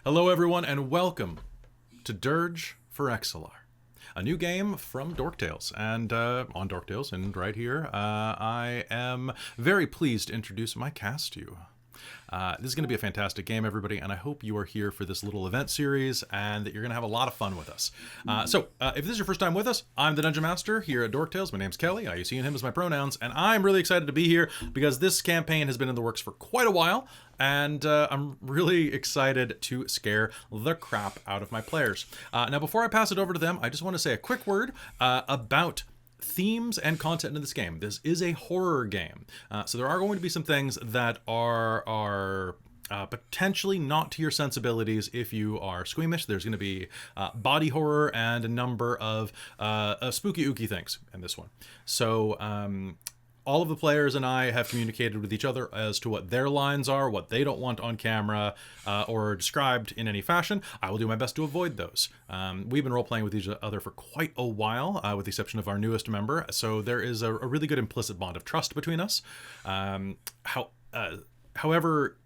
Hello everyone and welcome to Dirge for Exalar, a new game from Dork Tales, and on Dork Tales, and right here I am very pleased to introduce my cast to you. This is going to be a fantastic game, everybody, and I hope you are here for this little event series and that you're going to have a lot of fun with us. If this is your first time with us, I'm the Dungeon Master here at Dork Tales. My name's Kelly. I use he and him as my pronouns, and I'm really excited to be here because this campaign has been in the works for quite a while, and I'm really excited to scare the crap out of my players. Now, before I pass it over to them, I just want to say a quick word about themes and content in this game. This is a horror game, so there are going to be some things that are potentially not to your sensibilities if you are squeamish. There's going to be body horror and a number of spooky ooky things in this one. So all of the players and I have communicated with each other as to what their lines are, what they don't want on camera or described in any fashion. I will do my best to avoid those. We've been role-playing with each other for quite a while, with the exception of our newest member, so there is a really good implicit bond of trust between us. However,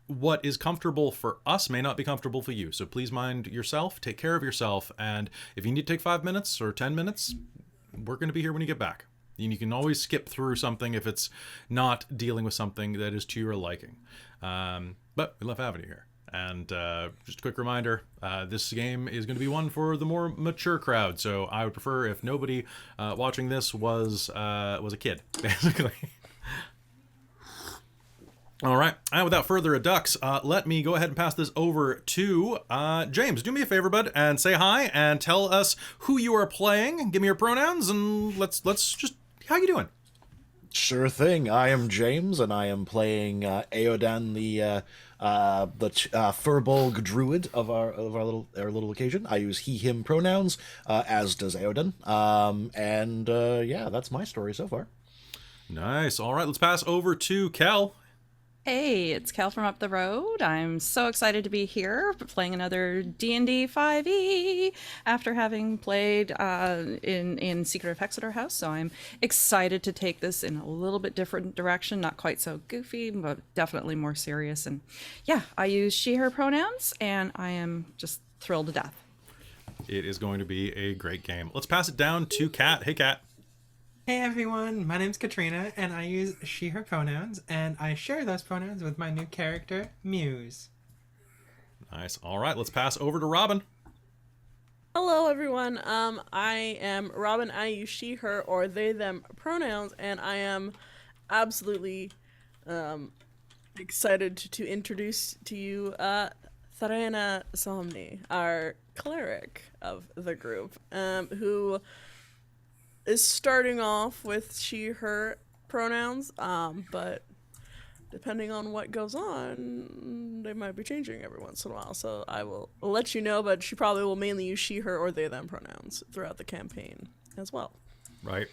what is comfortable for us may not be comfortable for you, so please mind yourself, take care of yourself, and if you need to take 5 minutes or 10 minutes, we're going to be here when you get back. And you can always skip through something if it's not dealing with something that is to your liking. But we love having you here. And just a quick reminder, this game is going to be one for the more mature crowd. So I would prefer if nobody watching this was a kid, basically. All right, and without further ado, let me go ahead and pass this over to James. Do me a favor, bud, and say hi and tell us who you are playing. Give me your pronouns, and let's just... How you doing? Sure thing. I am James, and I am playing Aodan, the Furbolg druid of our little occasion. I use he/him pronouns, as does Aodan. Yeah, that's my story so far. Nice. All right, let's pass over to Kel. Hey, it's Kel from up the road. I'm so excited to be here playing another D&D 5e after having played in Secret of Exeter House. So I'm excited to take this in a little bit different direction, not quite so goofy, but definitely more serious. And yeah, I use she, her pronouns, and I am just thrilled to death. It is going to be a great game. Let's pass it down to Kat. Hey, Kat. Hey everyone, my name's Katrina, and I use she, her pronouns, and I share those pronouns with my new character, Muse. Nice. All right, let's pass over to Robin. Hello everyone, I am Robin. I use she, her, or they, them pronouns, and I am absolutely excited to introduce to you Tharena Somni, our cleric of the group, who is starting off with she, her pronouns, but depending on what goes on, they might be changing every once in a while, so I will let you know, but she probably will mainly use she, her, or they, them pronouns throughout the campaign as well. Right.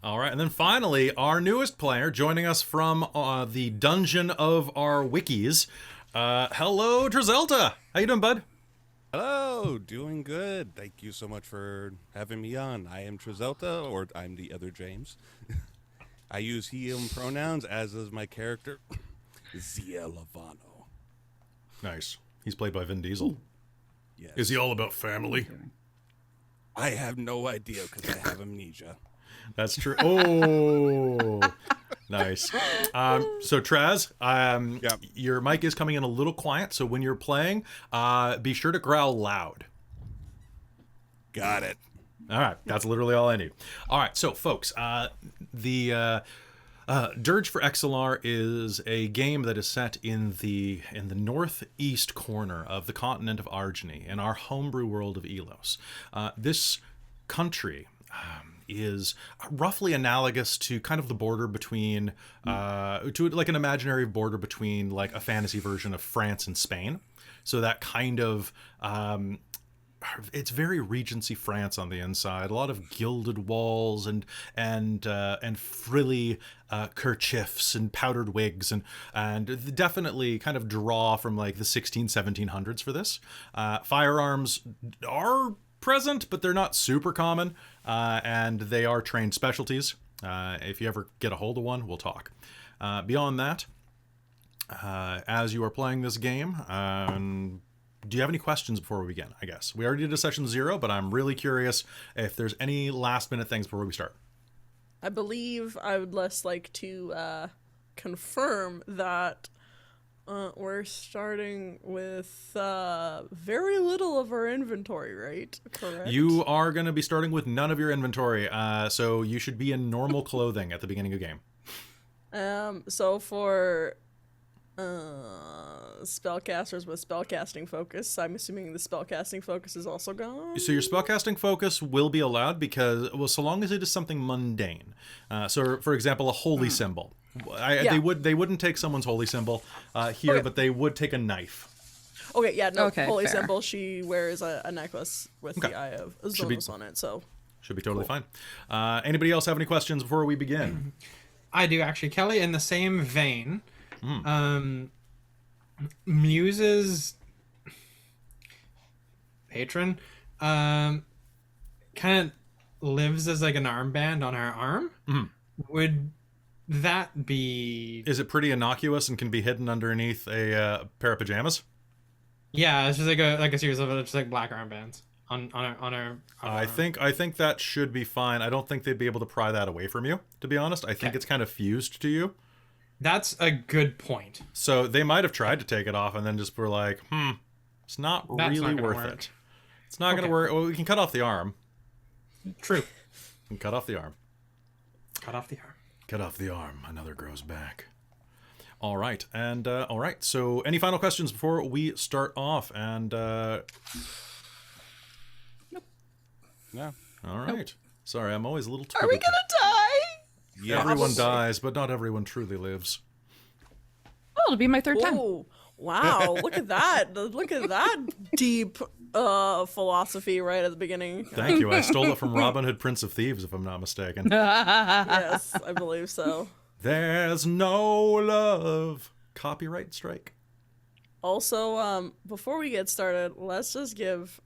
All right, and then finally, our newest player joining us from the dungeon of our wikis. Hello, Trizelta. How you doing, bud? Hello, doing good. Thank you so much for having me on. I am Trizelta, or I'm the other James. I use he, him pronouns, as is my character, Zia Lavano. Nice. He's played by Vin Diesel. Yes. Is he all about family? I have no idea because I have amnesia. That's true. Oh, nice. So Traz, Yep. your mic is coming in a little quiet, so when you're playing, be sure to growl loud. Got it. All right, that's literally all I need. All right, so folks, the Dirge for Exalar is a game that is set in the northeast corner of the continent of Argeny, in our homebrew world of Ylos. This country is roughly analogous to kind of the border between, to like an imaginary border between like a fantasy version of France and Spain. So that kind of, it's very Regency France on the inside. A lot of gilded walls and frilly kerchiefs and powdered wigs and definitely kind of draw from like the 1700s for this. Firearms are present, but they're not super common, and they are trained specialties. If you ever get a hold of one, we'll talk. Beyond that, as you are playing this game, do you have any questions before we begin? I guess we already did a session 0, but I'm really curious if there's any last minute things before we start. I believe I would less like to confirm that we're starting with very little of our inventory, right? Correct. You are going to be starting with none of your inventory, so you should be in normal clothing at the beginning of the game. So for spellcasters with spellcasting focus, I'm assuming the spellcasting focus is also gone. So your spellcasting focus will be allowed because, well, so long as it is something mundane. So, for example, a holy symbol. They wouldn't take someone's holy symbol here, Okay. but they would take a knife. Okay, yeah, no, Okay, holy fair. symbol. She wears a necklace with the eye of Zonos on it. So Should be totally fine. Anybody else have any questions before we begin? I do actually, Kelly. In the same vein, Muse's patron kind of lives as like an armband on her arm. Would that be? Is it pretty innocuous and can be hidden underneath a pair of pajamas? Yeah, it's just like a series of just like black armbands on her. I think that should be fine. I don't think they'd be able to pry that away from you, to be honest. I think Okay. it's kind of fused to you. That's a good point. So they might have tried to take it off and then just were like, it's not That's really not gonna worth work. it. It's not going Okay. to work. Well, we can cut off the arm. True. We can cut off the arm. Cut off the arm. Cut off the arm. Another grows back. All right. And, all right. So any final questions before we start off? And, No. all right. Sorry, I'm always a little Are we twiddly. gonna die? Yeah. Everyone dies, but not everyone truly lives. Oh, it'll be my third time. whoa, wow, look at that! Look at that deep philosophy right at the beginning. Thank you. I stole it from Robin Hood, Prince of Thieves, if I'm not mistaken. Yes, I believe so. There's no love. Copyright strike. Also, before we get started, let's just give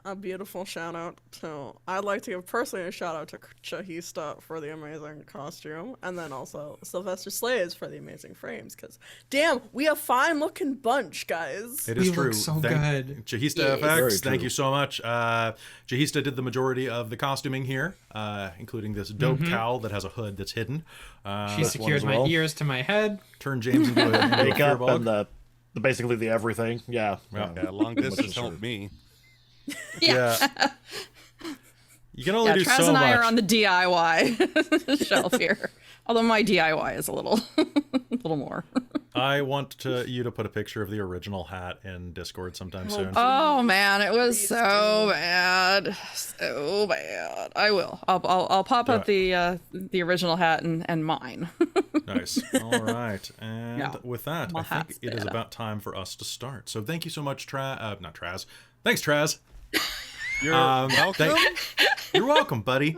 a beautiful shout out to. I'd like to give personally a shout out to Chahista for the amazing costume, and then also Sylvester Slays for the amazing frames. Because damn, we a fine looking bunch, guys. It is We true. look so good. Chahista Yes. FX, Very thank true. you so much. Chahista did the majority of the costuming here, including this dope cowl that has a hood that's hidden. She secured as my well. ears to my head. Turned James into a Makeup furball. and basically the everything. Yeah. Yeah, long distance helped me. Yeah. You can only Yeah, do Traz so and I much. are on the DIY shelf here. Although my DIY is a little more. I want you to put a picture of the original hat in Discord sometime soon. Oh man, it was Please so bad, so bad. I will. I'll pop up the original hat and mine. Nice. All right. And Yeah. with that, My I think hat's it is bad. about time for us to start. So thank you so much, not Traz. Thanks, Traz. You're Um, welcome. You're welcome, buddy.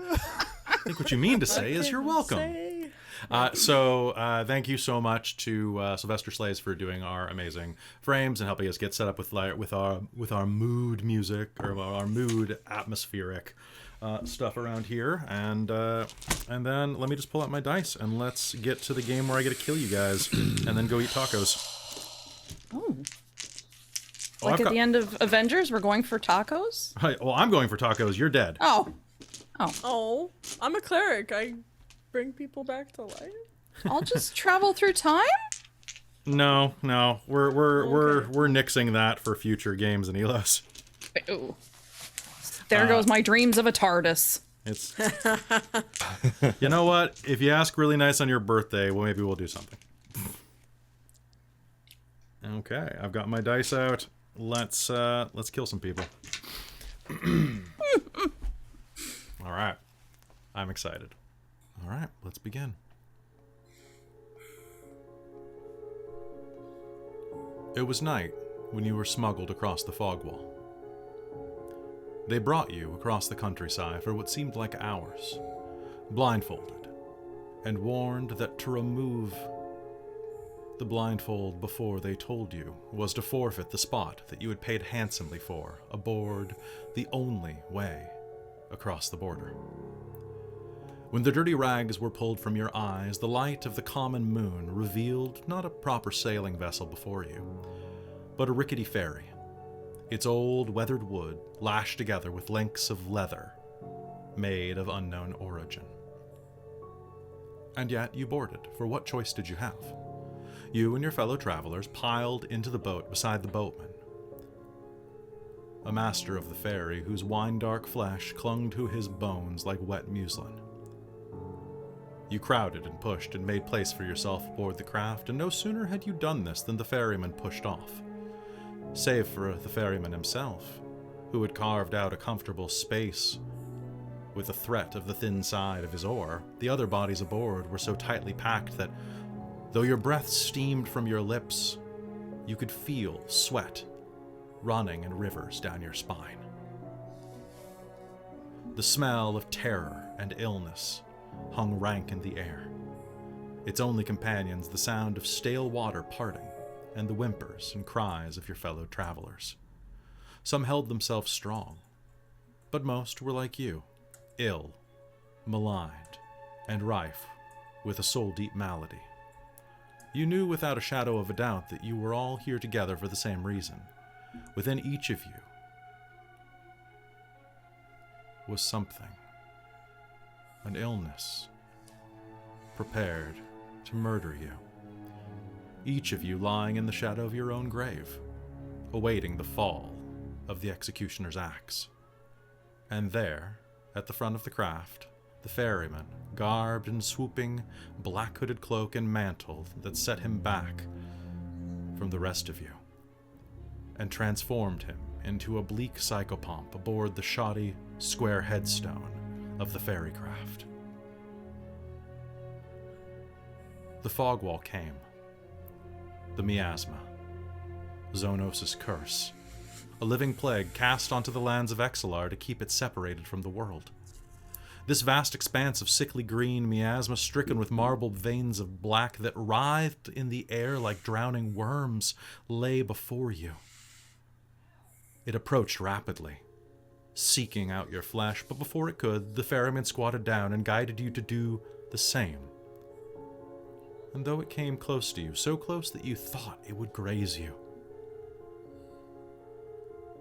I think what you mean to say is you're welcome. Thank you so much to Sylvester Slays for doing our amazing frames and helping us get set up with our mood music or our mood atmospheric stuff around here. And then let me just pull out my dice and let's get to the game where I get to kill you guys and then go eat tacos. Oh. Oh, Like I've at got- the end of Avengers, we're going for tacos. Hi, well, I'm going for tacos. You're dead. Oh, Oh, I'm a cleric. I bring people back to life. I'll just travel through time. No, we're nixing that for future games in Ylos. Ooh. There goes my dreams of a TARDIS. It's you know what? If you ask really nice on your birthday, well, maybe we'll do something. Okay, I've got my dice out. Let's kill some people. All right, I'm excited. All right, let's begin. It was night when you were smuggled across the fog wall. They brought you across the countryside for what seemed like hours, blindfolded, and warned that to remove the blindfold before they told you was to forfeit the spot that you had paid handsomely for aboard the only way across the border. When the dirty rags were pulled from your eyes, the light of the common moon revealed not a proper sailing vessel before you, but a rickety ferry, its old weathered wood lashed together with links of leather made of unknown origin. And yet you boarded, for what choice did you have? You and your fellow travelers piled into the boat beside the boatman, a master of the ferry whose wine-dark flesh clung to his bones like wet muslin. You crowded and pushed and made place for yourself aboard the craft, and no sooner had you done this than the ferryman pushed off. Save for the ferryman himself, who had carved out a comfortable space with the threat of the thin side of his oar, the other bodies aboard were so tightly packed that, though your breath steamed from your lips, you could feel sweat running in rivers down your spine. The smell of terror and illness hung rank in the air, its only companions the sound of stale water parting and the whimpers and cries of your fellow travelers. Some held themselves strong, but most were like you, ill, maligned, and rife with a soul-deep malady. You knew without a shadow of a doubt that you were all here together for the same reason. Within each of you was something, an illness, prepared to murder you. Each of you lying in the shadow of your own grave, awaiting the fall of the executioner's axe. And there, at the front of the craft, the ferryman, garbed in swooping, black-hooded cloak and mantle that set him back from the rest of you, and transformed him into a bleak psychopomp aboard the shoddy, square headstone of the ferry craft. The fog wall came. The miasma. Zonos' curse. A living plague cast onto the lands of Exalar to keep it separated from the world. This vast expanse of sickly green miasma stricken with marbled veins of black that writhed in the air like drowning worms lay before you. It approached rapidly, seeking out your flesh, but before it could, the ferryman squatted down and guided you to do the same. And though it came close to you, so close that you thought it would graze you,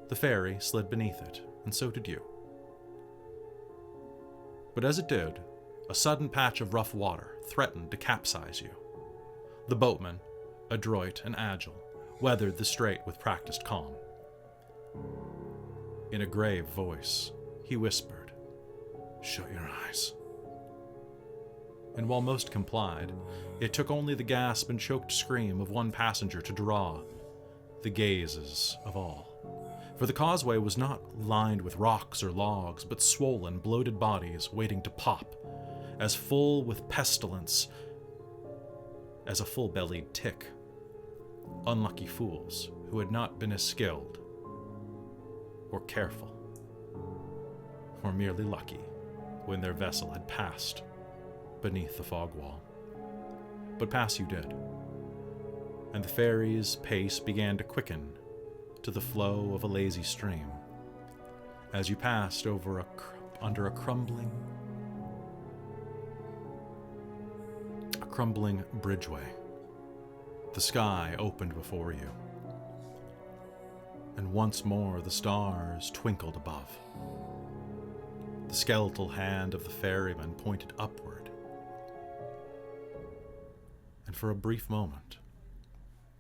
the ferry slid beneath it, and so did you. But as it did, a sudden patch of rough water threatened to capsize you. The boatman, adroit and agile, weathered the strait with practiced calm. In a grave voice, he whispered, "Shut your eyes." And while most complied, it took only the gasp and choked scream of one passenger to draw the gazes of all. For the causeway was not lined with rocks or logs, but swollen, bloated bodies waiting to pop, as full with pestilence as a full-bellied tick. Unlucky fools who had not been as skilled or careful, or merely lucky when their vessel had passed beneath the fog wall. But pass you did, and the ferry's pace began to quicken to the flow of a lazy stream as you passed over under a crumbling bridgeway. The sky opened before you, and once more the stars twinkled above. The skeletal hand of the ferryman pointed upward, and for a brief moment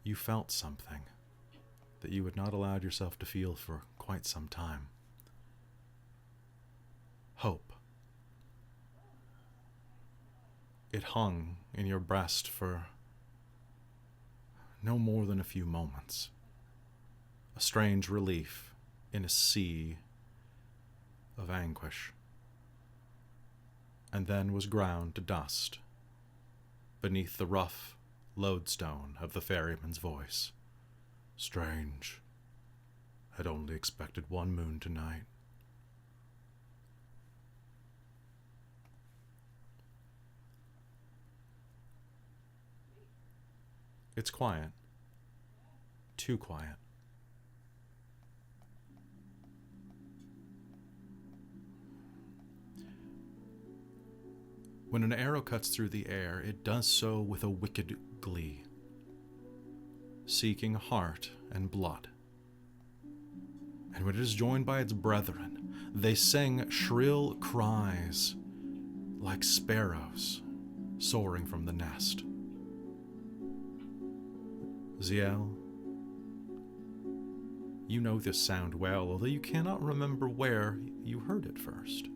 you felt something that you had not allowed yourself to feel for quite some time. Hope. It hung in your breast for no more than a few moments, a strange relief in a sea of anguish, and then was ground to dust beneath the rough lodestone of the ferryman's voice. "Strange. I'd only expected one moon tonight." It's quiet. Too quiet. When an arrow cuts through the air, it does so with a wicked glee, seeking heart and blood. And when it is joined by its brethren, they sing shrill cries like sparrows soaring from the nest. Ziel, you know this sound well, although you cannot remember where you heard it first.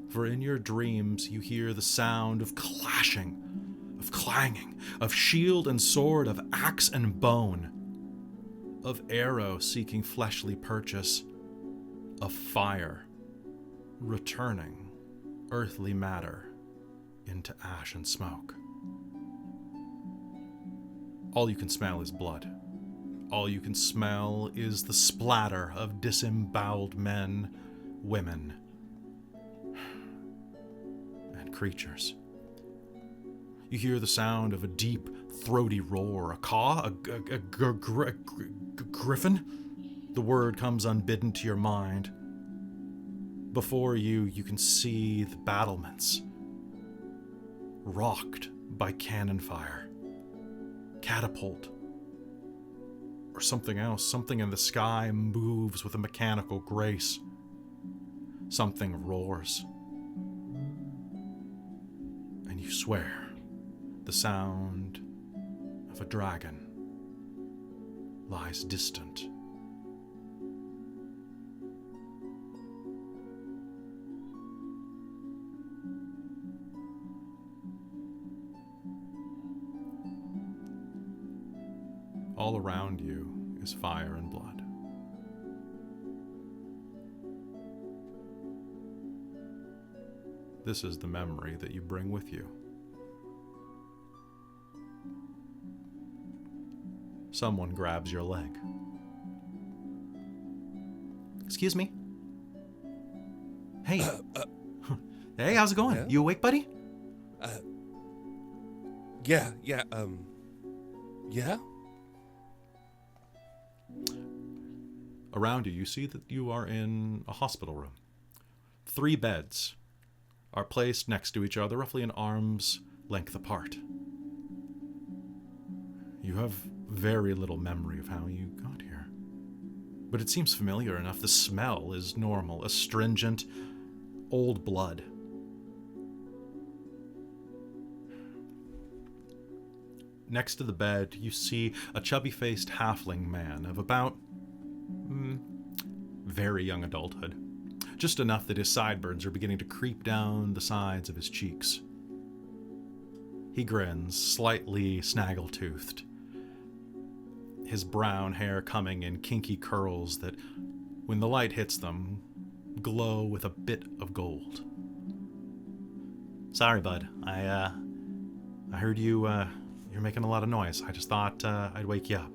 For in your dreams you hear the sound of clashing, of clanging, of shield and sword, of axe and bone, of arrow seeking fleshly purchase, of fire returning earthly matter into ash and smoke. All you can smell is blood. All you can smell is the splatter of disemboweled men, women, and creatures. You hear the sound of a deep, throaty roar, a caw, a griffin. The word comes unbidden to your mind. Before you can see the battlements, rocked by cannon fire, catapult, or something else. Something in the sky moves with a mechanical grace. Something roars. And you swear the sound of a dragon lies distant. All around you is fire and blood. This is the memory that you bring with you. Someone grabs your leg. Excuse me? Hey. Hey, how's it going? Yeah? You awake, buddy? Yeah. Around you, you see that you are in a hospital room. 3 beds are placed next to each other, roughly an arm's length apart. You have very little memory of how you got here. But it seems familiar enough. The smell is normal, astringent, old blood. Next to the bed, you see a chubby-faced halfling man of about very young adulthood. Just enough that his sideburns are beginning to creep down the sides of his cheeks. He grins, slightly snaggle-toothed, his brown hair coming in kinky curls that, when the light hits them, glow with a bit of gold. Sorry, bud. I heard you're making a lot of noise. I just thought I'd wake you up.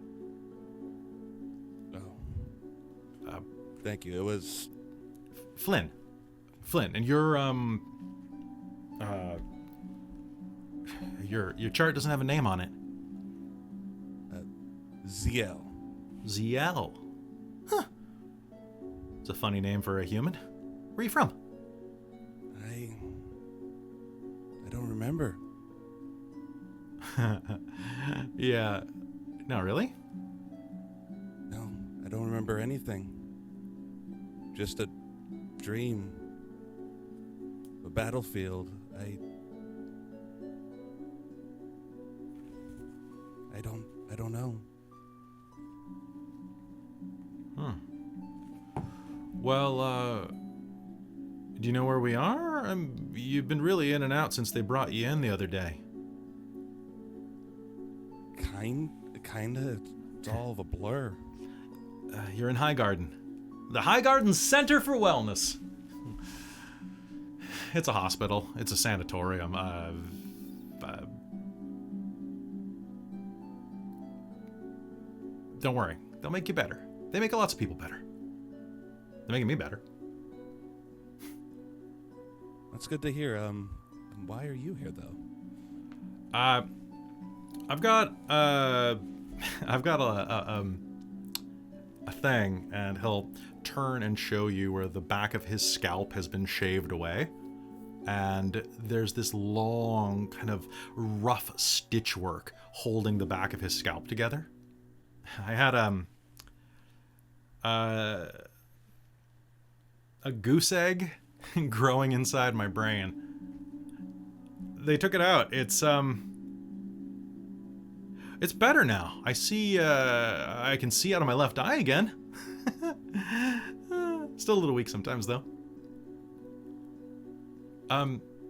Oh. Thank you. It was... Flynn, and your chart doesn't have a name on it. Ziel. Ziel. Huh. It's a funny name for a human. Where are you from? I don't remember. Yeah. No, really? No, I don't remember anything. Just a dream. A battlefield. I don't know. Well, do you know where we are? You've been really in and out since they brought you in the other day. Kinda. It's all of a blur. You're in High Garden. The High Garden Center for Wellness. It's a hospital. It's a sanatorium. Don't worry. They'll make you better. They make lots of people better. They're making me better. That's good to hear. Why are you here though? I've got a thing, and he'll turn and show you where the back of his scalp has been shaved away, and there's this long, kind of rough stitch work holding the back of his scalp together. I had a goose egg growing inside my brain. They took it out. It's better now. I see, I can see out of my left eye again. Still a little weak sometimes, though.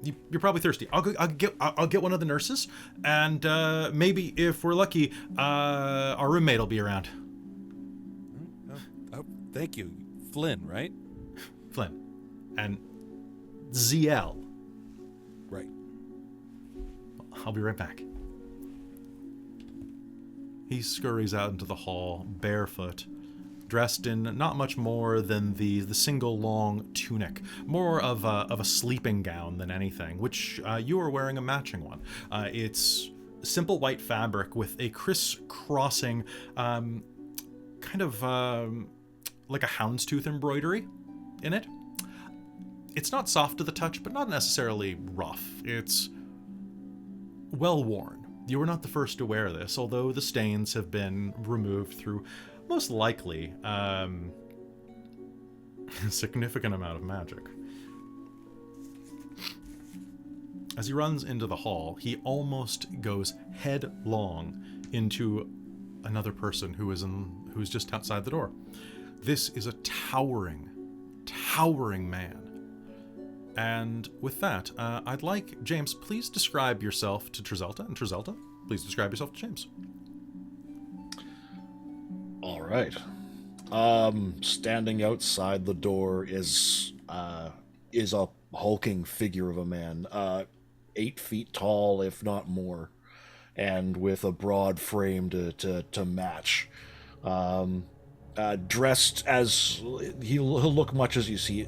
You're probably thirsty. I'll get one of the nurses, and maybe if we're lucky, our roommate will be around. Oh, thank you. Flynn, right? Flynn. And ZL. Right. I'll be right back. He scurries out into the hall, barefoot, dressed in not much more than the single long tunic, more of a sleeping gown than anything, which you are wearing a matching one. It's simple white fabric with a crisscrossing, kind of like a houndstooth embroidery in it. It's not soft to the touch, but not necessarily rough. It's well worn. You are not the first to wear this, although the stains have been removed through most likely a significant amount of magic. As he runs into the hall, he almost goes headlong into another person who's just outside the door. This is a towering man. And with that, I'd like, James, please describe yourself to Thyself, and Thyself, please describe yourself to James. All right. Standing outside the door is a hulking figure of a man, 8 feet tall, if not more, and with a broad frame to match. Dressed as he'll look much as you see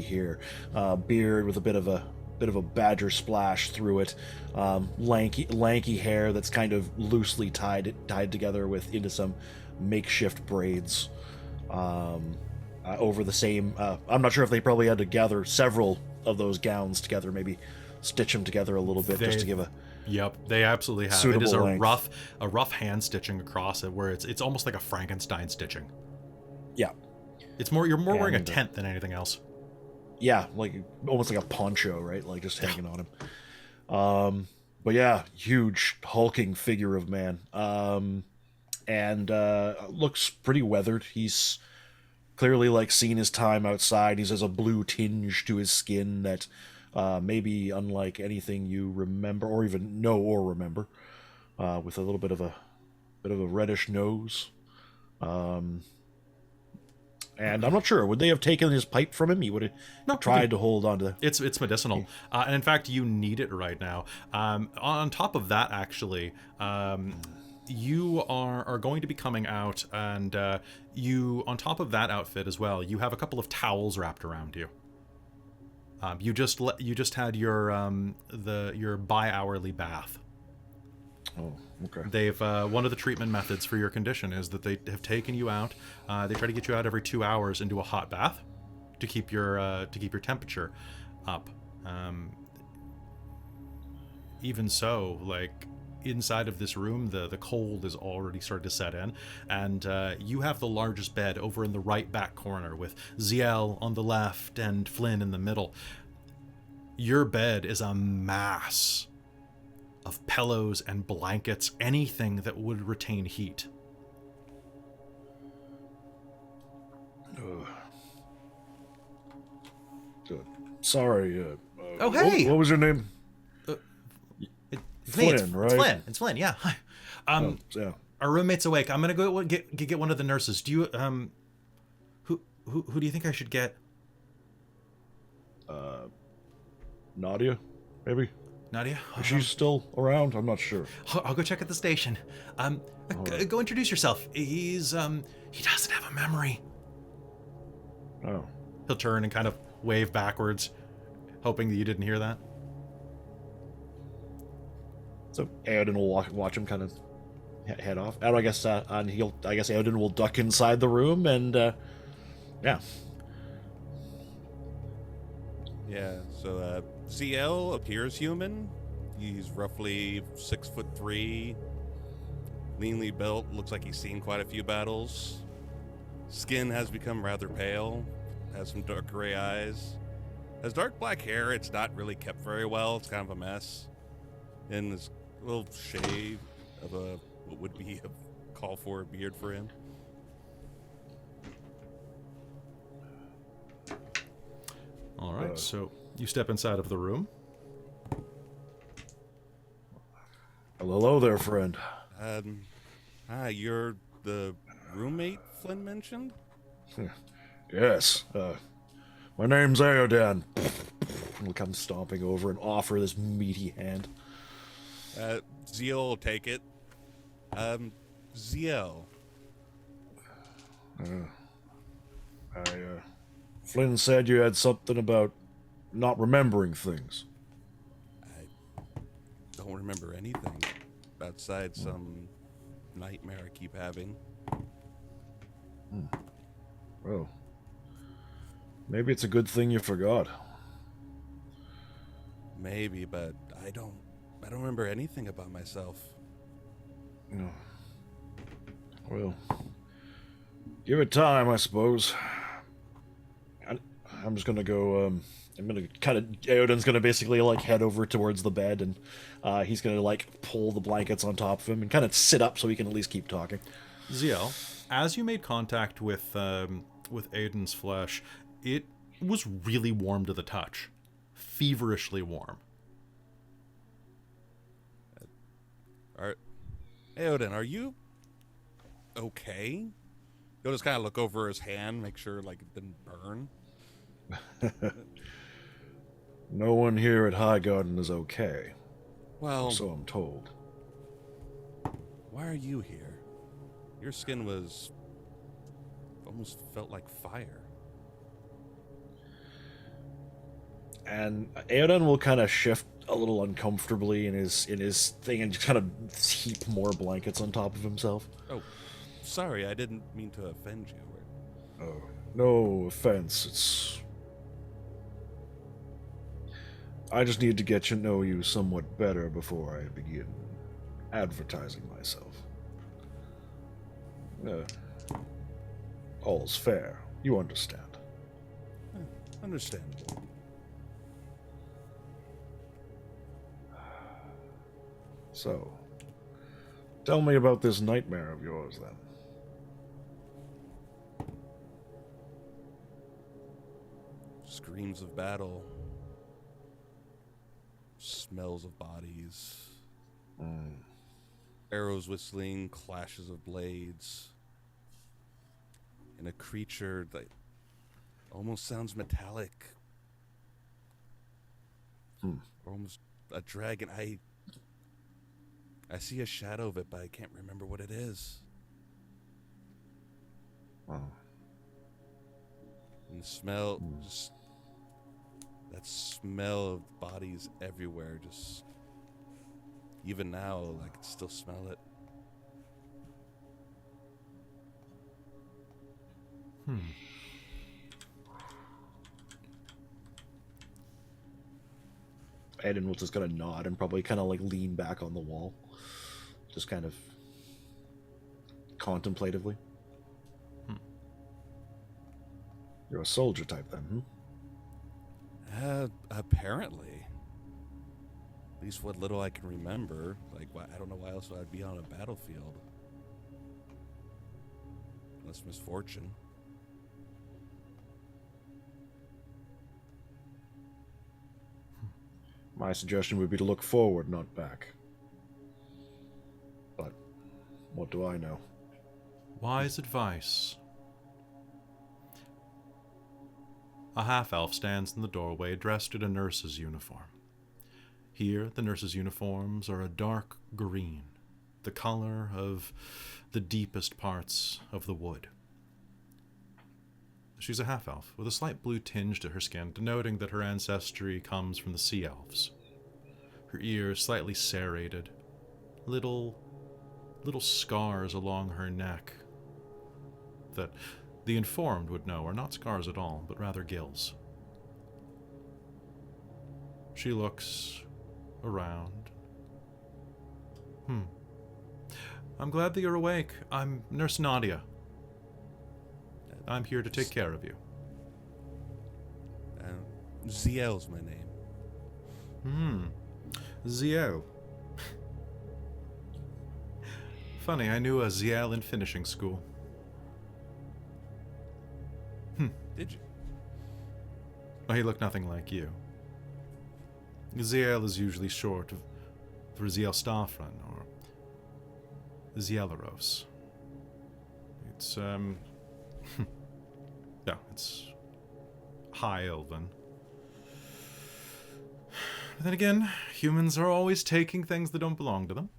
here, beard with a bit of a badger splash through it, lanky hair that's kind of loosely tied together into some makeshift braids over the same. I'm not sure if they probably had to gather several of those gowns together, maybe stitch them together a little bit just to give a. Yep, they absolutely have. It is a rough hand stitching across it, where it's almost like a Frankenstein stitching. Yeah, it's more you're wearing a tent than anything else. Yeah, like almost like a poncho, right? Like just hanging on him. But yeah, huge hulking figure of man. And looks pretty weathered. He's clearly like seen his time outside. He has a blue tinge to his skin that maybe unlike anything you remember or even know or remember, with a little bit of a reddish nose. And I'm not sure, would they have taken his pipe from him? He would have tried to hold on to that. It's medicinal, and in fact you need it right now. On top of that, actually, you are going to be coming out, and you, on top of that outfit as well, you have a couple of towels wrapped around you. You just had your bi-hourly bath. Oh, okay. They've one of the treatment methods for your condition is that they have taken you out. They try to get you out every 2 hours into a hot bath to keep your temperature up. Even so, like inside of this room, the cold is already starting to set in, and you have the largest bed over in the right back corner with Ziel on the left and Flynn in the middle. Your bed is a mass of pillows and blankets, anything that would retain heat. Sorry. Oh, hey! What was your name? Flynn, right? It's Flynn, yeah. Hi. Yeah. Our roommate's awake. I'm gonna go get one of the nurses. Do you who do you think I should get? Nadia, maybe. Nadia? Is she still around? I'm not sure. I'll go check at the station. Go introduce yourself. He doesn't have a memory. Oh. He'll turn and kind of wave backwards, hoping that you didn't hear that. So Aoden will watch him kind of head off. And I guess Aoden will duck inside the room and yeah. Yeah, so CL appears human. He's roughly 6'3", leanly built, looks like he's seen quite a few battles. Skin has become rather pale, has some dark gray eyes. Has dark black hair, it's not really kept very well, it's kind of a mess. And this little shade of what would be a call for a beard for him. All right, so you step inside of the room. Hello there, friend. Hi, you're the roommate Flynn mentioned? Yes, my name's Aodan. We'll come stomping over and offer this meaty hand. Ziel will take it. Ziel. Flynn said you had something about not remembering things. I don't remember anything outside some nightmare I keep having. Well, maybe it's a good thing you forgot. Maybe, but I don't remember anything about myself. No. Well, give it time, I suppose. I'm just gonna go, I'm gonna kind of, Eoden's gonna basically, like, head over towards the bed, and he's gonna, like, pull the blankets on top of him and kind of sit up so he can at least keep talking. Ziel, as you made contact with Aiden's flesh, it was really warm to the touch. Feverishly warm. Eoden, are you okay? You'll just kind of look over his hand, make sure, like, it didn't burn. No one here at Highgarden is okay. Well, So I'm told. why are you here? Your skin was almost felt like fire. And Eoden will kind of shift a little uncomfortably in his thing and just kind of heap more blankets on top of himself. Oh, sorry, I didn't mean to offend you. Oh, no offense. I just need to get to know you somewhat better before I begin advertising myself. All's fair. You understand. Understandable. So, tell me about this nightmare of yours, then. Screams of battle. Smells of bodies. Arrows whistling, clashes of blades. And a creature that almost sounds metallic. Or almost a dragon. I see a shadow of it, but I can't remember what it is. Wow. And the smell, just that smell of bodies everywhere, just even now, I can still smell it. Aiden was just gonna nod and probably kind of like lean back on the wall, just kind of contemplatively. You're a soldier type then, Apparently. At least what little I can remember. Like, I don't know why else I'd be on a battlefield. Unless misfortune. My suggestion would be to look forward, not back. But what do I know? Wise advice. A half-elf stands in the doorway dressed in a nurse's uniform. Here, the nurse's uniforms are a dark green, the color of the deepest parts of the wood. She's a half-elf, with a slight blue tinge to her skin, denoting that her ancestry comes from the sea elves. Her ears slightly serrated, little scars along her neck that the informed would know are not scars at all, but rather gills. She looks around. I'm glad that you're awake. I'm Nurse Nadia. I'm here to take care of you. Ziel's my name. Ziel. Funny, I knew a Ziel in finishing school. Did you? Well, he looked nothing like you. Ziel is usually short of Ziel Starfront or Zielaros. It's, no, it's High Elven. But then again, humans are always taking things that don't belong to them.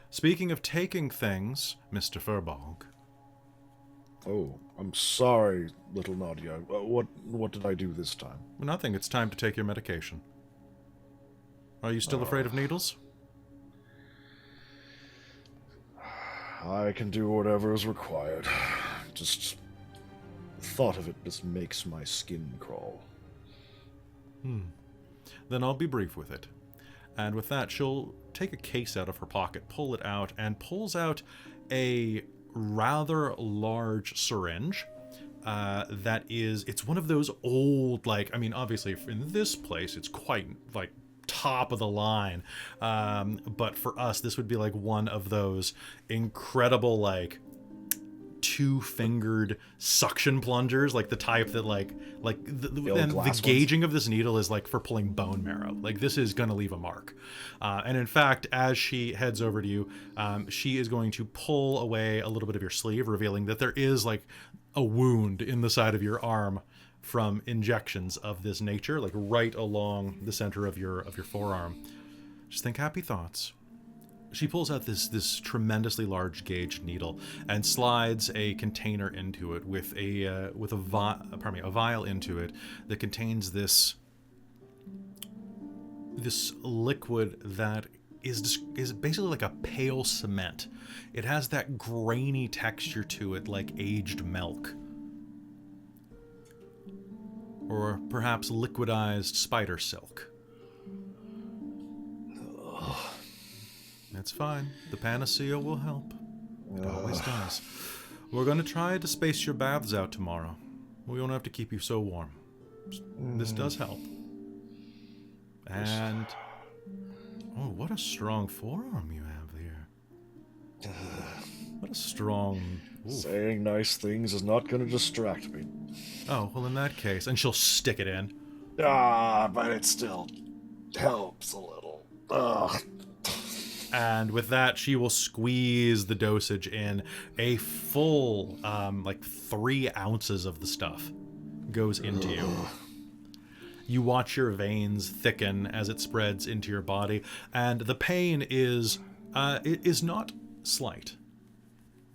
Speaking of taking things, Mr. Furbog. Oh, I'm sorry, little Nadia. What did I do this time? Well, nothing. It's time to take your medication. Are you still afraid of needles? I can do whatever is required. Just thought of it just makes my skin crawl. Then I'll be brief with it. And with that, she'll take a case out of her pocket, pull it out, and pulls out a rather large syringe. It's one of those old, obviously in this place, it's quite, top of the line. But for us, this would be, one of those incredible, two-fingered suction plungers, the type that the gauging of this needle is for pulling bone marrow. This is gonna leave a mark. And in fact, as she heads over to you, she is going to pull away a little bit of your sleeve, revealing that there is a wound in the side of your arm from injections of this nature, right along the center of your forearm. Just think happy thoughts. She pulls out this tremendously large gauge needle and slides a container into it with a vial into it that contains this liquid that is basically like a pale cement. It has that grainy texture to it, like aged milk, or perhaps liquidized spider silk. That's fine. The panacea will help. It always does. We're going to try to space your baths out tomorrow. We won't have to keep you so warm. This does help. And... oh, what a strong forearm you have there. What a strong... ooh. Saying nice things is not going to distract me. Oh, well, in that case... and she'll stick it in. But it still helps a little. Ugh. And with that, she will squeeze the dosage in. A full, 3 ounces of the stuff goes into you. You watch your veins thicken as it spreads into your body, and the pain is not slight.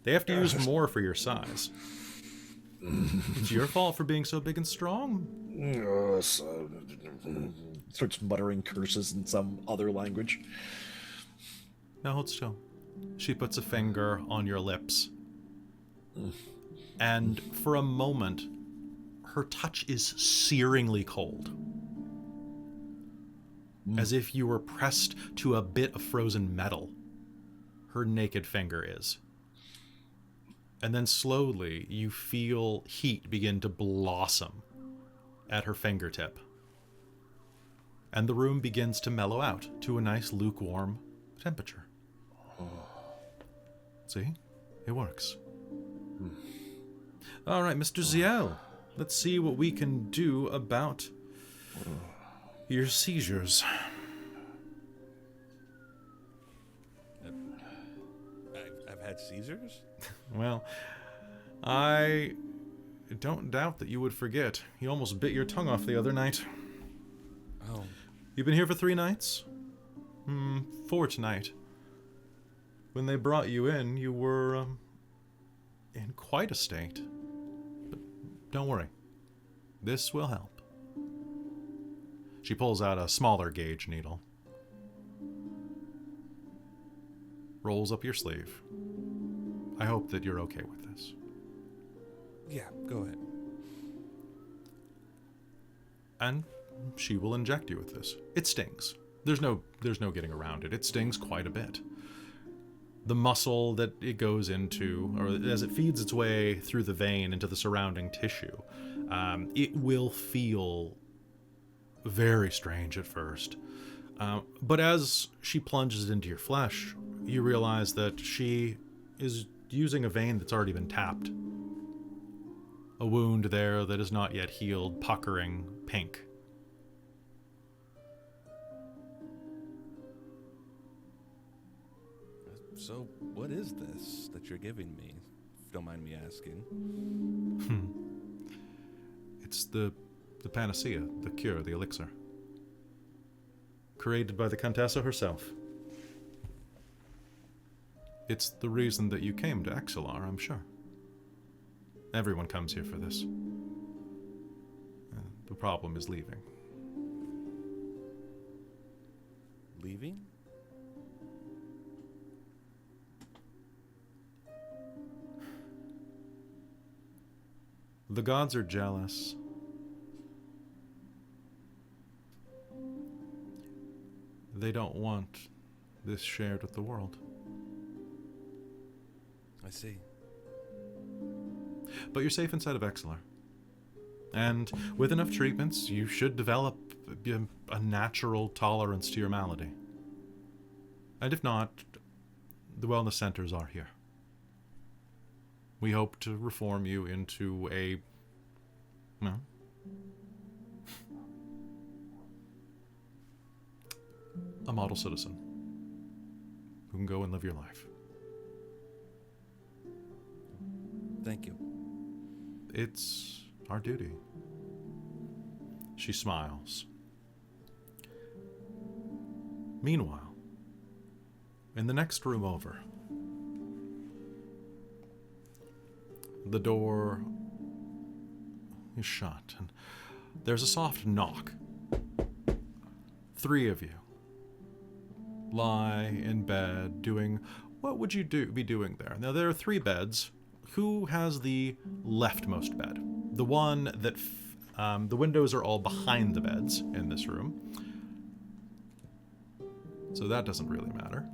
They have to use more for your size. It's your fault for being so big and strong. Starts muttering curses in some other language. Now hold still. She puts a finger on your lips. And for a moment, her touch is searingly cold. As if you were pressed to a bit of frozen metal. Her naked finger is. And then slowly, you feel heat begin to blossom at her fingertip. And the room begins to mellow out to a nice lukewarm temperature. See? It works. All right, Mr. Ziel. Let's see what we can do about your seizures. I've had seizures? Well, I don't doubt that you would forget. You almost bit your tongue off the other night. Oh. You've been here for 3 nights? 4 tonight. When they brought you in, you were, in quite a state. But don't worry. This will help. She pulls out a smaller gauge needle. Rolls up your sleeve. I hope that you're okay with this. Yeah, go ahead. and she will inject you with this. It stings. There's no getting around it. It stings quite a bit. The muscle that it goes into, or as it feeds its way through the vein into the surrounding tissue, it will feel very strange at first. But as she plunges into your flesh, you realize that she is using a vein that's already been tapped. A wound there that is not yet healed, puckering pink. So, what is this that you're giving me? If you don't mind me asking. It's the panacea, the cure, the elixir. Created by the Contessa herself. It's the reason that you came to Exalar, I'm sure. Everyone comes here for this. The problem is leaving. Leaving? The gods are jealous. They don't want this shared with the world. I see. But you're safe inside of Exalar. And with enough treatments, you should develop a natural tolerance to your malady. And if not, the wellness centers are here. We hope to reform you into a model citizen who can go and live your life. Thank you. It's our duty. She smiles. Meanwhile, in the next room over, the door is shut, and there's a soft knock. 3 of you lie in bed doing... What would you be doing there? Now, there are 3 beds. Who has the leftmost bed? The one that... the windows are all behind the beds in this room. So that doesn't really matter.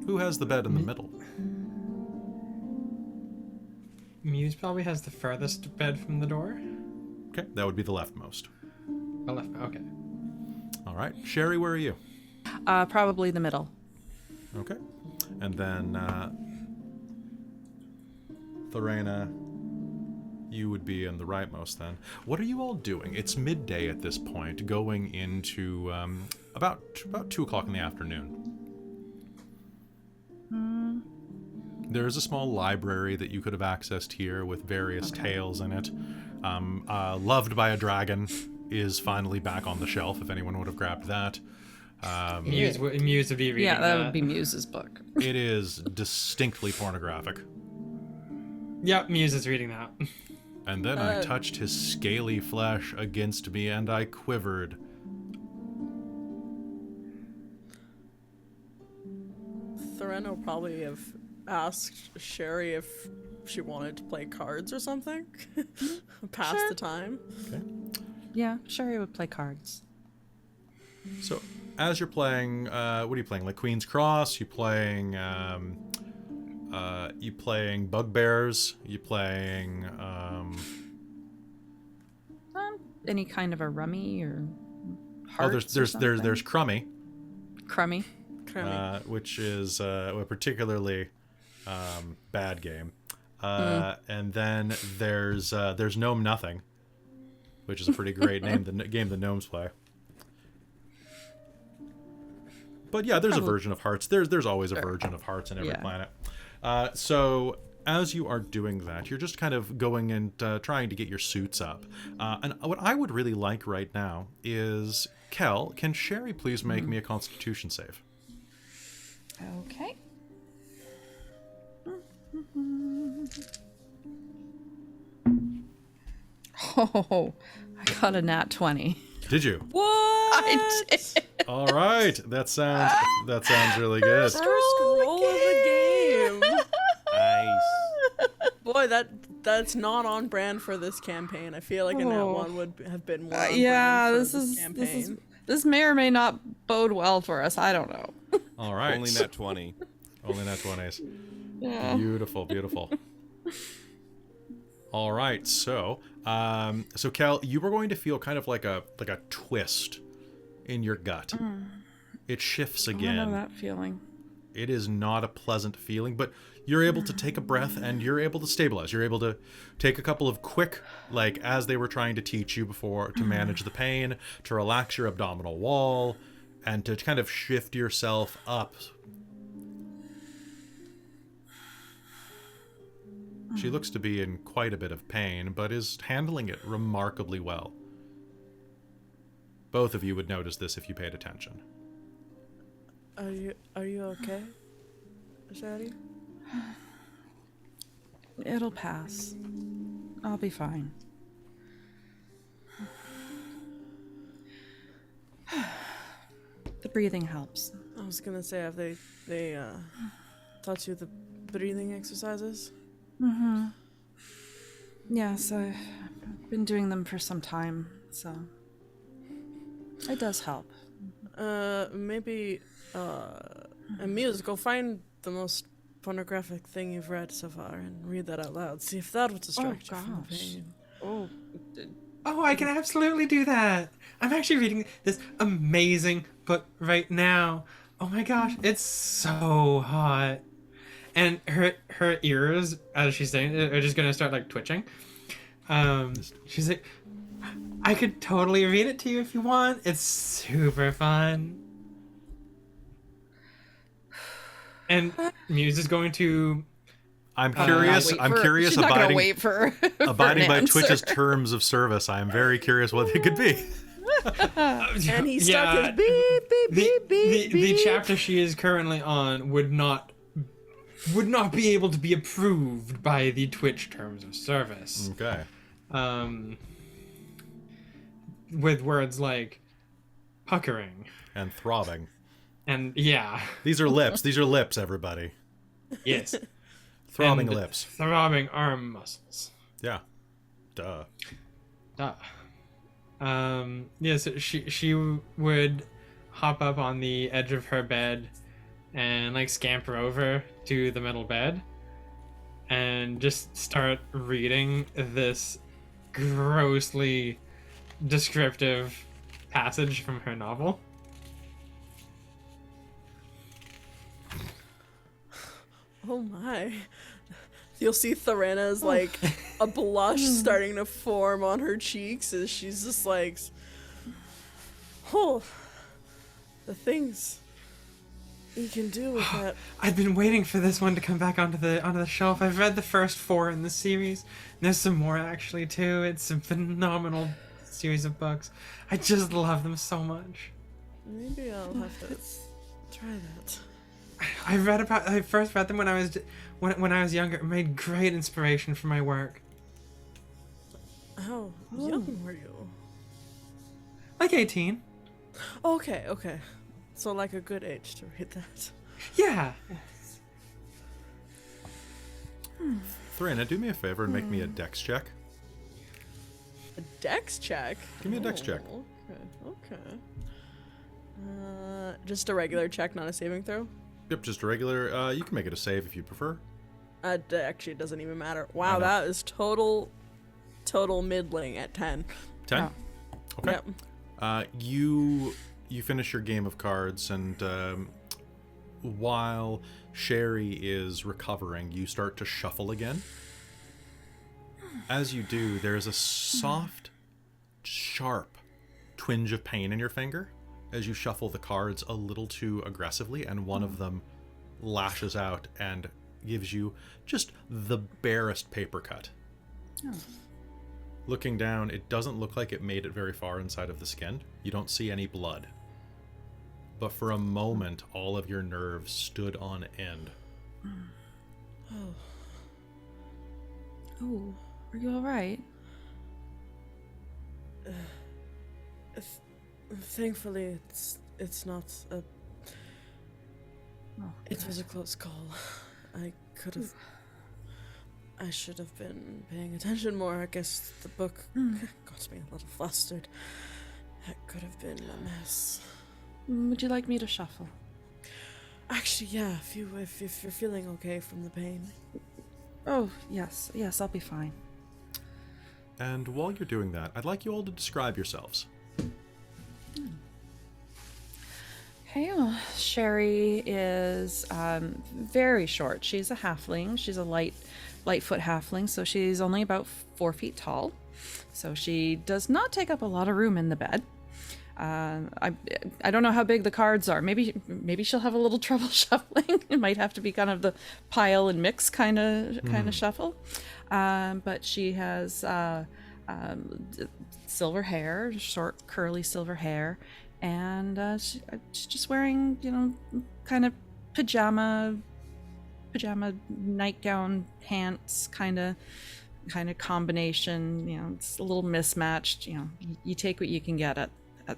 Who has the bed in the middle? Muse probably has the furthest bed from the door. Okay, that would be the leftmost. Oh, left. Okay. All right. Sherry, where are you? Probably the middle. Okay. And then Thorena, you would be in the rightmost then. What are you all doing? It's midday at this point, going into about 2 o'clock in the afternoon. There is a small library that you could have accessed here with various tales in it. Loved by a Dragon is finally back on the shelf, if anyone would have grabbed that. Muse would be reading Yeah, that would be Muse's book. It is distinctly pornographic. Yep, Muse is reading that. And then I touched his scaly flesh against me, and I quivered. Thorena will probably have asked Sherry if she wanted to play cards or something. Pass the time. Okay. Yeah, Sherry would play cards. So, as you're playing, what are you playing? Like Queen's Cross? You playing Bugbears? You playing Any kind of a rummy or hearts? there's Crummy. Crummy. Which is a particularly bad game. And then there's Gnome Nothing, which is a pretty great game the gnomes play. But yeah, there's a version of Hearts. There's always a version of Hearts in every planet. So as you are doing that, you're just kind of going and trying to get your suits up. And what I would really like right now is, Kel, can Sherry please make me a Constitution save? Okay. Oh, I got a nat 20. Did you? What? I did. All right, that sounds really good. First roll of the game. Nice. Boy, that that's not on brand for this campaign. I feel like a nat Oh. one would have been more on Yeah, brand for this is campaign. this may or may not bode well for us. I don't know. All right. Only nat 20. Only nat 20s. Yeah. Beautiful, beautiful. All right, so Cal, you were going to feel kind of like a twist in your gut. It shifts I know again. that feeling. It is not a pleasant feeling, but you're able to take a breath and you're able to stabilize. You're able to take a couple of quick, like as they were trying to teach you before, to manage the pain, to relax your abdominal wall, and to kind of shift yourself up. She looks to be in quite a bit of pain, but is handling it remarkably well. Both of you would notice this if you paid attention. Are you okay, Shadi? It'll pass. I'll be fine. The breathing helps. I was gonna say, have they taught you the breathing exercises? Yes, I've been doing them for some time, so it does help. Maybe Amuse, go find the most pornographic thing you've read so far and read that out loud. See if that would distract you from the gosh. pain. Oh, I can absolutely do that. I'm actually reading this amazing book right now. Oh my gosh, it's so hot. And her ears, as she's saying it, are just gonna start like twitching. She's like, I could totally read it to you if you want. It's super fun. And Muse is going to. I'm curious. She's Abiding not gonna wait for abiding an by answer. Twitch's terms of service. I am very curious what they could be. And he stuck his beep, beep, beep, beep, the beep. chapter she is currently on would not be able to be approved by the Twitch terms of service. Okay. With words like puckering And throbbing. and yeah, These are lips. These are lips, everybody. yes, Throbbing and lips. throbbing arm muscles. Yeah. Duh. Duh. So she would hop up on the edge of her bed and like scamper over to the middle bed and just start reading this grossly descriptive passage from her novel. Oh my. You'll see Thorana's like a blush starting to form on her cheeks as she's just like, oh, the things you can do with that. I've been waiting for this one to come back onto the shelf. I've read the first 4 in the series. There's some more actually too. It's a phenomenal series of books. I just love them so much. Maybe I'll have to try that. I first read them when I was younger. It made great inspiration for my work. How young were you? Like 18. Okay. So like a good age to read that. Yeah. Thorina, do me a favor and make me a dex check. A dex check? Give me a dex check. Okay. Just a regular check, not a saving throw? Yep, just a regular. You can make it a save if you prefer. Actually, it doesn't even matter. Wow, know. that is total middling at 10. 10? Oh. Okay. Yep. You finish your game of cards, and while Sherry is recovering, you start to shuffle again. As you do, there's a soft, sharp twinge of pain in your finger as you shuffle the cards a little too aggressively, and one of them lashes out and gives you just the barest paper cut. Looking down, it doesn't look like it made it very far inside of the skin. You don't see any blood. But for a moment, all of your nerves stood on end. Oh, are you all right? Thankfully, it's not a... Oh, It was a close call. I could have... I should have been paying attention more. I guess the book got me a little flustered. That could have been a mess. Would you like me to shuffle? Actually, yeah, if you're feeling okay from the pain. Oh, yes, I'll be fine. And while you're doing that, I'd like you all to describe yourselves. Okay, well, Sherry is very short. She's a halfling. She's a lightfoot halfling, so she's only about 4 feet tall. So she does not take up a lot of room in the bed. I don't know how big the cards are. Maybe she'll have a little trouble shuffling. It might have to be kind of the pile and mix kind of shuffle. But she has silver hair, short curly silver hair, and she's just wearing, kind of pajama nightgown pants kind of combination. It's a little mismatched. You take what you can get at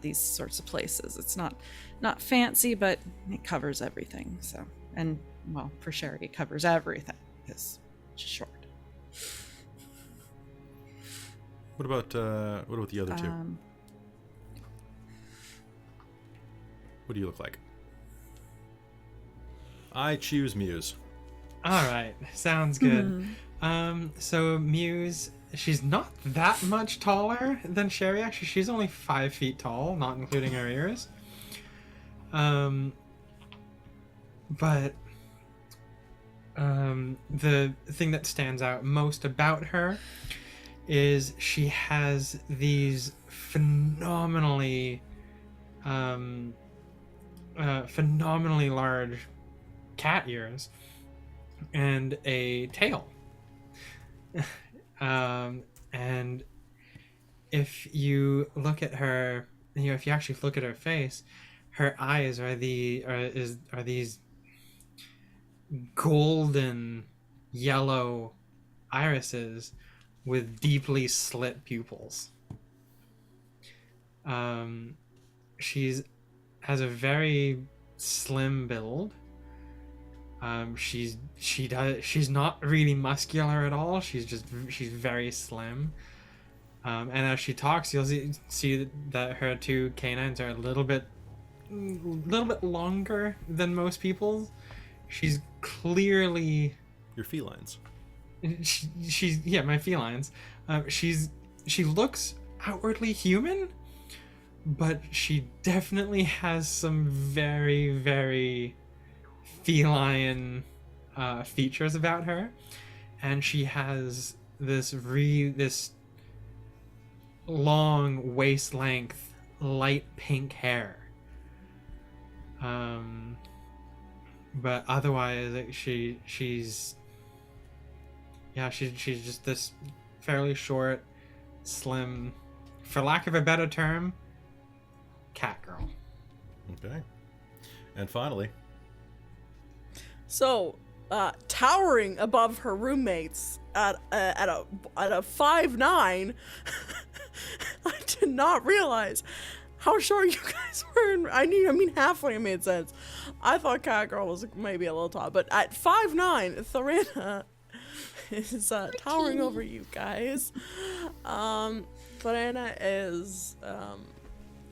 these sorts of places. It's not fancy, but it covers everything. So, and well, for Sherry, it covers everything because she's short. What about the other two? What do you look like? I choose Muse. All right, sounds good. So Muse, she's not that much taller than Sherry. Actually, she's only 5 feet tall, not including her ears. But the thing that stands out most about her is she has these phenomenally large cat ears and a tail. And if you look at her, if you actually look at her face, her eyes are these golden yellow irises with deeply slit pupils. She's has a very slim build. She's not really muscular at all. She's very slim. And as she talks, you'll see that her two canines are a little bit longer than most people's. She's clearly Your felines. she's my felines. She looks outwardly human, but she definitely has some very, very feline features about her, and she has this long waist length light pink hair. But otherwise she's just this fairly short, slim, for lack of a better term, cat girl. Okay. And finally, So, towering above her roommates at a 5'9", I did not realize how short you guys were. I mean, halfway made sense. I thought Catgirl was maybe a little tall, but at 5'9", Thorina is towering over you guys. Thorina is,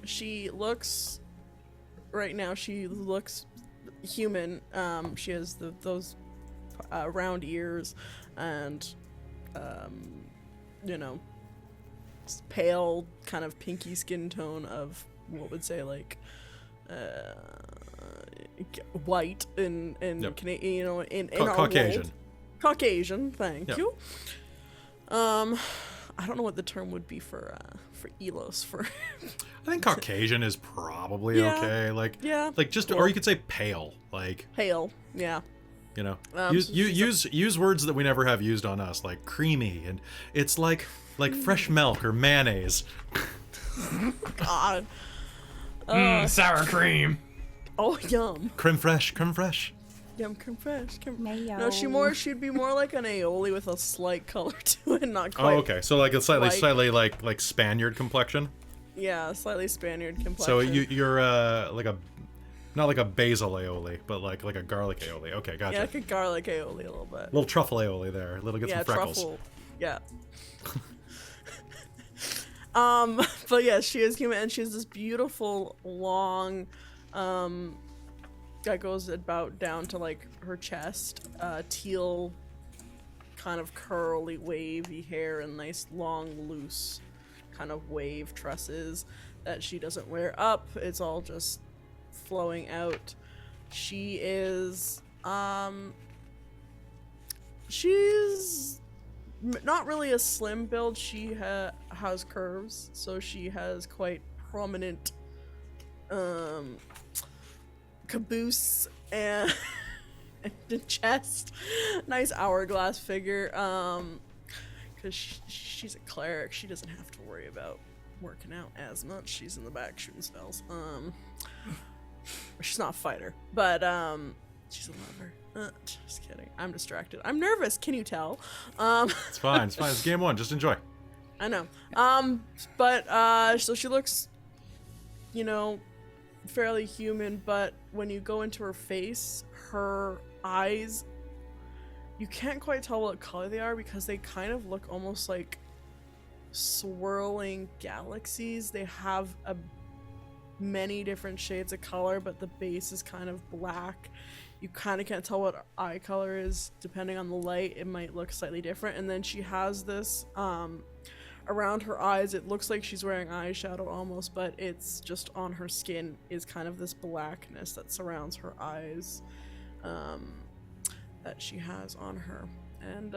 she looks human. She has those round ears and pale kind of pinky skin tone of what would say like white in Yep. Canadian, in our Caucasian. world. Caucasian, thank Yep. you. I don't know what the term would be for Ylos for I think Caucasian is probably Yeah. okay. Like just, Cool. or you could say pale. Like, pale. Yeah. use words that we never have used on us, like creamy, and it's like fresh milk or mayonnaise. God. Sour cream. Oh, yum. Creme fraiche. Yum, creme fraiche. Mayo. No, she'd be more like an aioli with a slight color to it, not Oh, quite. okay. So like a slightly like Spaniard complexion. Yeah, slightly Spaniard complexion. So you're like a Not like a basil aioli, but like a garlic aioli. Okay, gotcha. Yeah, like a garlic aioli a little bit. Little truffle aioli there. Little get Yeah, some freckles. truffle. Yeah. But yeah, she is human, and she has this beautiful long, that goes about down to like her chest, teal, kind of curly, wavy hair, and nice long, loose, kind of wave tresses that she doesn't wear up. It's all just flowing out. She is, she's not really a slim build. She has curves, so she has quite prominent caboose and the chest. Nice hourglass figure. Because she's a cleric, she doesn't have to worry about working out as much. She's in the back shooting spells. She's not a fighter, but she's a lover. Just kidding. I'm distracted. I'm nervous. Can you tell? It's fine. It's fine. It's game one. Just enjoy. I know. But so she looks, you know, fairly human, but when you go into her face, her eyes, you can't quite tell what color they are because they kind of look almost like swirling galaxies. They have many different shades of color, but the base is kind of black. You kind of can't tell what eye color is. Depending on the light, it might look slightly different. And then she has this around her eyes. It looks like she's wearing eyeshadow almost, but it's just on her skin is kind of this blackness that surrounds her eyes that she has on her. And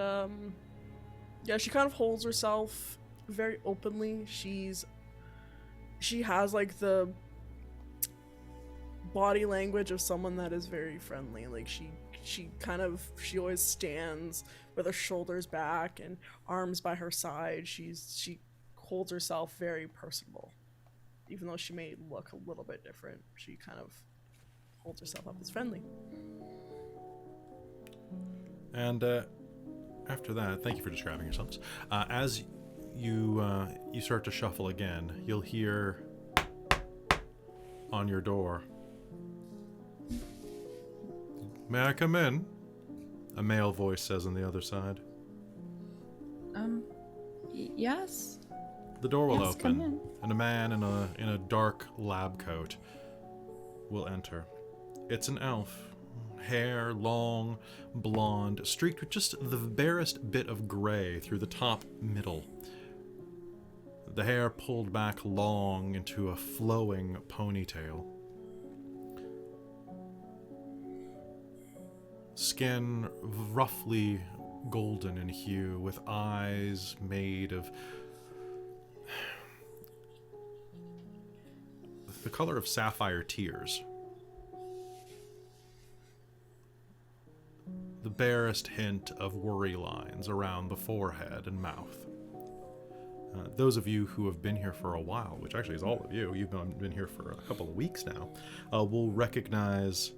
yeah, she kind of holds herself very openly. She has like the body language of someone that is very friendly. Like she always stands with her shoulders back and arms by her side. She holds herself very personable, even though she may look a little bit different. She kind of holds herself up as friendly. And after that, thank you for describing yourselves. As you start to shuffle again, you'll hear on your door, "May I come in?" a male voice says on the other side. Yes. The door will Yes, come open, in. and a man in a dark lab coat will enter. It's an elf. Hair long, blonde, streaked with just the barest bit of gray through the top middle. The hair pulled back long into a flowing ponytail. Skin roughly golden in hue, with eyes made of the color of sapphire tears. The barest hint of worry lines around the forehead and mouth. Those of you who have been here for a while, which actually is all of you, you've been here for a couple of weeks now, will recognize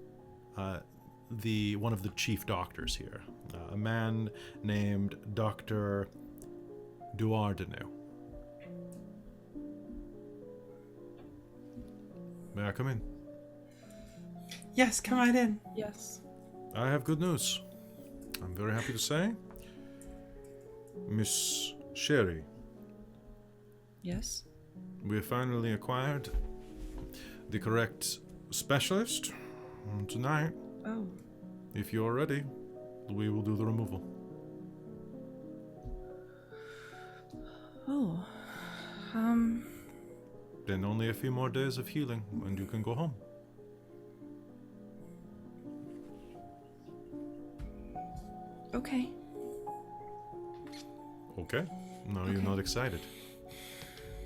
one of the chief doctors here, a man named Dr. Duardenu. May I come in? Yes, come right in. Yes. I have good news. I'm very happy to say, Miss Sherry, Yes. we have finally acquired the correct specialist. Tonight, Oh. if you're ready, we will do the removal. Oh. Then only a few more days of healing, and you can go home. Okay. Okay? No, you're Okay. not excited.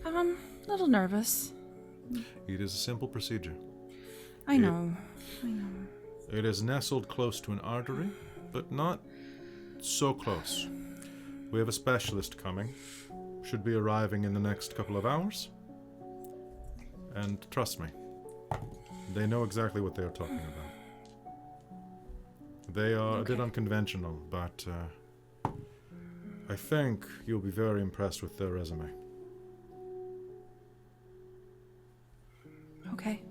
A little nervous. It is a simple procedure. I know. It is nestled close to an artery, but not so close. We have a specialist coming. Should be arriving in the next couple of hours. And trust me, they know exactly what they are talking about. They are a bit unconventional, but I think you'll be very impressed with their resume. Okay.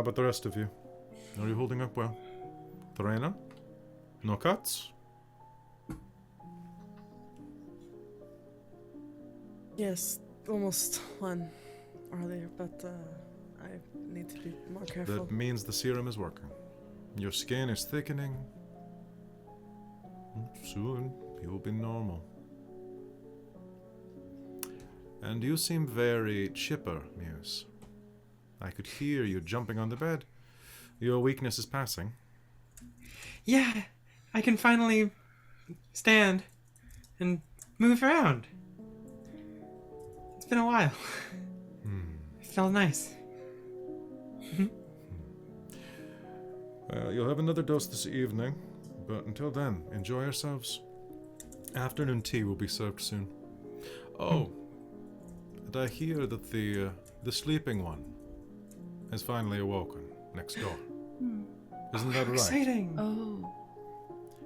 about the rest of you? Are you holding up well? Terena? No cuts? Yes, almost one earlier, but I need to be more careful. That means the serum is working. Your skin is thickening. Soon, you'll be normal. And you seem very chipper, Muse. I could hear you jumping on the bed. Your weakness is passing. Yeah, I can finally stand and move around. It's been a while. It felt nice. Well, you'll have another dose this evening, but until then, enjoy yourselves. Afternoon tea will be served soon. Oh, and I hear that the sleeping one has finally awoken next door. Isn't that right? Exciting. Oh.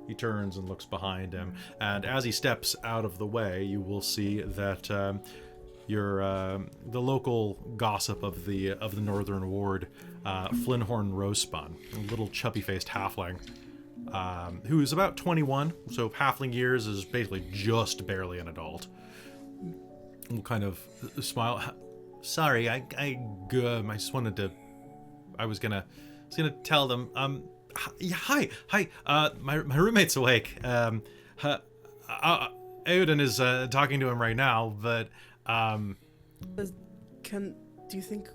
He turns and looks behind him, and as he steps out of the way, you will see that the local gossip of the Northern Ward, Flinhorn Rosespun, a little chubby-faced halfling, who is about 21, so halfling years is basically just barely an adult. Will kind of smile. Sorry, I just wanted to. I was gonna tell them. Yeah, hi. My roommate's awake. Aoden is talking to him right now, but Do you think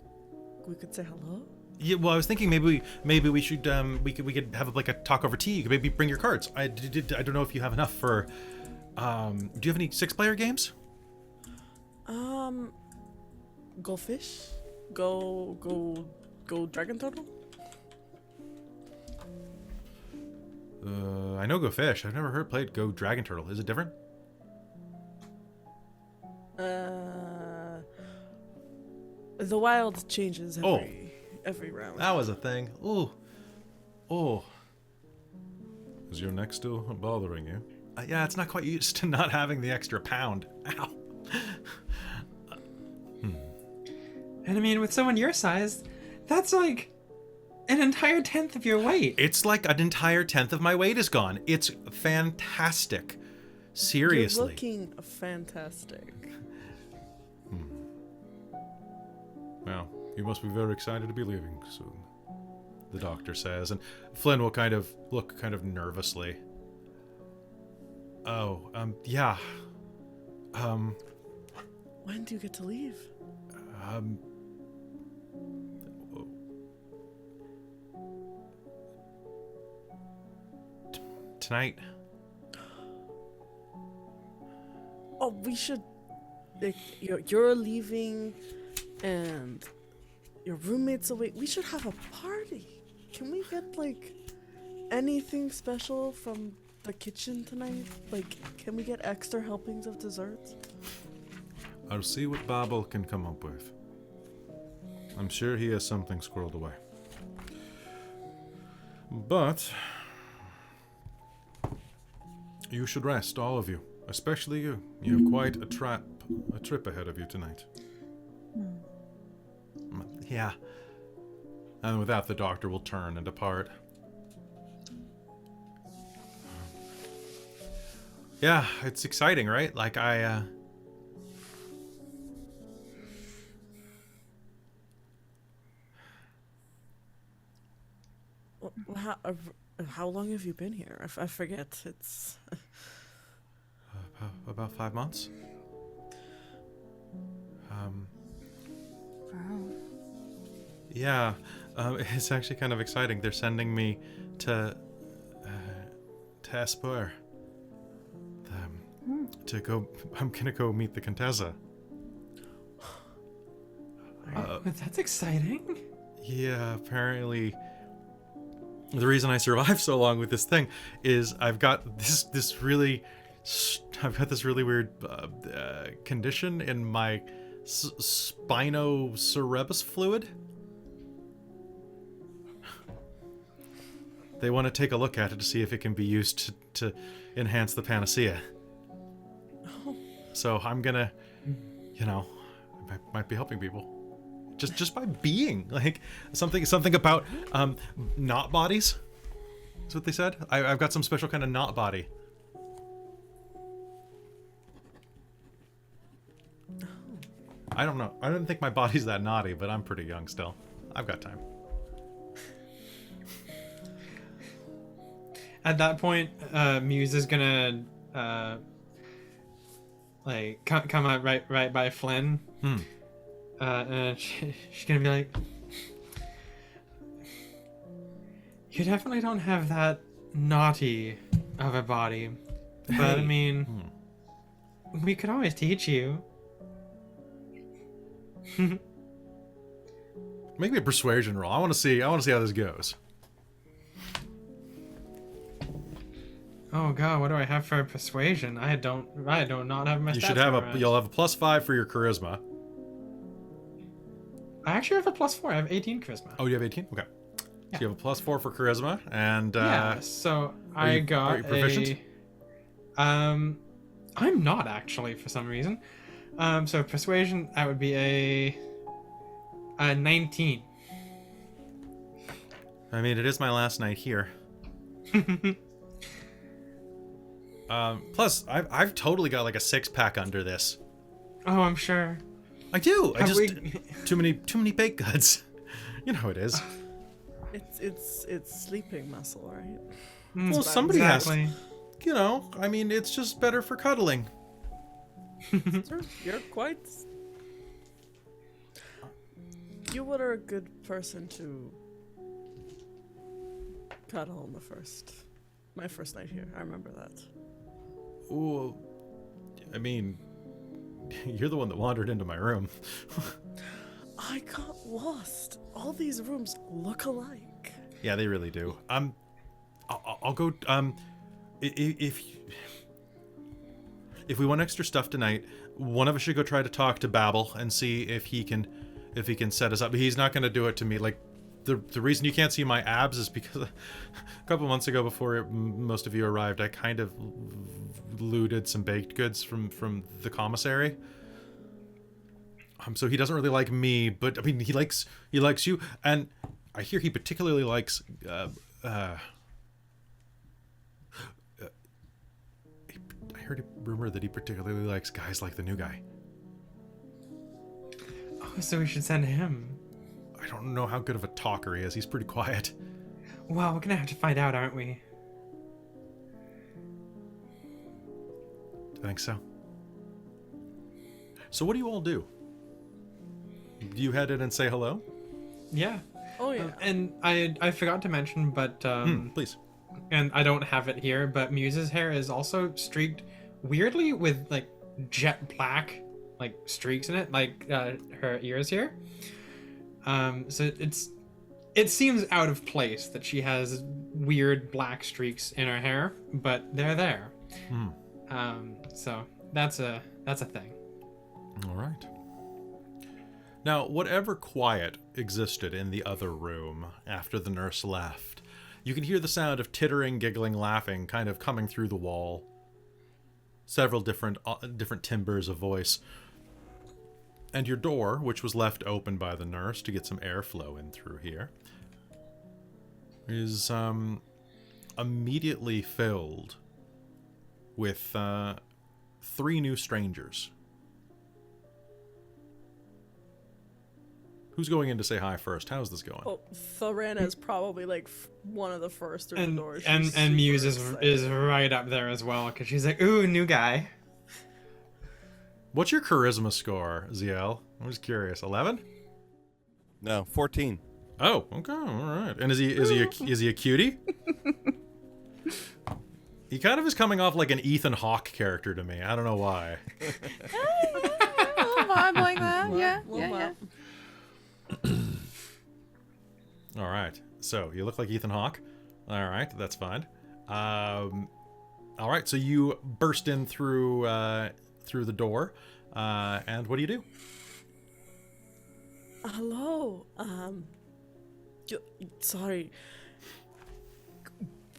we could say hello? yeah. Well, I was thinking maybe we should we could have like a talk over tea. You could maybe bring your cards. I don't know if you have enough for. Do you have any 6-player games? Go fish? Go dragon turtle? I know Go Fish. I've never played Go Dragon Turtle. Is it different? The wild changes every round. That was a thing. Ooh. Oh. Is your neck still bothering you? Yeah, it's not quite used to not having the extra pound. Ow. And I mean, with someone your size, that's like an entire 10th of your weight. It's like an entire 10th of my weight is gone. It's fantastic. Seriously. You're looking fantastic. Well, you must be very excited to be leaving soon, the doctor says, and Flynn will kind of look kind of nervously. Oh, yeah. When do you get to leave? Tonight. Oh, we should. Like, you're leaving, and your roommate's away. We should have a party. Can we get like anything special from the kitchen tonight? Like, can we get extra helpings of desserts? I'll see what Babel can come up with. I'm sure he has something squirreled away. But you should rest, all of you. Especially you. You have quite a trip ahead of you tonight. Yeah. And with that, the doctor will turn and depart. Yeah, it's exciting, right? Like, How long have you been here? I forget. It's about 5 months. Wow. Yeah, it's actually kind of exciting. They're sending me to Esper. To go, I'm gonna go meet the Contessa. That's exciting. Yeah, apparently the reason I survived so long with this thing is I've got this really weird condition in my spinocerebus fluid. They want to take a look at it to see if it can be used to enhance the panacea. So I'm gonna, I might be helping people. just by being like something about not bodies. That's what they said. I've got some special kind of not body. I don't know. I don't think my body's that naughty, but I'm pretty young still. I've got time. At that point, Muse is gonna come out right by Flynn, and she's gonna be like, "You definitely don't have that naughty of a body, but I mean, we could always teach you." Make me a persuasion roll. I want to see how this goes. Oh god, what do I have for persuasion? I do not have my. You stats should have memorized. you'll have a +5 for your charisma. I actually have a +4. I have 18 charisma. Oh, you have 18? Okay. So you have a +4 for charisma, and Yeah. So are I you got proficient? I'm not actually for some reason. So persuasion, that would be a 19. I mean, it is my last night here. Plus, I've totally got like a 6-pack under this. Oh, I'm sure. I do. I Have just we- too many baked goods. You know how it is. It's sleeping muscle, right? Well, somebody has. Exactly. You know, I mean, it's just better for cuddling. Sir, you're quite. You were a good person to cuddle on my first night here. I remember that. Ooh, I mean, you're the one that wandered into my room. I got lost. All these rooms look alike. Yeah, they really do. I'll go. If we want extra stuff tonight, one of us should go try to talk to Babel and see if he can set us up. He's not going to do it to me. Like the reason you can't see my abs is because a couple months ago, before most of you arrived, I kind of looted some baked goods from the commissary. So he doesn't really like me, but I mean he likes you, and I hear he particularly likes. I heard a rumor that he particularly likes guys like the new guy. Oh, so we should send him. I don't know how good of a talker he is. He's pretty quiet. Well, we're gonna have to find out, aren't we? I think so. So what do you all do? Do you head in and say hello? Yeah. Oh yeah. And I forgot to mention, but Please. and I don't have it here, but Muse's hair is also streaked weirdly with like jet black like streaks in it, like her ears here. So it seems out of place that she has weird black streaks in her hair, but they're there. So that's a thing. All right. Now, whatever quiet existed in the other room after the nurse left, you can hear the sound of tittering, giggling, laughing kind of coming through the wall. Several different timbres of voice. And your door, which was left open by the nurse to get some airflow in through here, is immediately filled with 3 new strangers. Who's going in to say hi first? How's this going? Oh, Thorana is probably like one of the first through the And door. She's and Muse super is excited. right up there as well because she's like, ooh, new guy. What's your charisma score, ZL? I'm just curious. 11? No, 14. Oh, okay, all right. And is he a cutie? He kind of is coming off like an Ethan Hawke character to me. I don't know why. A little vibe like that. Yeah, Well, yeah, yeah. well. All right. So you look like Ethan Hawke. All right, that's fine. All right. So you burst in through the door, and what do you do? Hello. Sorry.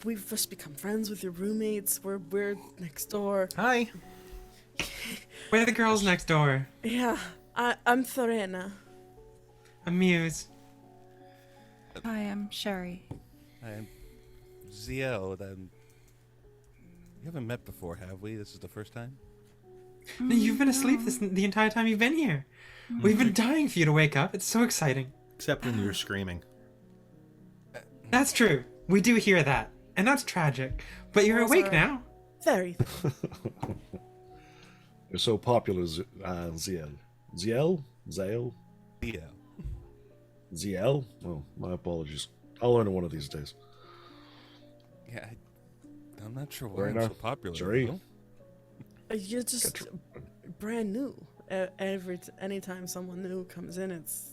We've just become friends with your roommates. We're next door. Hi. We're the girls next door. Yeah. I'm Thorena. I'm Muse. Hi, I'm Sherry. I'm Ziel. We haven't met before, have we? This is the first time? No, you've been asleep the entire time you've been here. We've been dying for you to wake up. It's so exciting. Except when you're screaming. That's true. We do hear that. And that's tragic. But you're Those awake are- now. Very. You're so popular, Ziel. Ziel? Zael? Yeah. Ziel? Oh, my apologies. I'll learn it one of these days. Yeah, I'm not sure why Right I'm now. so popular. Sorry. though. You're just brand new. Anytime someone new comes in, it's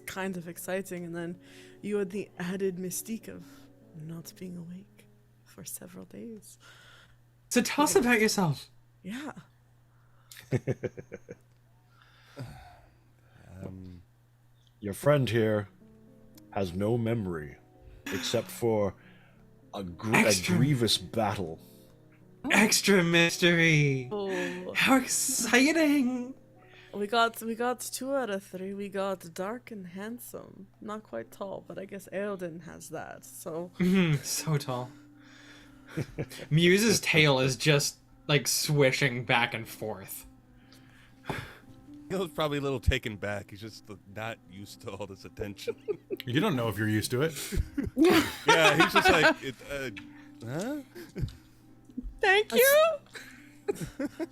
kind of exciting, and then you had the added mystique of not being awake for several days. So tell us about yourself. Yeah. Your friend here has no memory except for a Extra. grievous battle. Extra mystery. Oh, How exciting. we got 2 out of 3. We got dark and handsome. Not quite tall, but I guess Eodin has that. So So tall. Muse's tail is just like swishing back and forth. He was probably a little taken back. He's just not used to all this attention. You don't know if you're used to it. Yeah, he's just like, huh? thank you.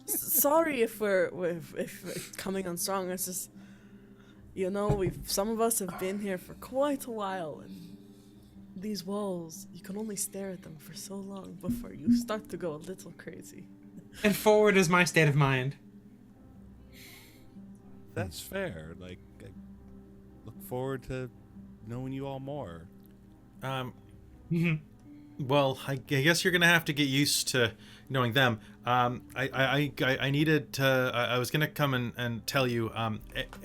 Sorry if we're coming on strong. It's just, some of us have been here for quite a while, and these walls, you can only stare at them for so long before you start to go a little crazy. And forward is my state of mind. That's fair. Like, I look forward to knowing you all more. Well, I guess you're gonna have to get used to knowing them. I needed to. I was gonna come and tell you,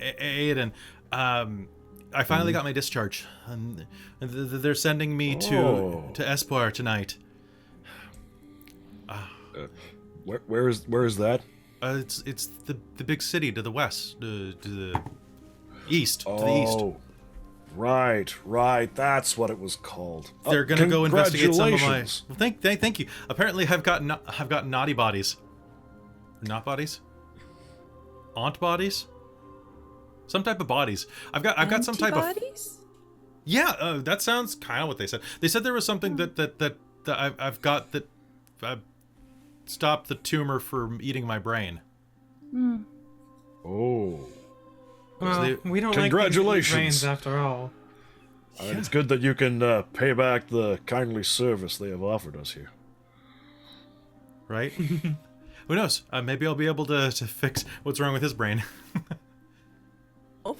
Aiden. I finally got my discharge. They're sending me to Espoir tonight. Where is that? It's the big city to the west, to the east, to the east. Oh, right. That's what it was called. They're gonna go investigate some of my. Congratulations. Well, thank you. Apparently, I've got naughty bodies. Not bodies. Aunt bodies. Some type of bodies. I've got some type of. Antibodies? Yeah, that sounds kind of what they said. They said there was something that I've got that stopped the tumor from eating my brain. Oh, Well, they- we don't Congratulations. like these brains after all. it's good that you can pay back the kindly service they have offered us here. Right? Who knows? Maybe I'll be able to fix what's wrong with his brain.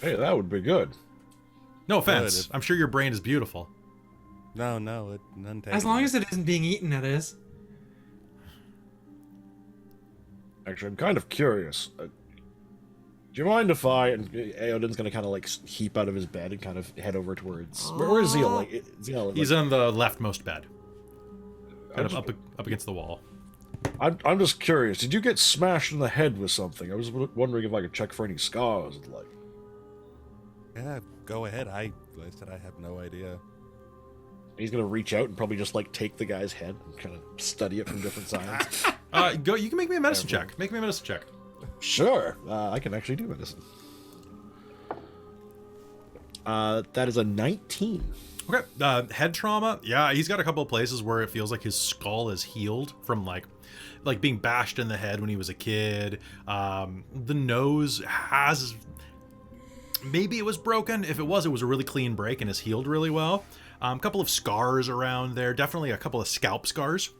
Hey, that would be good. No offense. Good. I'm sure your brain is beautiful. No, none taken. As long as it isn't being eaten, it is. Actually, I'm kind of curious. Do you mind if I... And Aodin's going to kind of like heap out of his bed and kind of head over towards... Where is Zeal? Zeal, He's on the leftmost bed, kind of just- up against the wall. I'm just curious. Did you get smashed in the head with something? I was wondering if I could check for any scars. Like, Yeah, go ahead. I said I have no idea. he's gonna reach out and probably just like take the guy's head and kind of study it from different sides. Go. You can make me a medicine check. Make me a medicine check. Sure, I can actually do medicine. That is a 19. Okay. Head trauma. Yeah, he's got a couple of places where it feels like his skull is healed from like being bashed in the head when he was a kid. The nose has. Maybe it was broken. If it was a really clean break and has healed really well. A couple of scars around there. Definitely a couple of scalp scars.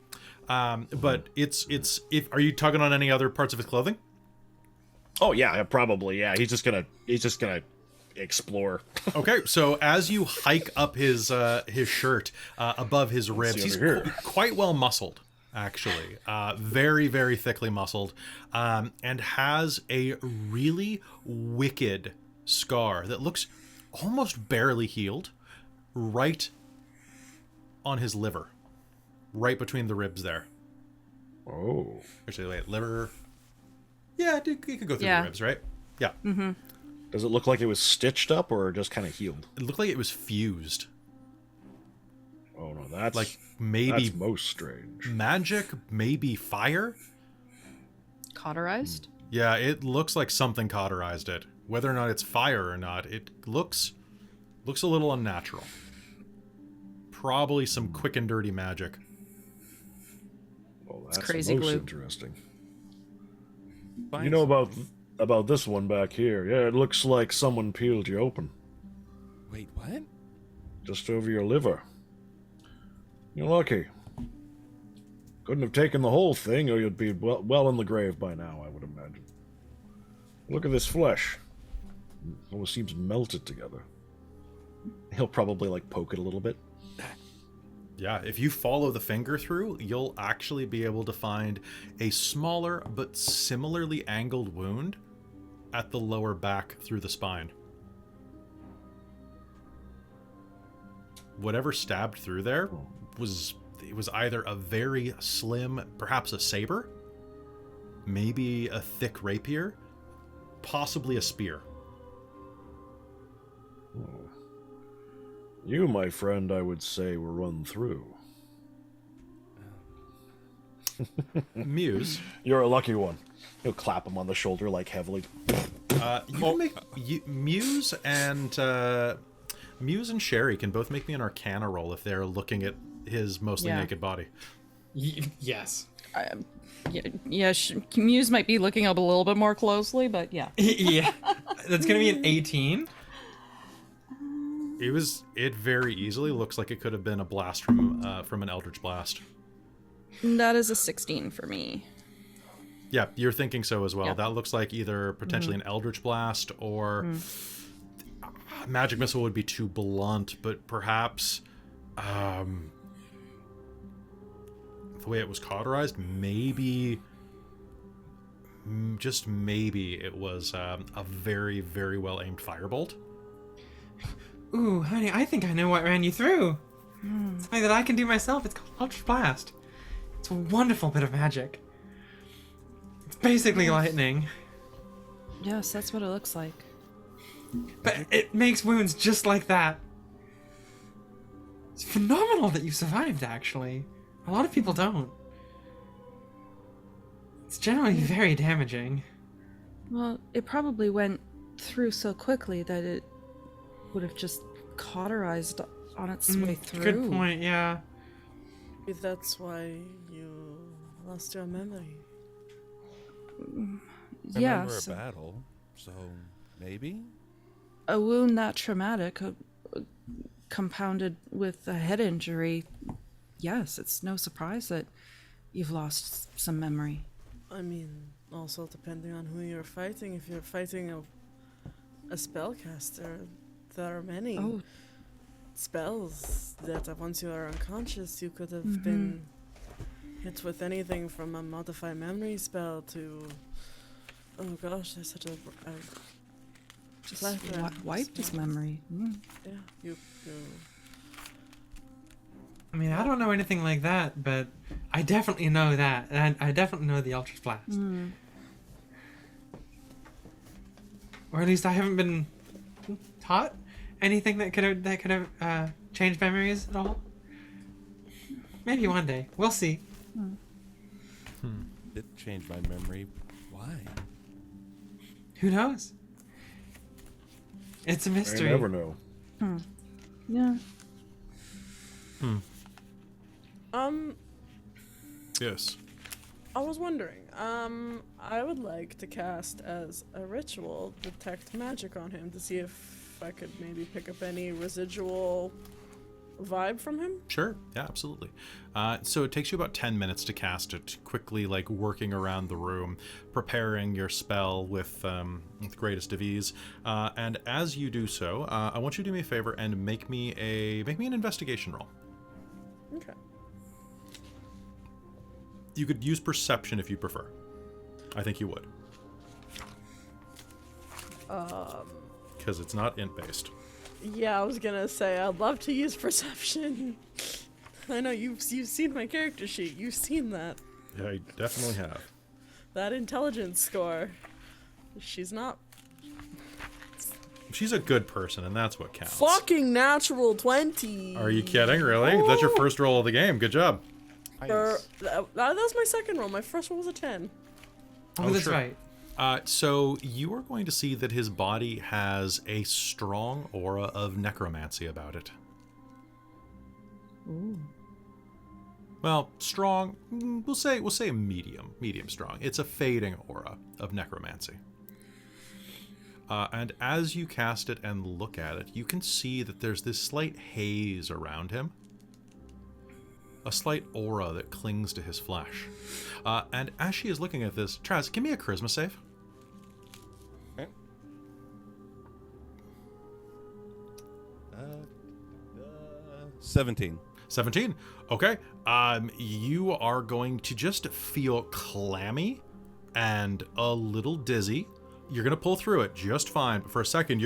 But it's. If are you tugging on any other parts of his clothing? Oh yeah, probably. Yeah, he's just gonna explore. Okay, so as you hike up his shirt above his ribs, see he's under here. quite well muscled, actually, very very thickly muscled, and has a really wicked scar that looks almost barely healed, right on his liver, right between the ribs there. Oh. Actually, wait, liver. Yeah, it could go through Yeah. the ribs, right? Yeah. Mm-hmm. Does it look like it was stitched up or just kind of healed? It looked like it was fused. Oh no, that's Like maybe that's most strange. magic, maybe fire. Cauterized? Yeah, it looks like something cauterized it. Whether or not it's fire or not, it looks a little unnatural. Probably some quick and dirty magic. Well, that's crazy most glue. interesting. Fine. You know about this one back here? Yeah, it looks like someone peeled you open, Wait, what? just over your liver. You're lucky. Couldn't have taken the whole thing, or you'd be well in the grave by now, I would imagine. Look at this flesh. It almost seems melted together. He'll probably, like, poke it a little bit. Yeah, if you follow the finger through, you'll actually be able to find a smaller but similarly angled wound at the lower back through the spine. Whatever stabbed through there was either a very slim, perhaps a saber, maybe a thick rapier, possibly a spear. You, my friend, I would say were run through. Muse, You're a lucky one. He'll clap him on the shoulder, like, heavily. you can make Muse and Sherry can both make me an Arcana roll if they're looking at his mostly Yeah. naked body. Yes. Yeah, Muse might be looking up a little bit more closely, but yeah. Yeah. That's gonna be an 18. It very easily looks like it could have been a blast from an Eldritch Blast. That is a 16 for me. Yeah, you're thinking so as well. Yeah. That looks like either potentially an Eldritch Blast or Magic Missile would be too blunt, but perhaps the way it was cauterized, maybe, just maybe it was a very, very well aimed firebolt. Ooh, honey, I think I know what ran you through. Something that I can do myself. It's called Ultra Blast. It's a wonderful bit of magic. It's basically lightning, Yes, that's what it looks like. but it makes wounds just like that. It's phenomenal that you survived, actually. A lot of people don't. It's generally very damaging. Well, it probably went through so quickly that it would have just cauterized on its way through. Good point, yeah. Maybe that's why you lost your memory. Yeah, Remember so a battle, so maybe? a wound that traumatic, compounded with a head injury. Yes, it's no surprise that you've lost some memory. I mean, also depending on who you're fighting. If you're fighting a spellcaster, there are many spells that once you are unconscious, you could have been hit with anything from a modify memory spell to, oh gosh, there's such a Just plethora. wiped his memory. Yeah, you I mean, I don't know anything like that, but I definitely know that, and I definitely know the Ultra Blast. Or at least I haven't been taught anything that could have changed memories at all. Maybe one day. We'll see. It changed my memory. Why? Who knows? It's a I mystery. never know. Yeah. Yes. I was wondering, I would like to cast as a ritual detect magic on him to see if I could maybe pick up any residual vibe from him. Sure. Yeah, absolutely. So it takes you about 10 minutes to cast it, quickly like working around the room, preparing your spell with greatest of ease. And as you do so, I want you to do me a favor and make me an investigation roll. Okay. You could use perception if you prefer. I think you would. Because it's not int based. Yeah, I was gonna say I'd love to use perception. I know you've seen my character sheet. You've seen that Yeah, I definitely have. intelligence score. She's not. She's a good person, and that's what counts. Fucking natural 20. Are you kidding? Really? That's your first roll of the game. Good job. That was my second roll. My first roll was a 10. Oh, that's sure. right. So you are going to see that his body has a strong aura of necromancy about it. Ooh. Well, strong. We'll say medium strong. It's a fading aura of necromancy. And as you cast it and look at it, you can see that there's this slight haze around him. A slight aura that clings to his flesh. And as she is looking at this, Traz, give me a charisma save. Okay. 17. 17. Okay. You are going to just feel clammy and a little dizzy. You're going to pull through it just fine. But for a second,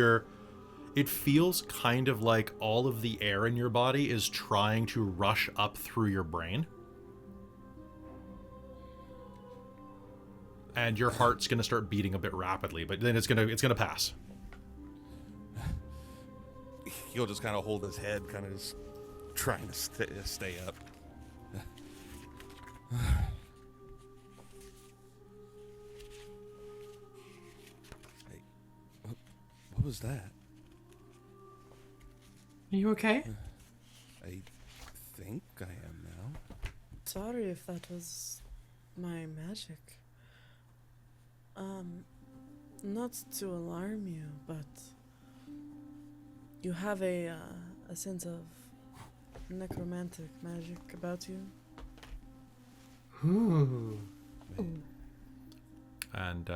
it feels kind of like all of the air in your body is trying to rush up through your brain. And your heart's going to start beating a bit rapidly, but then it's going to pass. He'll just kind of hold his head, kind of just trying to stay up. Hey, what was that? Are you okay? I think I am now. Sorry if that was my magic. Not to alarm you, but you have a sense of necromantic magic about you. Ooh. And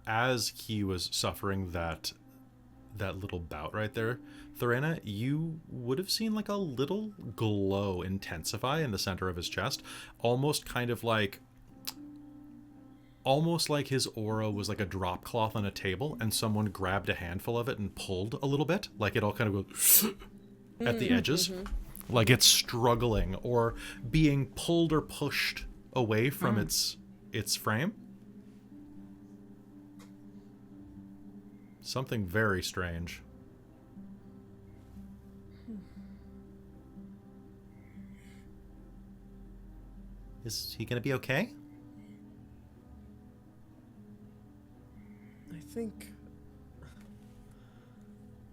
as he was suffering that little bout right there, Thorena, you would have seen like a little glow intensify in the center of his chest, almost like his aura was like a drop cloth on a table and someone grabbed a handful of it and pulled a little bit, like it all kind of goes at the edges, like it's struggling or being pulled or pushed away from its frame. Something very strange. Is he gonna be okay?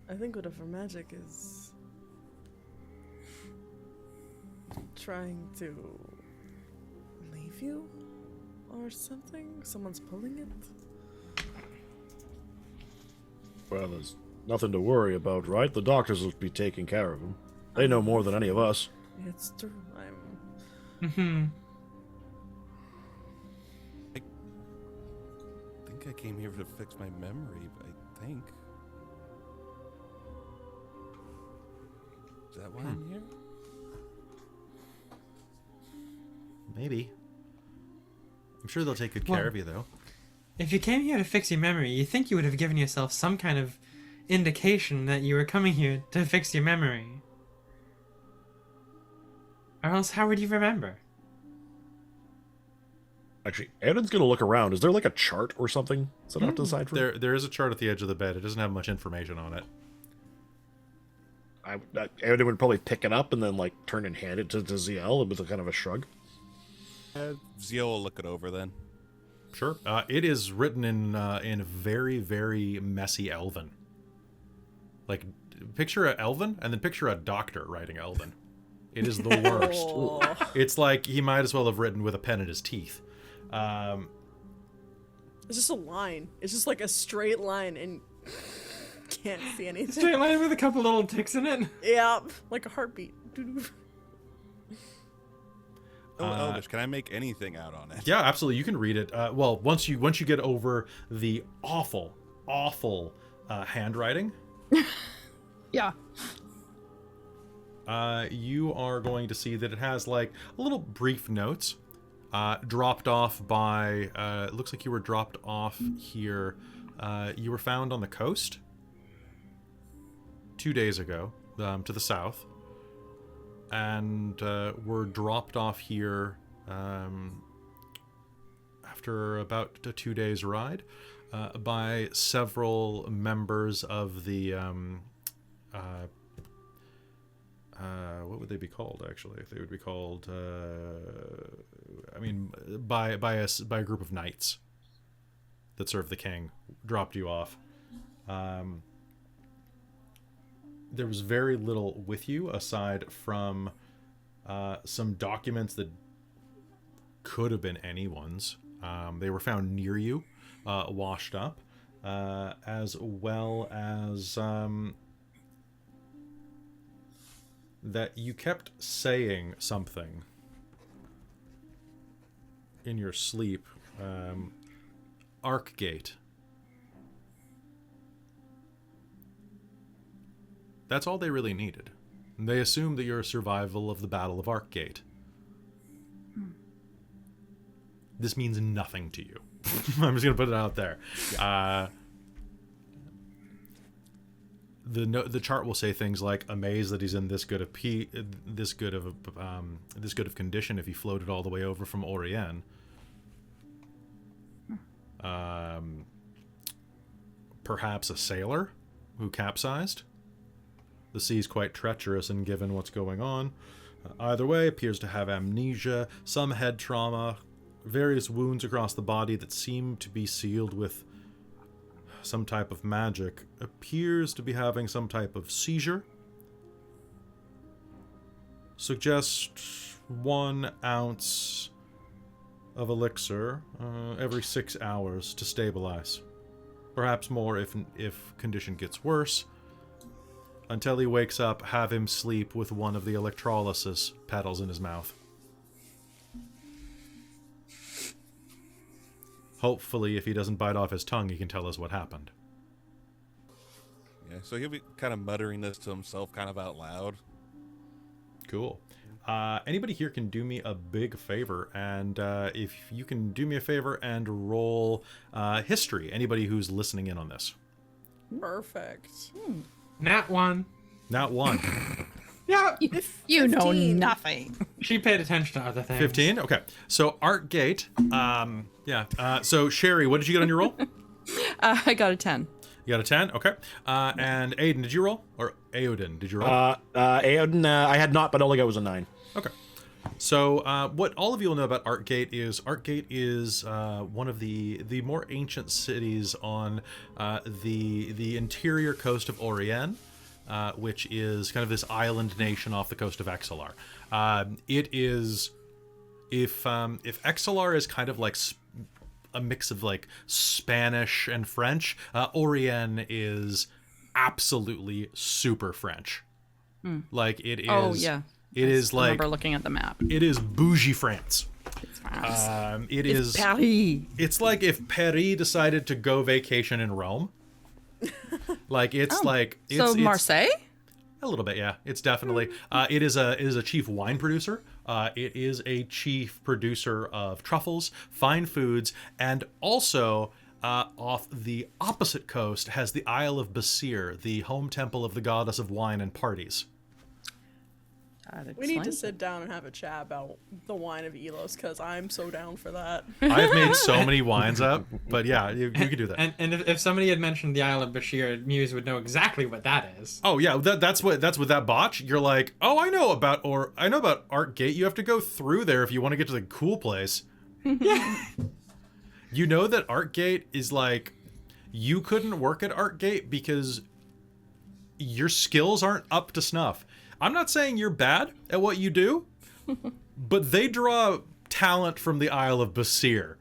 I think whatever magic is trying to leave you or something. Someone's pulling it. Well, there's nothing to worry about, right? The doctors will be taking care of him. They know more than any of us. It's true. Mm-hmm. I think I came here to fix my memory, I think. Is that why I'm here? Maybe. I'm sure they'll take good care of you, though. If you came here to fix your memory, you think you would have given yourself some kind of indication that you were coming here to fix your memory. Or else how would you remember? Actually, Aiden's gonna look around. Is there like a chart or something? Is that off to the side from There is a chart at the edge of the bed. It doesn't have much information on it. Aiden would probably pick it up and then like turn and hand it to Ziel with a kind of a shrug. Zio will look it over then. Sure. It is written in very, very messy Elven. Like, picture a Elven, and then picture a doctor writing Elven. It is the worst. Oh. It's like he might as well have written with a pen in his teeth. It's just a line. It's just like a straight line and can't see anything. Straight line with a couple little ticks in it. Yeah, like a heartbeat. Elvish, can I make anything out on it? Yeah, absolutely. You can read it. Well, once you get over the awful handwriting, Yeah. you are going to see that it has like a little brief notes dropped off by. It looks like you were dropped off here. You were found on the coast 2 days ago, to the south, and were dropped off here after about a 2 days ride. by several members of the what would they be called? Actually, they would be called. By a group of knights that serve the king, dropped you off. There was very little with you aside from some documents that could have been anyone's. They were found near you, washed up, as well as that you kept saying something in your sleep. Arkgate. That's all they really needed. And they assumed that your survival of the Battle of Arkgate. This means nothing to you. I'm just going to put it out there. The chart will say things like, amazed that he's in this good of condition if he floated all the way over from Orien. Perhaps a sailor who capsized. The sea's quite treacherous, and given what's going on, either way, appears to have amnesia, some head trauma, various wounds across the body that seem to be sealed with some type of magic, appears to be having some type of seizure. Suggest 1 ounce of elixir every 6 hours to stabilize. Perhaps more if condition gets worse. Until he wakes up, have him sleep with one of the electrolysis petals in his mouth. Hopefully, if he doesn't bite off his tongue, he can tell us what happened. Yeah, so he'll be kind of muttering this to himself kind of out loud. Cool. Anybody here can do me a big favor, and if you can do me a favor and roll history, anybody who's listening in on this. Perfect. Nat 1. Not one. Yeah, You know 15. nothing. she paid attention to other things. 15? Okay. So, Arkgate. So, Sherry, what did you get on your roll? I got a 10. You got a 10? Okay. And Aiden, did you roll? Or Aodin, did you roll? Aodin, I had not, but only got was a 9. Okay. So, what all of you will know about Arkgate is one of the more ancient cities on the interior coast of Orien, which is kind of this island nation off the coast of Exalar. It is, if Exalar is kind of like a mix of like Spanish and French, Orien is absolutely super French. Like it is. Oh, yeah. It is I like remember looking at the map. it is bougie France. It's France. It's Paris. It's like if Paris decided to go vacation in Rome. Like it's like it's Marseille? a little bit, yeah. It's definitely it is a chief wine producer. It is a chief producer of truffles, fine foods, and also off the opposite coast has the Isle of Basir, the home temple of the goddess of wine and parties. We need to sit down and have a chat about the wine of Ylos, because I'm so down for that. I have made so many wines up, but yeah, you could do that. And if somebody had mentioned the Isle of Bashir, Muse would know exactly what that is. Oh yeah, that's what that botch. You're like, oh, I know about Arkgate. You have to go through there if you want to get to the cool place. Yeah. You know that Arkgate is like, you couldn't work at Arkgate because your skills aren't up to snuff. I'm not saying you're bad at what you do, but they draw talent from the Isle of Basir.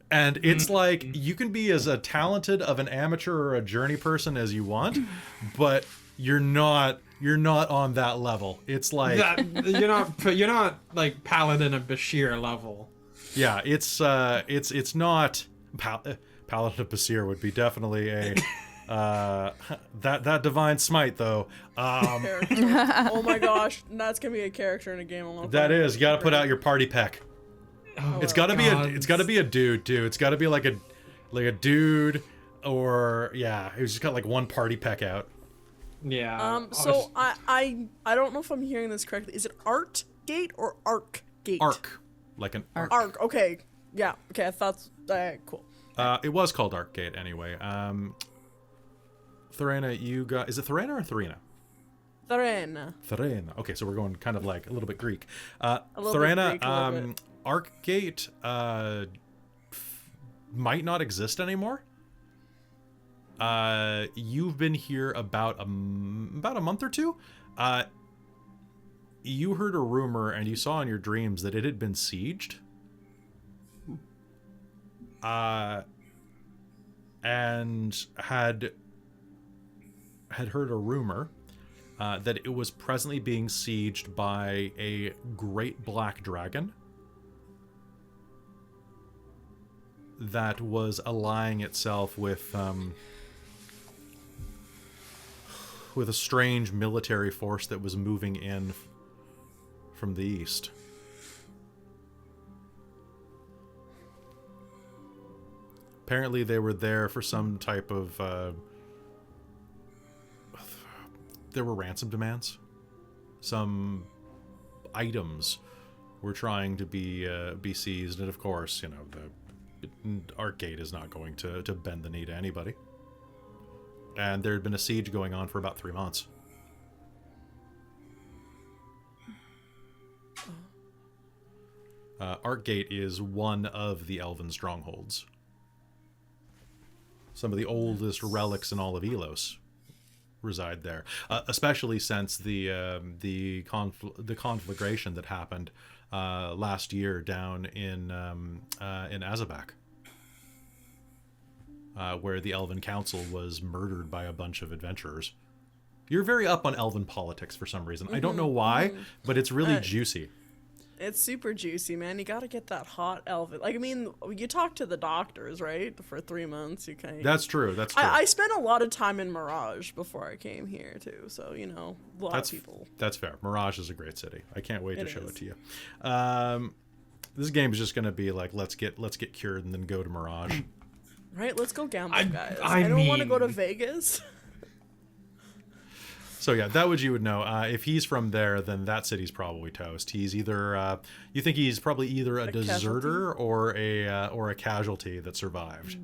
And it's like, you can be as a talented of an amateur or a journey person as you want, but you're not on that level. It's like you're not like Paladin of Bashir level. yeah, it's not Paladin of Basir would be definitely a that divine smite though. Oh my gosh, that's gonna be a character in a game alone. That is, you got to put out your party pack. It's got to be a dude too. It's got to be like a dude, or yeah, he's just got like one party pack out. Yeah. So I don't know if I'm hearing this correctly. Is it Art Gate or Arc Gate? Arc, like an arc. Arc. Okay. Yeah. Okay. I thought. Cool. It was called Arkgate anyway. Thorena, you got... Is it Thorena or Thorena? Thorena. Thorena. Okay, so we're going kind of like a little bit Greek. little bit Thorena, Greek, a little bit. Arkgate might not exist anymore. You've been here about a month or two. You heard a rumor and you saw in your dreams that it had been sieged. And had heard a rumor that it was presently being sieged by a great black dragon that was allying itself with a strange military force that was moving in from the east. Apparently they were there for some type of there were ransom demands. Some items were trying to be seized, and of course, you know, the Arkgate is not going to bend the knee to anybody. And there had been a siege going on for about 3 months. Arkgate is one of the elven strongholds. Some of the oldest relics in all of Ylos reside there, especially since the conflagration that happened last year down in Azabak, where the Elven Council was murdered by a bunch of adventurers. You're very up on elven politics for some reason. I don't know why, but it's really juicy. It's super juicy, man. You gotta get that hot elven. Like, I mean, you talk to the doctors, right? For 3 months, you can. That's true. That's true. I spent a lot of time in Mirage before I came here too, so you know, a lot of people. That's fair. Mirage is a great city. I can't wait to show is. it to you. This game is just going to be like, let's get cured and then go to Mirage. Right? Let's go gamble, guys. I don't want to mean- go to Vegas. So yeah, that would you would know. If he's from there, then that city's probably toast. He's either you think he's probably either a deserter or a casualty that survived.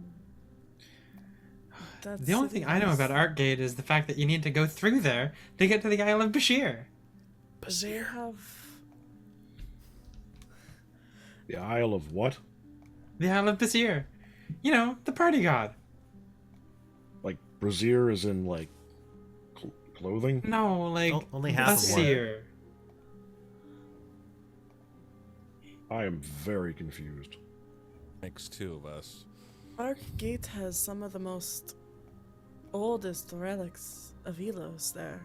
That's The only thing I know about Arkgate is the fact that you need to go through there to get to the Isle of Bashir. They have The Isle of what? The Isle of Bashir. You know, the party god. Like brassiere is in like clothing? No, like Only half of one. Bashir. I am very confused. Makes two of us. Arkgate has some of the most oldest relics of Ylos there.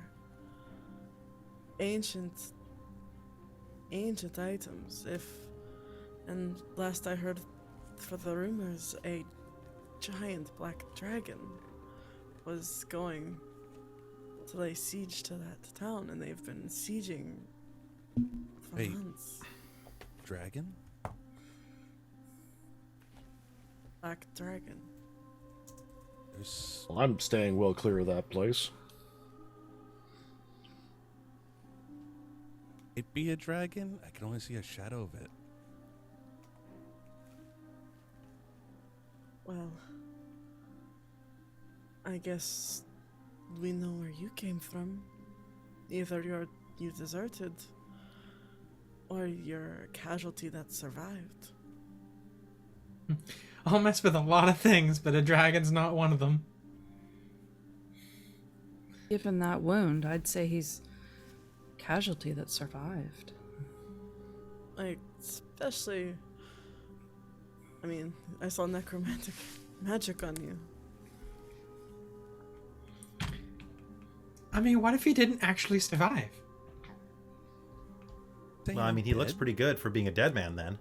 Ancient items. And last I heard, for the rumors, a giant black dragon was going to lay siege to that town, and they've been sieging for Wait. months. Dragon? Black dragon. There's Well, I'm staying well clear of that place. it be a dragon? I can only see a shadow of it. Well, I guess we know where you came from. Either you deserted, or you're a casualty that survived. I'll mess with a lot of things, but a dragon's not one of them. Given that wound, I'd say he's casualty that survived. Like, especially, I mean, I saw necromantic magic on you. I mean, what if he didn't actually survive? Saying Well, I mean, he looks dead? pretty good for being a dead man then.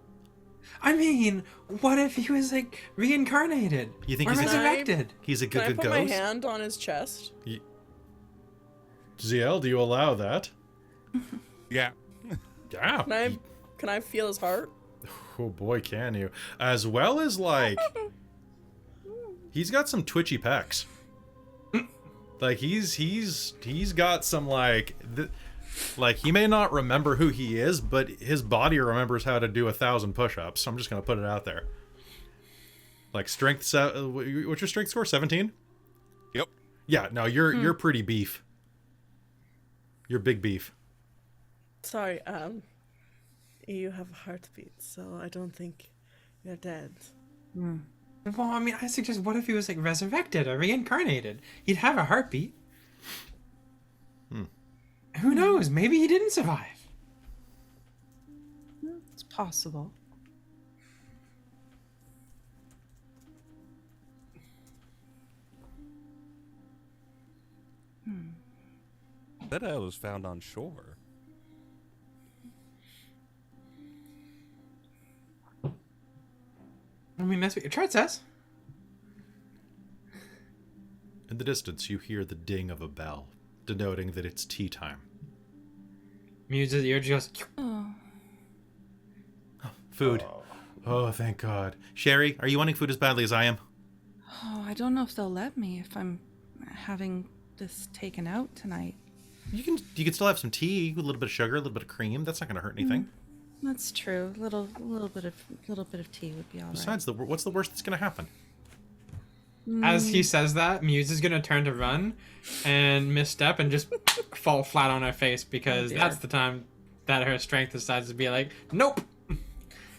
I mean, what if he was like reincarnated? You think or he's a- resurrected? He's a Can I good put my ghost. hand on his chest? ZL, do you allow that? Yeah. Yeah. Can I feel his heart? Oh boy, can you? As well as like, he's got some twitchy pecs. Like he's got some like, like he may not remember who he is, but his body remembers how to do 1,000 push-ups. So I'm just gonna put it out there. Like strength. What's your strength score? 17. Yep. Yeah. No, you're pretty beef. You're big beef. Sorry, you have a heartbeat, so I don't think you're dead. Well, I mean, I suggest, what if he was like resurrected or reincarnated? He'd have a heartbeat. Who knows? Maybe he didn't survive. It's possible. That I was found on shore. I mean, that's what your chart says. In the distance, you hear the ding of a bell, denoting that it's tea time. Muse's ear just... Food. Oh, thank God. Sherry, are you wanting food as badly as I am? Oh, I don't know if they'll let me if I'm having this taken out tonight. You can still have some tea with a little bit of sugar, a little bit of cream. That's not going to hurt anything. That's true. Little bit of tea would be all right. Besides, what's the worst that's going to happen? As he says that, Muse is going to turn to run and misstep and just fall flat on her face because dear. that's the time that her strength decides to be like, nope. Are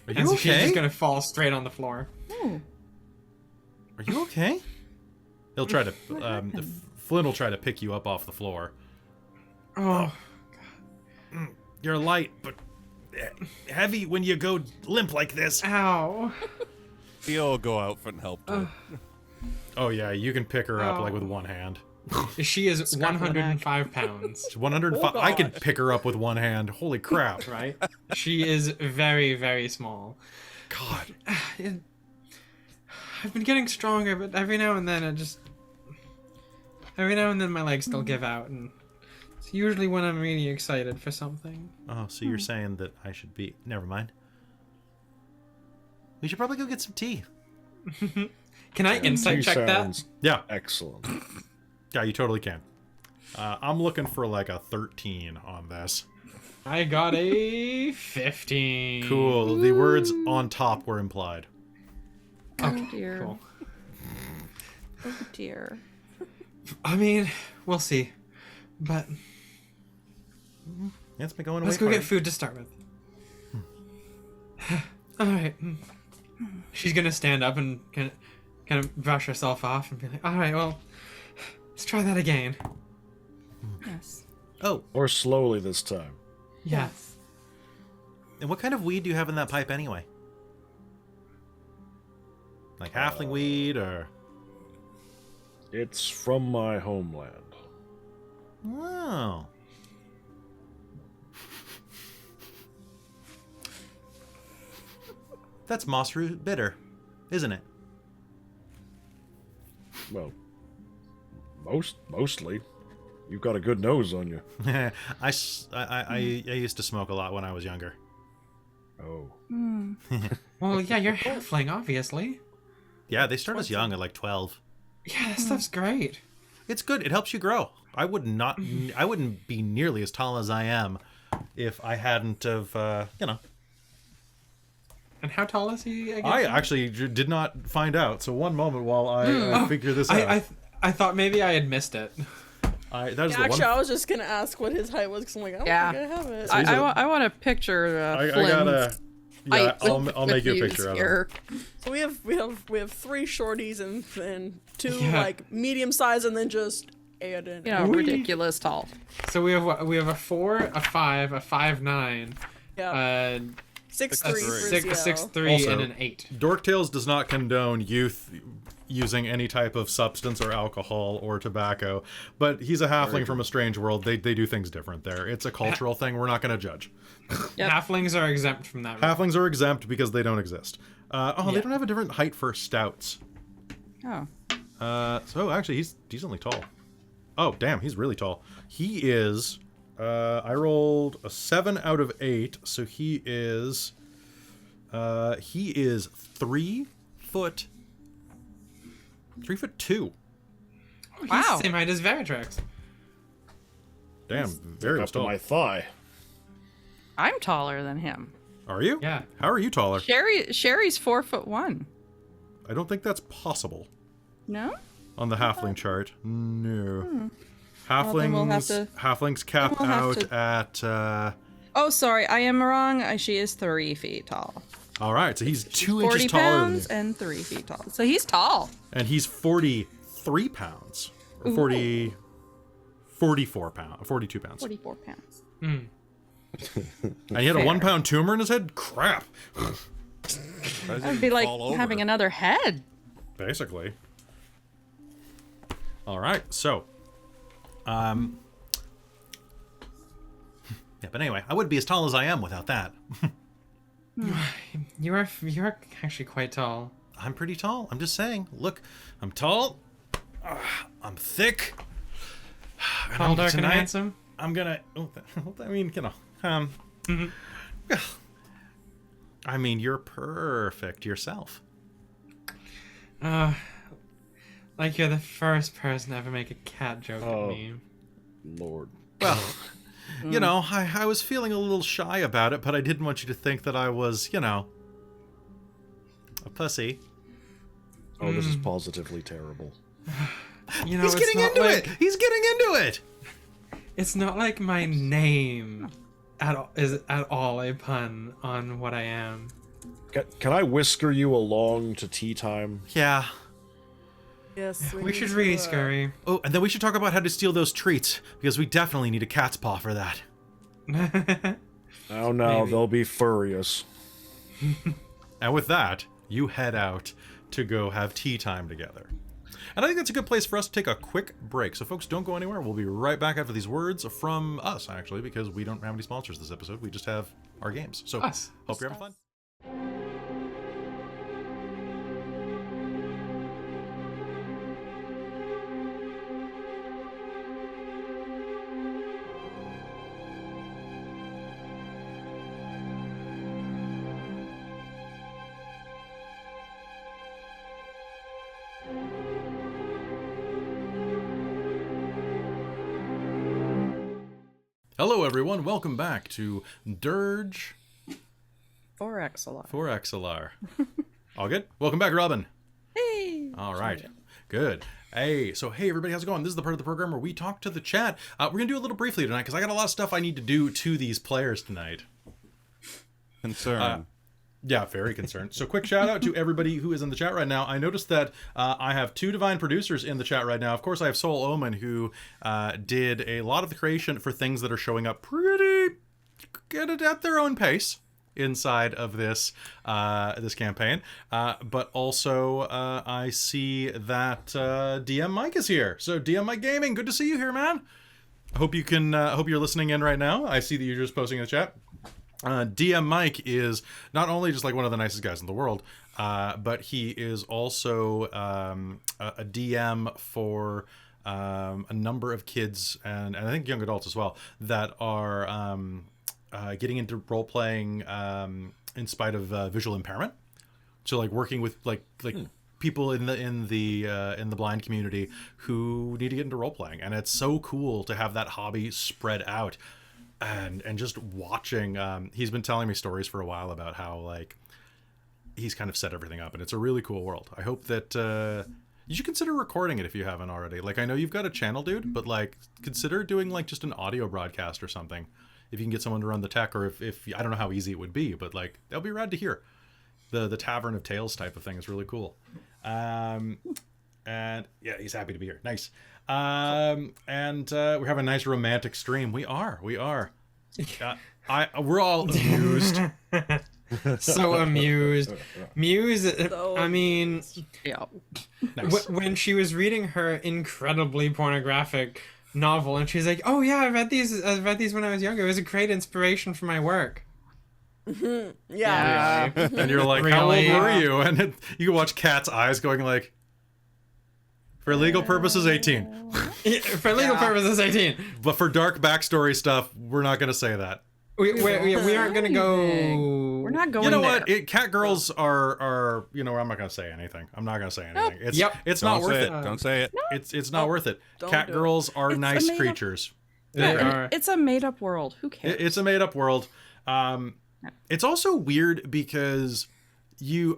And you so she's okay? just going to fall straight on the floor. Oh, Are you okay? He'll try to. Flynn will try to pick you up off the floor. Oh, You're light, but heavy when you go limp like this. ow. He'll go out and help her. Oh yeah, you can pick her up Oh. like with one hand. She is Scruff of the neck. 105 pounds, She's 105. I could pick her up with one hand. Holy crap! right? She is very, very small. God. I've been getting stronger, but every now and then my legs still give out, and it's usually when I'm really excited for something. Oh, so you're saying that I should be? Never mind. We should probably go get some tea. Can I insight Tea check that? sounds Yeah, excellent. yeah, you totally can. I'm looking for like a 13 on this. I got a 15. Cool. The words on top were implied. oh dear. Cool. Oh dear. I mean, we'll see. But It's been going let's away. go get food to start with. All right. She's gonna stand up and kind of brush herself off and be like, "All right, well, let's try that again." Yes. Oh, Or slowly this time. Yes. and what kind of weed do you have in that pipe anyway? Like halfling weed or? It's from my homeland. Oh. That's moss root bitter, isn't it? Well, mostly. You've got a good nose on you. I used to smoke a lot when I was younger. Oh. Well, yeah, you're halfling, obviously. Yeah, they start us young at like 12. Yeah, that stuff's great. It's good. It helps you grow. I wouldn't be nearly as tall as I am if I hadn't of, And how tall is he again? I actually did not find out. So one moment while I figure this out. I thought maybe I had missed it. That is Yeah, the actually, one. I was just gonna ask what his height was because I'm like, I don't Yeah. think I have it. I want to picture I Flynn's gotta. Yeah, height I'll with make you a views picture of here. him. So we have three shorties and two Yeah. like medium size and then just Aiden. You know, Whee! ridiculous tall. So we have a 4, a 5, a 5'9", Yeah. 6'3" That's for right. Zio. 6'3", Also- and an 8. Dorktales does not condone youth using any type of substance or alcohol or tobacco, but he's a halfling from a strange world. They do things different there. It's a cultural thing. We're not going to judge. Yep. Halflings are exempt from that. Halflings are exempt because they don't exist. They Yeah. don't have a different height for stouts. Oh. So actually, he's decently tall. Oh, damn, he's really tall. He is. I rolled a 7 out of 8, so he is 3 foot. 3'2". He's Wow. the same height as Veritrax. Damn, very Up to tall. my thigh. I'm taller than him. Are you? Yeah. How are you taller? Sherry's 4'1". I don't think that's possible No? on the halfling chart. No. Well, then we'll have Halflings cap we'll have out to- at. Oh, sorry, I am wrong. She is 3 feet tall. All right, so he's 2 40 inches taller than pounds you. and 3 feet tall. So he's tall. And he's 43 pounds. Or 44 pounds. 42 pounds. 44 pounds. And he had a Fair. 1 pound tumor in his head? Crap. That'd be like having another head. Basically. All right, so. Yeah, but anyway, I wouldn't be as tall as I am without that. You are actually quite tall. I'm pretty tall. I'm just saying. Look, I'm tall. I'm thick. And Tall, dark, and tonight, handsome. I'm gonna. I mean, you know. I mean, you're perfect yourself. Like you're the first person to ever make a cat joke at me. Lord. Well, you know, I was feeling a little shy about it, but I didn't want you to think that I was, you know, a pussy. Oh, this is positively terrible. You know, He's it's getting not into like, it. He's getting into it. It's not like my name is at all a pun on what I am. Can I whisker you along to tea time? Yeah. Yes, We need should to, really scurry. Oh, and then we should talk about how to steal those treats, because we definitely need a cat's paw for that. Oh no, Maybe. they'll be furious. And with that, you head out to go have tea time together. And I think that's a good place for us to take a quick break. So folks, don't go anywhere. We'll be right back after these words from us, actually, because we don't have any sponsors this episode. We just have our games. So Us. hope you're having fun. Hello, everyone. Welcome back to Dirge For Exalar. for Exalar. All good? Welcome back, Robin. Hey. All right. Good. Hey, everybody, how's it going? This is the part of the program where we talk to the chat. We're going to do a little briefly tonight because I got a lot of stuff I need to do to these players tonight. Concern. Yeah, very concerned. So quick shout out to everybody who is in the chat right now. I noticed that I have 2 divine producers in the chat right now. Of course, I have Soul Omen, who did a lot of the creation for things that are showing up pretty good at their own pace inside of this this campaign. But also, I see that DM Mike is here. So DM Mike Gaming, good to see you here, man. I hope you can. Hope you're listening in right now. I see that you're just posting in the chat. DM Mike is not only just like one of the nicest guys in the world, but he is also a DM for a number of kids and I think young adults as well that are getting into role playing in spite of visual impairment. So like working with like people in the blind community who need to get into role playing, and it's so cool to have that hobby spread out. And just watching, he's been telling me stories for a while about how like he's kind of set everything up, and it's a really cool world. I hope that you should consider recording it if you haven't already. Like I know you've got a channel, dude, but like consider doing like just an audio broadcast or something. If you can get someone to run the tech, or if I don't know how easy it would be, but like that'll be rad to hear. The Tavern of Tales type of thing is really cool. And yeah, he's happy to be here. Nice. And we have a nice romantic stream. We are. We're all amused. So amused. Muse, I mean, Yeah. Nice. when she was reading her incredibly pornographic novel, and she's like, "Oh yeah, I read these when I was younger. It was a great inspiration for my work." Yeah. And you're like, how old Really? were you? And you can watch Kat's eyes going like, for legal purposes, 18. For legal purposes, 18. But for dark backstory stuff, we're not going to say that. We aren't gonna go. We're not going You know there. what? Cat girls are, you know, I'm not going to say anything. I'm not going to say anything. It's Yep. it's Don't not worth say it. Don't say it. It's not worth it. Don't Cat do it. girls are It's a nice made-up- creatures. They Yeah, are. it's a made-up world. Who cares? It's a made-up world. It's also weird because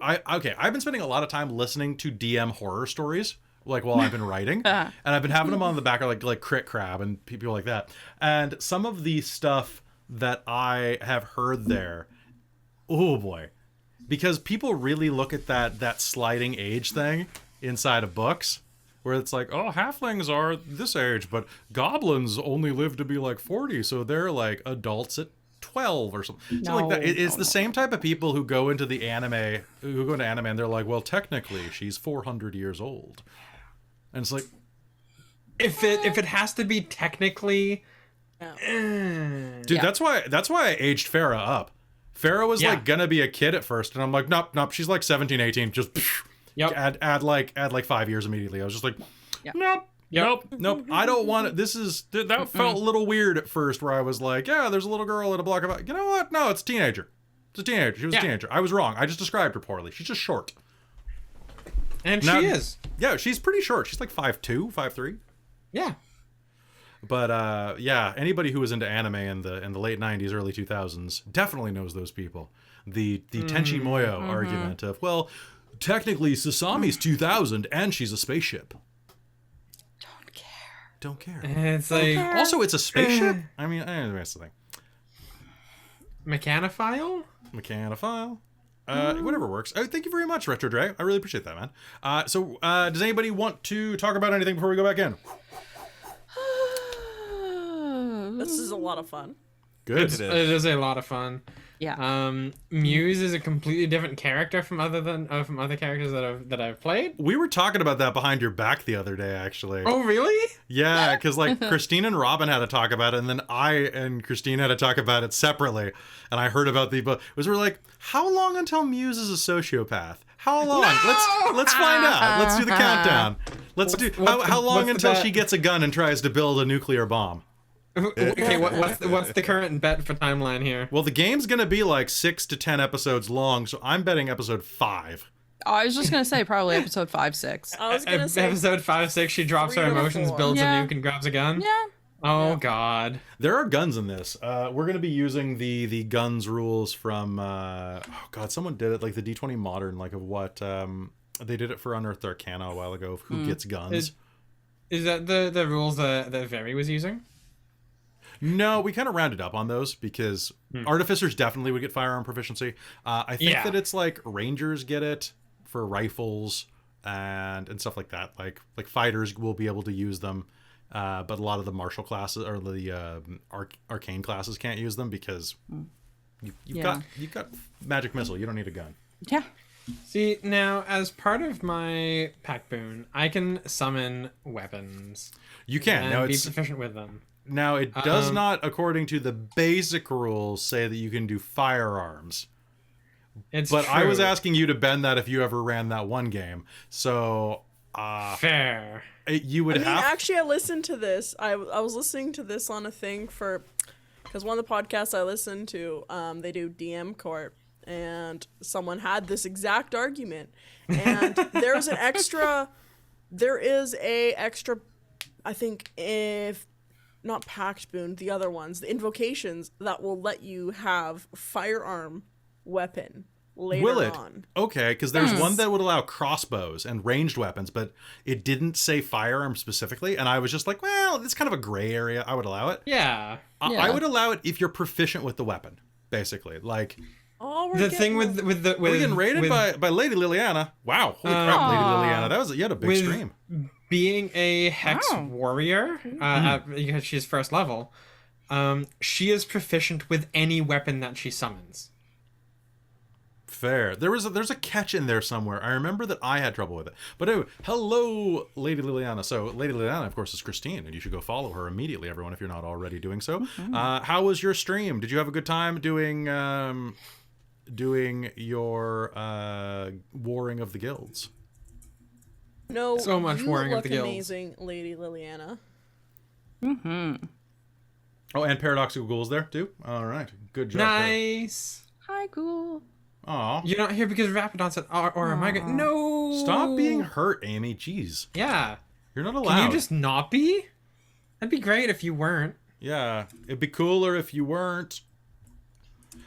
I've been spending a lot of time listening to DM horror stories, like while I've been writing, and I've been having them on the back of like Crit Crab and people like that. And some of the stuff that I have heard there, oh boy, because people really look at that sliding age thing inside of books, where it's like, oh, halflings are this age, but goblins only live to be like 40, so they're like adults at 12 or something. So like that. It's the same type of people who go into anime and they're like, well, technically she's 400 years old. And it's like, if it has to be technically, dude, that's why I aged Farah up. Farah was like gonna be a kid at first, and I'm like, nope, she's like 17, 18, just add like 5 years immediately. I was just like, nope. I don't want it. That felt a little weird at first, where I was like, yeah, there's a little girl in a block of, you know what? No, it's a teenager. It's a teenager. She was a teenager. I was wrong. I just described her poorly. She's just short. And she is. Yeah, she's pretty short. She's like 5'2", 5'3". Yeah. But anybody who was into anime in the late 90s, early 2000s definitely knows those people. The Tenchi Muyo argument of, well, technically Sasami's 2000 and she's a spaceship. Don't care. It's like, also, it's a spaceship. I mean, that's the thing. Mechanophile. Whatever works. Thank you very much, Retro Dre. I really appreciate that, man. So, does anybody want to talk about anything before we go back in? This is a lot of fun. Good. It is a lot of fun. Yeah. Muse is a completely different character from other characters that I've played. We were talking about that behind your back the other day, actually. Oh, really? Yeah, because like Christine and Robin had to talk about it, and then I and Christine had to talk about it separately. And I heard about but we're like, how long until Muse is a sociopath? How long? No! Let's find out. Let's do the countdown. Let's do how long until she gets a gun and tries to build a nuclear bomb? Okay, what's the current bet for timeline here? Well, the game's gonna be like 6 to 10 episodes long, so I'm betting episode 5. Oh, I was just gonna say probably episode 5, 6. I was gonna say episode 5, 6. She drops her emotions, builds a nuke, and grabs a gun. Yeah. Oh God. There are guns in this. We're gonna be using the guns rules from someone did it, like the D20 Modern, like of what they did it for Unearthed Arcana a while ago of who gets guns. Is that the rules that Very was using? No, we kind of rounded up on those because artificers definitely would get firearm proficiency. I think that it's like rangers get it for rifles and stuff like that. Like fighters will be able to use them, but a lot of the martial classes or the arcane classes can't use them because you've got magic missile. You don't need a gun. Yeah. See, now as part of my pack boon, I can summon weapons. You can and now be it's proficient with them. Now, it does not, according to the basic rules, say that you can do firearms. It's but true. I was asking you to bend that if you ever ran that one game. So, fair. You would have... Actually, I listened to this. I was listening to this on a thing because one of the podcasts I listened to, they do DM Corp, and someone had this exact argument. And there is a extra, I think, if... not pact boon, the other ones, the invocations that will let you have firearm weapon later Will it? on. Okay, because there's one that would allow crossbows and ranged weapons, but it didn't say firearm specifically, and I was just like, well, it's kind of a gray area. I would allow it. Yeah. I would allow it if you're proficient with the weapon, basically. Like... we're getting raided by Lady Liliana. Wow, holy crap, Lady Liliana. You had a big stream. Being a hex warrior, because she's first level, she is proficient with any weapon that she summons. Fair. There's a catch in there somewhere. I remember that I had trouble with it. But anyway, hello, Lady Liliana. So Lady Liliana, of course, is Christine, and you should go follow her immediately, everyone, if you're not already doing so. How was your stream? Did you have a good time doing your warring of the guilds? No, so much you warring of look the guilds. amazing, Lady Liliana. Oh, and Paradoxical Ghoul's there too. All right, good job. Nice. Hi, Ghoul. Aw. You're not here because Rapidon said, or am I going? No. Stop being hurt, Amy. Jeez. Yeah. You're not allowed. Can you just not be? That'd be great if you weren't. Yeah, it'd be cooler if you weren't.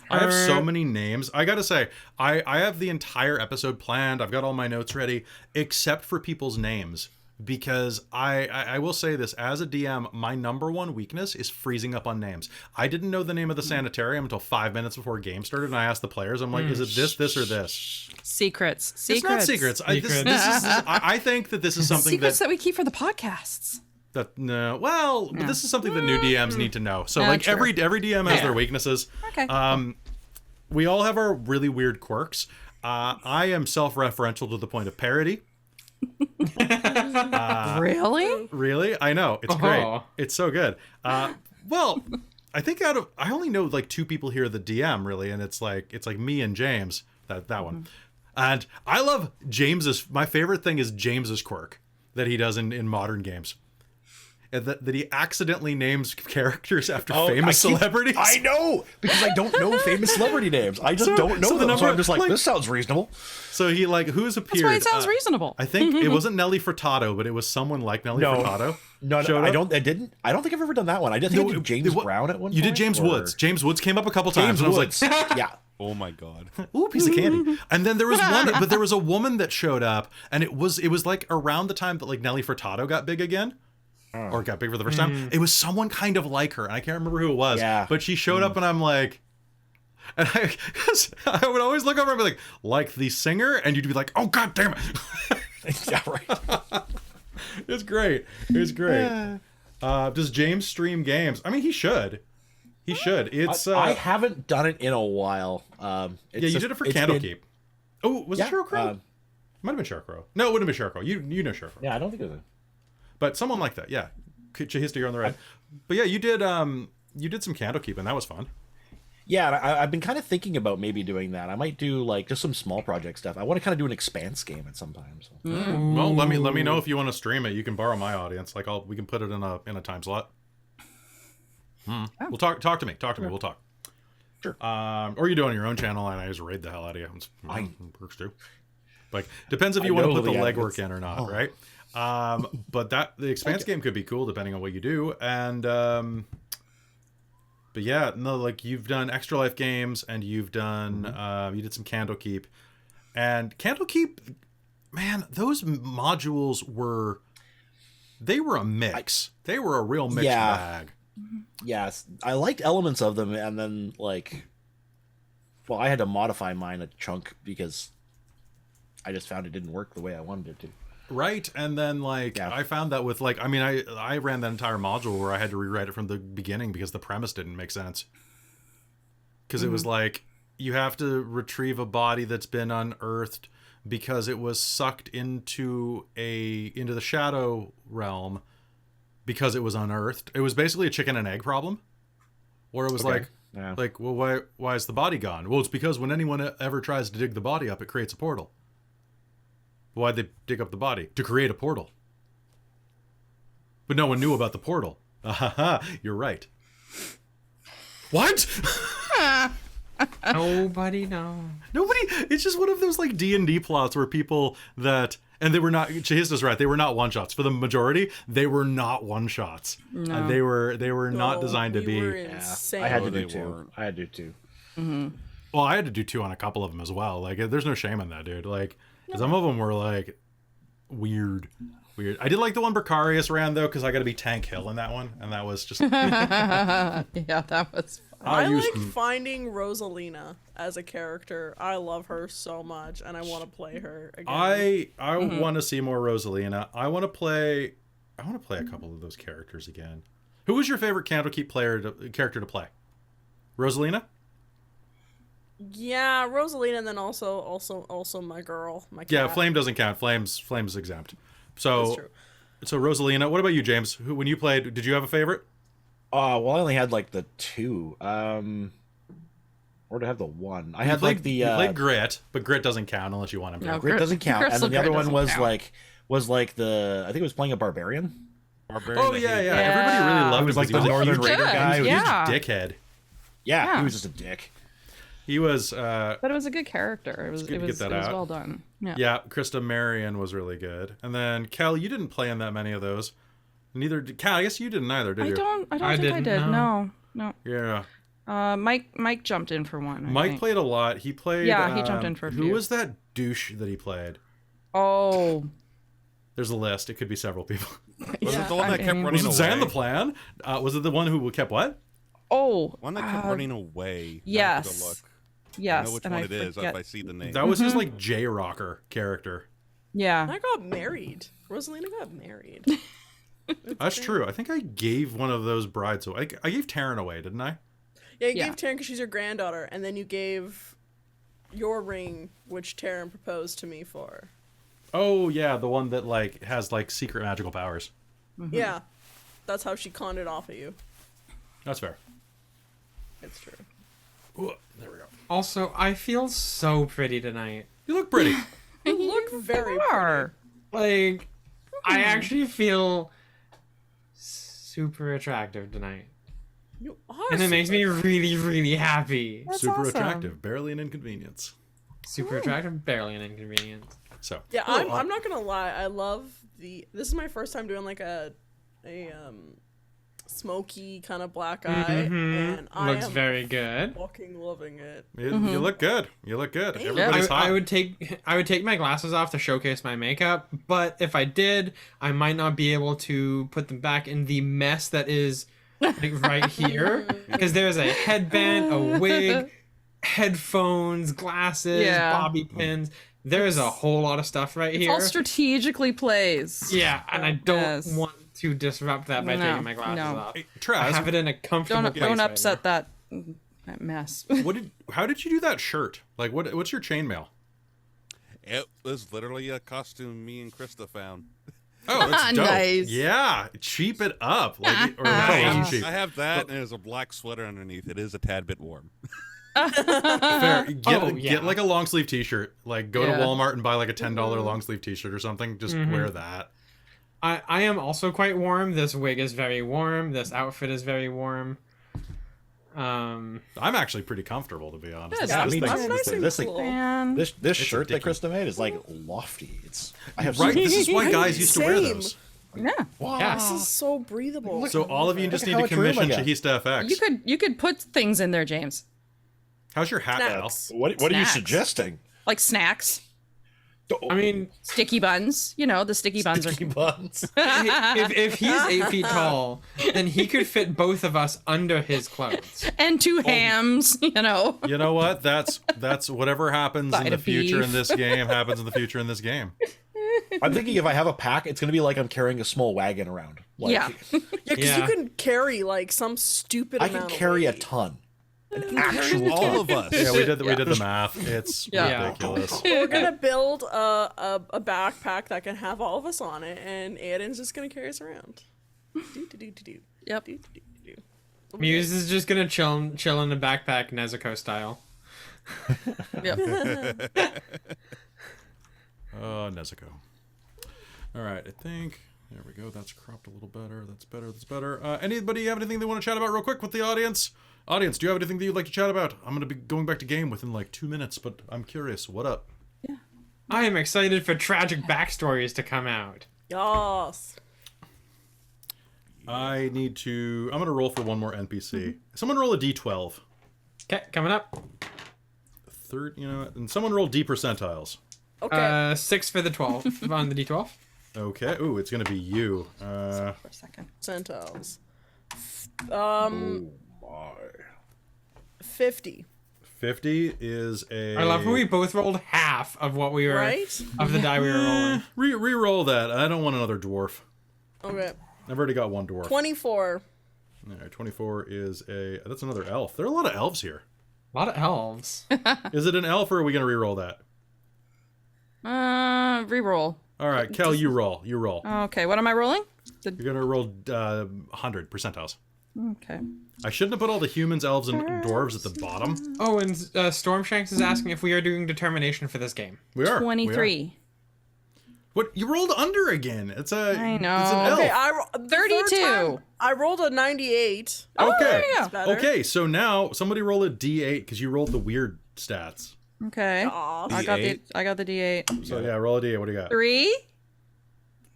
I have so many names. I gotta say, I have the entire episode planned. I've got all my notes ready, except for people's names. Because I will say this, as a DM, my number one weakness is freezing up on names. I didn't know the name of the sanitarium until 5 minutes before game started, and I asked the players, I'm like, is it this, or this? Secrets. It's not secrets. I think that this is something Secrets that we keep for the podcasts. but this is something that new DMs need to know. So like true. every DM has their weaknesses. Okay. We all have our really weird quirks. I am self-referential to the point of parody. Really? Really? I know. It's great. It's so good. Well, I think I only know like 2 people here that DM really, and it's like me and James. That one. And I love James's. My favorite thing is James's quirk that he does in modern games. And that he accidentally names characters after famous celebrities. I know, because I don't know famous celebrity names. I just don't know them. So I'm just like, this sounds reasonable. So he who's appeared? That's why it sounds reasonable. I think it wasn't Nelly Furtado, but it was someone like Nelly Furtado. No, I don't think I've ever done that one. I did James Brown at one point. You did James Woods. James Woods came up a couple times, and I was like, yeah. Oh my god. Ooh, piece of candy. And then there was there was a woman that showed up, and it was like around the time that like Nelly Furtado got big again. Or got big for the first time. It was someone kind of like her, and I can't remember who it was. Yeah. But she showed up, and I'm like, and I would always look over and be like the singer, and you'd be like, oh god damn it. Yeah, right. It's great. It's great. Does James stream games? I mean, he should. He should. It's I haven't done it in a while. you did it for Candlekeep. Oh, was it Shercrow? Might have been Shercrow. No, it wouldn't have been Shercrow. You know Shercrow. Yeah, I don't think it was. But someone like that, yeah. History on the right. But yeah, you did some Candlekeep, and that was fun. Yeah, I've been kind of thinking about maybe doing that. I might do like just some small project stuff. I want to kind of do an Expanse game at some time. So. Well, let me know if you want to stream it. You can borrow my audience. Like we can put it in a time slot. We'll talk to me. We'll talk. Sure. Or you do it on your own channel, and I just raid the hell out of you. Works too. Like depends if you want to put the legwork in or not, right? But the Expanse game could be cool depending on what you do. And but yeah, no, like you've done Extra Life games, and you've done you did some Candlekeep, and Candlekeep, man, those modules were a mix. They were a real mixed bag. Yes, I liked elements of them, and then I had to modify mine a chunk because I just found it didn't work the way I wanted it to. Right, and then I found that with I ran that entire module where I had to rewrite it from the beginning because the premise didn't make sense. Because it was like you have to retrieve a body that's been unearthed because it was sucked into the shadow realm because it was unearthed. It was basically a chicken and egg problem, where it was well, why is the body gone? Well, it's because when anyone ever tries to dig the body up, it creates a portal. Why'd they dig up the body? To create a portal. But no one knew about the portal. You're right. What? Nobody knows. Nobody. It's just one of those D&D plots where people and they were not. Chahista's right. They were not one shots. For the majority, they were not one shots. No. They were not designed to be. Insane. I had to do they 2. weren't. I had to do 2. Mm-hmm. Well, I had to do 2 on a couple of them as well. There's no shame in that, dude. Some of them were weird. I did like the one Bricarius ran though, because I got to be Tank Hill in that one, and that was just. Yeah, that was fun. I like finding Rosalina as a character. I love her so much, and I want to play her again. I want to see more Rosalina. I want to play a couple of those characters again. Who was your favorite Candlekeep character to play? Rosalina? Yeah, Rosalina, and then also my girl, my cat. Yeah, Flame doesn't count. Flame's exempt. So That's true. So Rosalina, what about you, James? When you played, did you have a favorite? Well, I only had the 2. Or did I have the 1? I had you played Grit, but Grit doesn't count unless you want him to. No, Grit doesn't count, and then the other one was count. I think it was playing a barbarian. Oh yeah. Everybody really loved him. It was because the he Northern a huge- Raider guy. He was a huge Yeah. dickhead. Yeah, Yeah. he was just a dick. He was. But it was a good character. It was good to get that out. well done. Yeah. Yeah, Krista Marion was really good. And then Cal, you didn't play in that many of those. Neither did Cal. I guess you didn't either, did you? I don't think I didn't, did. no. No. Yeah. Mike jumped in for one. I Mike think. played a lot. He played. Yeah, he jumped in for a Who few. was that douche that he played? Oh, There's a list. It could be several people. Was it the one that kept running Was it away? Zan the Plan? Was it the one who kept what? oh, One that kept running away. yes. I have to look. yes. I know which and one I it is forget- if I see the name. That was his like J Rocker character. Yeah. I got married. Rosalina got married. That's true. I think I gave one of those brides away. I gave Taryn away, didn't I? Yeah, you Yeah. gave Taryn because she's your granddaughter, and then you gave your ring, which Taryn proposed to me for. Oh yeah, the one that like has like secret magical powers. Yeah, that's how she conned it off of you. That's fair. It's true. Ooh, there we go. Also, I feel so pretty tonight. You look pretty. You look very Are. Like, I actually feel super attractive tonight. You are. And it makes me super- really, really happy. That's Super awesome. attractive, barely an inconvenience. Super attractive, barely an inconvenience. So Yeah, cool. I'm not gonna lie. I love the. This is my first time doing like a smoky kind of black eye, and I Looks am very good. fucking loving it. You look good. You look good. you. Everybody's hot. I would take my glasses off to showcase my makeup, but if I did, I might not be able to put them back in the mess that is like right here, because there's a headband, a wig, headphones, glasses, Yeah. bobby pins. There's a whole lot of stuff right It's here. all strategically placed. Yeah, and I don't Yes. want to disrupt that by No, taking my glasses no. off. Hey, I Traz, have it in a comfortable Don't place don't right upset now. that mess. how did you do that shirt? Like what's your chainmail? It was literally a costume me and Krista found. Oh, that's dope. Nice. Yeah, cheap it up. Like or Nice. not cheap. I have that, and there's a black sweater underneath. It is a tad bit warm. Fair. Get, Oh, yeah. get like a long sleeve t-shirt. Like go to Yeah. Walmart and buy like a $10 long sleeve t-shirt or something. Just wear that. I am also quite warm. This wig is very warm. This outfit is very warm. I'm actually pretty comfortable to be honest. Good. Yeah, This me thing- too. I'm nice and This thing- cool. Man. This shirt that ridiculous. Krista made is like lofty. I have Right, this is why Same. guys used to wear those. Yeah. Wow. Yeah. This is so breathable. So all of you just at need how to much room I commission got. Shahista FX. You could put things in there, James. How's your hat, Al? Snacks. What are you Snacks. suggesting? Like snacks, I mean, sticky buns. You know, the sticky buns are Sticky buns. if he's 8 feet tall, then he could fit both of us under his clothes. and two hams, you know. You know what? That's whatever happens in Side the of future beef. in this game happens in the future in this game. I'm thinking if I have a pack, it's gonna be like I'm carrying a small wagon around. Like, Yeah. Yeah, because Yeah. you can carry like some stupid I amount. can of carry a weight. ton. An actual All ton. of us. Yeah, we did the math. It's Yeah. ridiculous. We're gonna build a backpack that can have all of us on it, and Aiden's just gonna carry us around. Do-do-do-do-do. Yep. Do-do-do-do. Muse is just gonna chill in the backpack Nezuko style. Yep. Oh, Nezuko. All right, I think there we go. That's cropped a little better. That's better. That's better. Anybody have anything they want to chat about real quick with the audience? Audience, do you have anything that you'd like to chat about? I'm going to be going back to game within like 2 minutes, but I'm curious. What up? I am excited for tragic backstories to come out. Yes. I'm going to roll for one more NPC. Someone roll a D12. Okay, coming up. Third, and someone roll D percentiles. Okay. 6 for the 12 on the D12. Okay. Ooh, it's going to be you. For a second. Percentiles. Oh my. 50. 50 is a... I love how we both rolled half of what we were Right? of the die we were rolling. Re-roll that. I don't want another dwarf. Okay. I've already got one dwarf. 24. All right, 24 is a... That's another elf. There are a lot of elves here. A lot of elves. Is it an elf, or are we going to re-roll that? Reroll. All right, Kel, you roll. You roll. Okay, what am I rolling? You're going to roll 100 percentiles. Okay. I shouldn't have put all the humans, elves, and dwarves at the bottom. Oh, and Stormshanks is asking if we are doing determination for this game. We are. we are. 23. What? You rolled under again. It's a... I know. It's an elf. Okay, the third 32. time, I rolled a 98. Oh, Okay. there you That's go. better. Okay, so now somebody roll a D8 because you rolled the weird stats. Okay. Aw. I got D8. the D8. So yeah, roll a D8. What do you got? 3.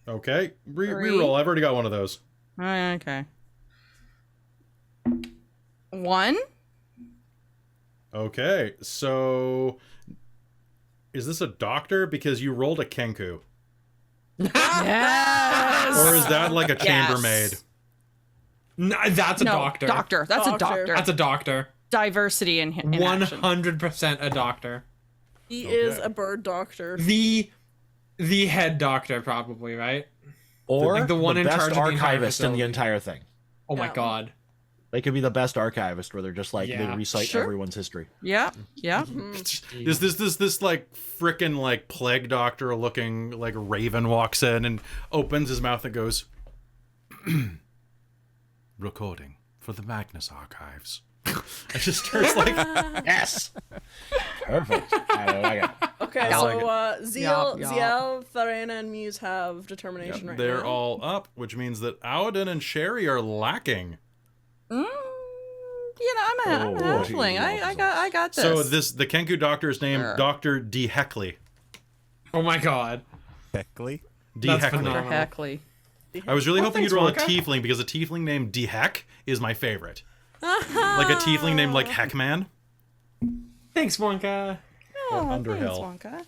Okay, Three. re-roll. I've already got one of those. Okay. 1. Okay, so is this a doctor? Because you rolled a Kenku. Yes. Or is that like a chambermaid? No, that's a doctor. Doctor. That's a Doctor. doctor. That's a doctor. Diversity in action. 100% a doctor. He is a bird doctor. The head doctor, probably, right? Or Like the one in best charge of the entire archivist in the facility. entire thing. Oh my Yeah. god. They could be the best archivist, where they're just like they Yeah. recite Sure. everyone's history. Yeah. Yeah. Is this like frickin' like plague doctor looking like raven walks in and opens his mouth and goes, recording for the Magnus archives. It just starts like, Yes. Perfect. I like it. Okay, I like so Ziel, Yup, yup. Ziel, Tharena, and Muse have determination right they're now. all up, which means that Aoden and Sherry are lacking. You know, I'm a halfling. I got this. So the Kenku doctor is named Sure. Dr. D. Heckley. Oh my god. Beckley. D. That's Heckley. phenomenal. Heckley. I was really hoping thanks, you'd roll a Wonka. tiefling because a tiefling named D. Heck is my favorite. Like a tiefling named like Heckman. Thanks, Wonka. Oh, Underhill. thanks, Wonka.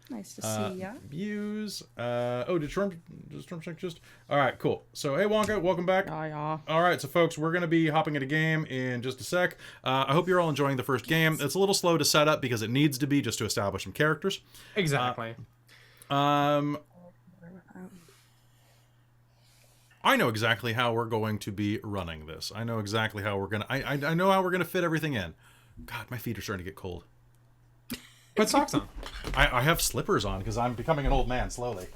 Nice to see ya. Muse. Did Storm check just? All right, cool. So, hey, Wonka, welcome back. Yeah. All right, so folks, we're going to be hopping into game in just a sec. I hope you're all enjoying the first game. It's a little slow to set up because it needs to be just to establish some characters. Exactly. I know exactly how we're going to be running this. I know exactly how we're going to... I know how we're going to fit everything in. God, my feet are starting to get cold. Put socks on. I have slippers on because I'm becoming an old man slowly.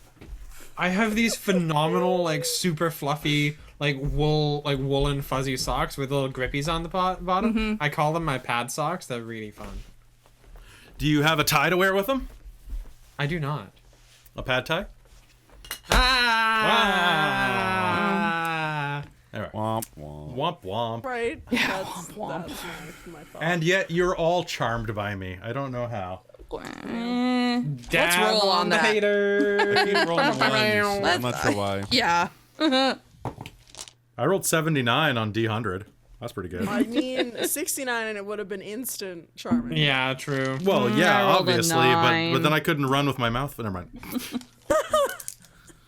I have these phenomenal, like, super fluffy, like, woolen fuzzy socks with little grippies on the bottom. I call them my pad socks. They're really fun. Do you have a tie to wear with them? I do not. A pad tie? Ah! All right. Womp womp. Womp womp. Right? Yeah, That's my thought. And yet you're all charmed by me. I don't know how. Let's roll on the that. hater. I keep rolling ones. I'm not sure why. Yeah. I rolled 79 on D100. That's pretty good. I mean, 69 and it would have been instant charming. Yeah, true. Well, yeah, I rolled a obviously, nine. but then I couldn't run with my mouth. Never mind.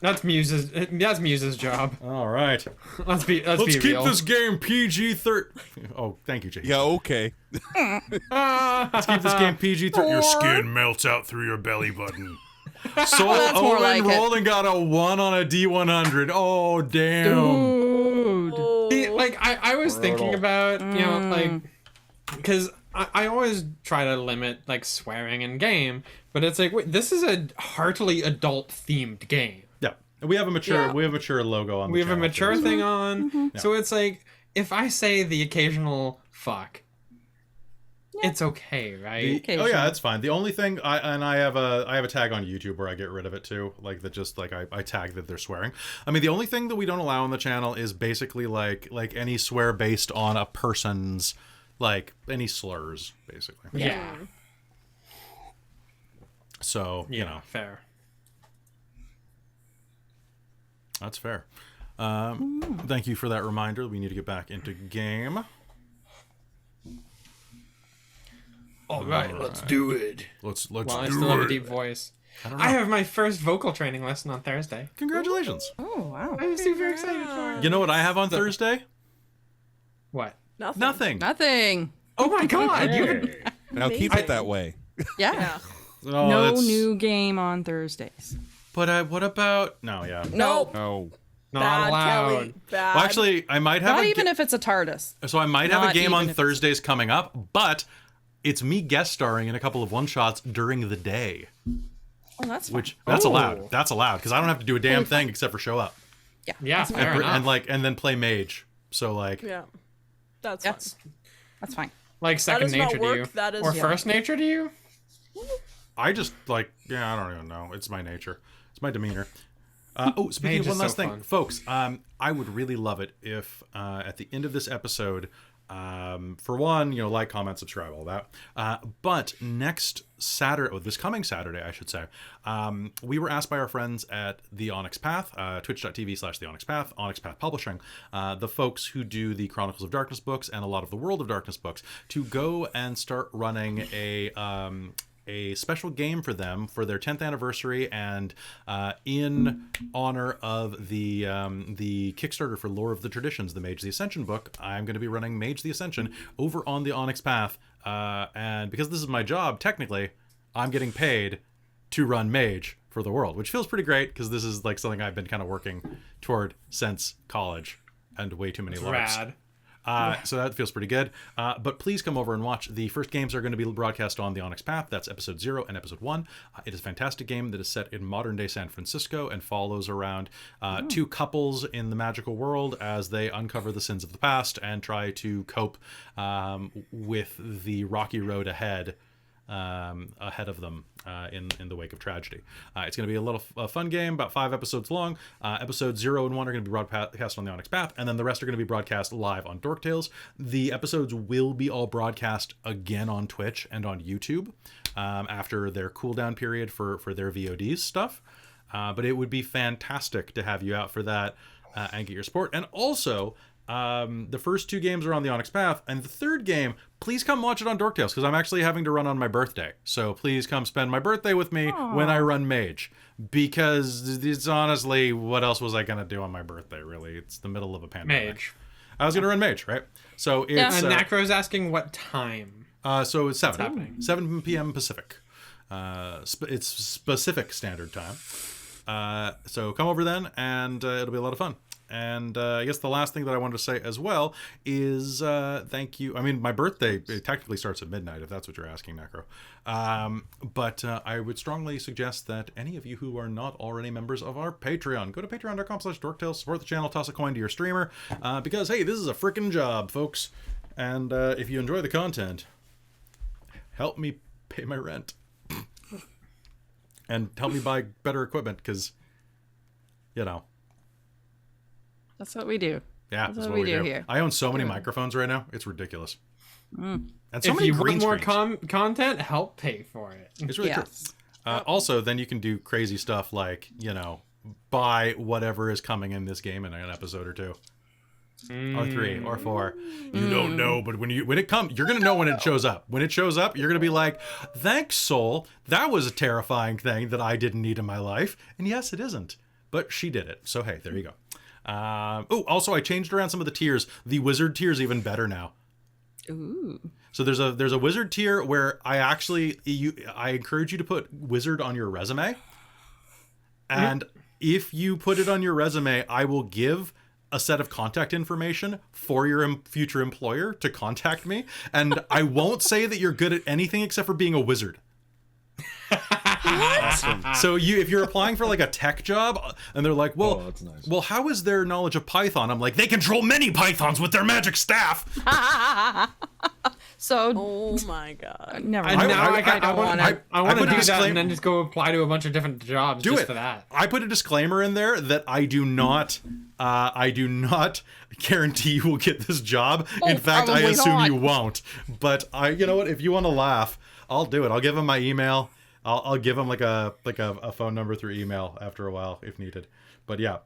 That's Muse's job. All right. Let's be Let's keep real. this game PG-13. Oh, thank you, Jake. Yeah, okay. Let's keep this game PG-13. Your skin melts out through your belly button. So That's more Owen like it. rolled and got a 1 on a D100. Oh, damn. See, like I was thinking about, you know, like, because I always try to limit like swearing in game, but it's like, wait, this is a heartily adult themed game. Yeah. We have a mature Yeah. we have a mature logo on the We have a channel, mature too. thing on, so it's like if I say the occasional fuck, it's okay, right? Oh yeah, that's fine. The only thing I have a tag on YouTube where I get rid of it too, like that just like I tag that they're swearing. I mean, the only thing that we don't allow on the channel is basically like any swear based on a person's like any slurs basically. Yeah. So, you know, fair. that's fair. Thank you for that reminder. We need to get back into game. All right, let's do it. Let's Well, I do still have a it. deep voice. I don't know. I have my first vocal training lesson on Thursday. Congratulations. Oh, wow. I'm super excited for it. You know what I have on Thursday? What? Nothing. Nothing. Nothing. Oh my god! You Now keep it that way. Yeah. Yeah. Oh, No that's- new game on Thursdays. But what about? No, yeah. Nope. No. not Bad, allowed. Kelly. Bad. Well, actually, I might have Not a even if it's a TARDIS. so I might have a not game on even if- Thursdays coming up, but it's me guest starring in a couple of one shots during the day, Oh, that's fine. which that's Oh. allowed. That's allowed because I don't have to do a damn thing except for show up Yeah, fair enough. and then play mage. So like, Yeah. That's That's fine. that's fine. Like second does not nature to work, you, that is- or Yeah. first nature to you. I just like I don't even know. It's my nature. It's my demeanor. Speaking Mage of is one last so thing, fun. folks, I would really love it if at the end of this episode, For one, like, comment, subscribe, all that. But next Saturday, this coming Saturday, I should say, we were asked by our friends at the Onyx Path, twitch.tv/the Onyx Path, Onyx Path Publishing, the folks who do the Chronicles of Darkness books and a lot of the World of Darkness books, to go and start running a special game for them for their 10th anniversary, and in honor of the Kickstarter for Lore of the Traditions, the Mage the Ascension book, I'm going to be running Mage the Ascension over on the Onyx Path, and because this is my job, technically, I'm getting paid to run Mage for the world, which feels pretty great, because this is like something I've been kind of working toward since college, and way too many LARPs. Rad. So that feels pretty good. But please come over and watch. The first games are going to be broadcast on the Onyx Path. That's episode 0 and episode 1. It is a fantastic game that is set in modern day San Francisco and follows around two couples in the magical world as they uncover the sins of the past and try to cope with the rocky road ahead of them in the wake of tragedy. It's going to be a little fun game, about 5 episodes long. Episodes 0 and 1 are going to be broadcast on the Onyx Path, and then the rest are going to be broadcast live on Dork Tales. The episodes will be all broadcast again on Twitch and on YouTube after their cooldown period for their VODs stuff. But it would be fantastic to have you out for that and get your support. And also, the first 2 games are on the Onyx Path, and the third game, please come watch it on Dork Tales, because I'm actually having to run on my birthday. So please come spend my birthday with me when I run Mage, because it's honestly, what else was I going to do on my birthday, really? It's the middle of a pandemic. Mage. I was going to run Mage, right? So it's... And Nacro's asking what time. So it's 7. happening? 7 p.m. Pacific. It's Pacific Standard Time. So come over then, and it'll be a lot of fun. And I guess the last thing that I wanted to say as well is thank you. I mean, my birthday, it technically starts at midnight, if that's what you're asking, Necro. But I would strongly suggest that any of you who are not already members of our Patreon, go to patreon.com/dorktales, support the channel, toss a coin to your streamer, because, hey, this is a freaking job, folks. And if you enjoy the content, help me pay my rent. And help me buy better equipment, because, That's what we do. yeah, That's that's what what we we do do. here. I own so many microphones right now. It's ridiculous. And so If many you green want more screens. content, help pay for it. It's really Yes. true. Also, then you can do crazy stuff like, buy whatever is coming in this game in an episode or 2. Or 3 or 4. You don't know, but when it comes, you're gonna know when it shows up. When it shows up, you're gonna be like, thanks, soul. That was a terrifying thing that I didn't need in my life. And yes, it isn't. But she did it. So hey, there you go. Also, I changed around some of the tiers. The wizard tier is even better now. Ooh. So there's a wizard tier where I encourage you to put wizard on your resume. And if you put it on your resume, I will give a set of contact information for your future employer to contact me. And I won't say that you're good at anything except for being a wizard. Awesome. So if you're applying for like a tech job and they're like, well, that's nice. well, how is their knowledge of Python? I'm like, they control many pythons with their magic staff. So, Oh my god. never And mind. now I don't want wanna- I want put to a do that disclaimer- and then just go apply to a bunch of different jobs Do just it for that. I put a disclaimer in there that I do not guarantee you will get this job. In fact, I probably assume not. you won't. But you know what? If you want to laugh, I'll do it. I'll give him my email. I'll give him like a phone number through email after a while if needed. But yeah.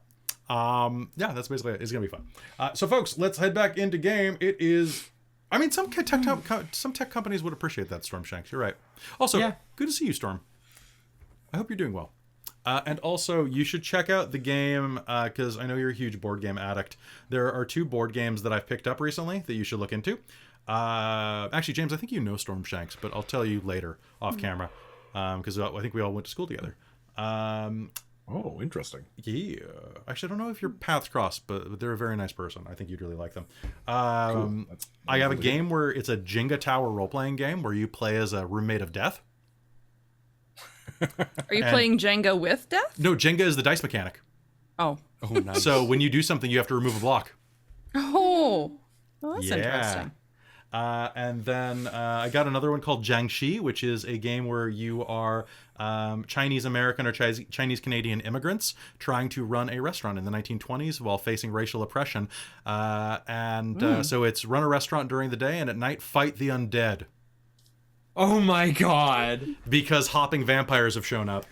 That's basically it. It's gonna be fun. So folks, let's head back into game. It is. I mean, some tech companies would appreciate that, Storm Shanks. You're right. Also, Yeah. good to see you, Storm. I hope you're doing well. And also, you should check out the game, because I know you're a huge board game addict. There are 2 board games that I've picked up recently that you should look into. Actually, James, I think you know Storm Shanks, but I'll tell you later off camera, because I think we all went to school together. Oh, interesting. Yeah. Actually, I don't know if your paths cross, but they're a very nice person. I think you'd really like them. That's I have a game where it's a Jenga Tower role-playing game where you play as a roommate of death. Are you playing Jenga with death? No, Jenga is the dice mechanic. Oh. Oh, nice. So when you do something, you have to remove a block. Oh. Well, that's Yeah. interesting. And then I got another one called Jiangxi, which is a game where you are Chinese American or Chinese Canadian immigrants trying to run a restaurant in the 1920s while facing racial oppression. So it's run a restaurant during the day and at night fight the undead Oh my god. because hopping vampires have shown up.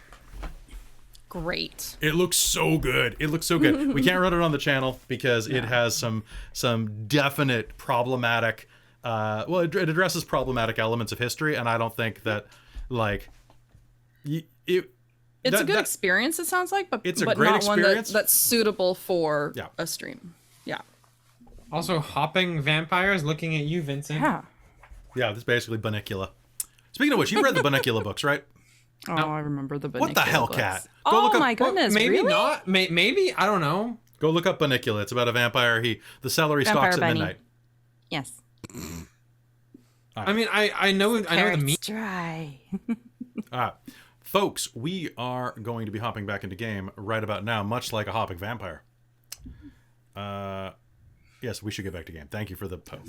Great. It looks so good. It looks so good. We can't run it on the channel because it has some definite problematic. It addresses problematic elements of history, and I don't think that It's a good experience. It sounds like, but it's a but great not one experience. that's suitable for Yeah. a stream. Yeah. Also, hopping vampires looking at you, Vincent. Yeah. Yeah, this is basically Bunnicula. Speaking of which, you read the Bunnicula books, right? Oh, I remember the What the Bunnicula hell, books. Cat? Go Oh look up- my goodness! Maybe really? not. Maybe I don't know. Go look up Bunnicula. It's about a vampire. The celery Vampire stalks at bunny. midnight. Yes. I mean, I know the Carrots meme. dry. Folks, we are going to be hopping back into game right about now, much like a hopping vampire. Yes, we should get back to game. Thank you for the poke.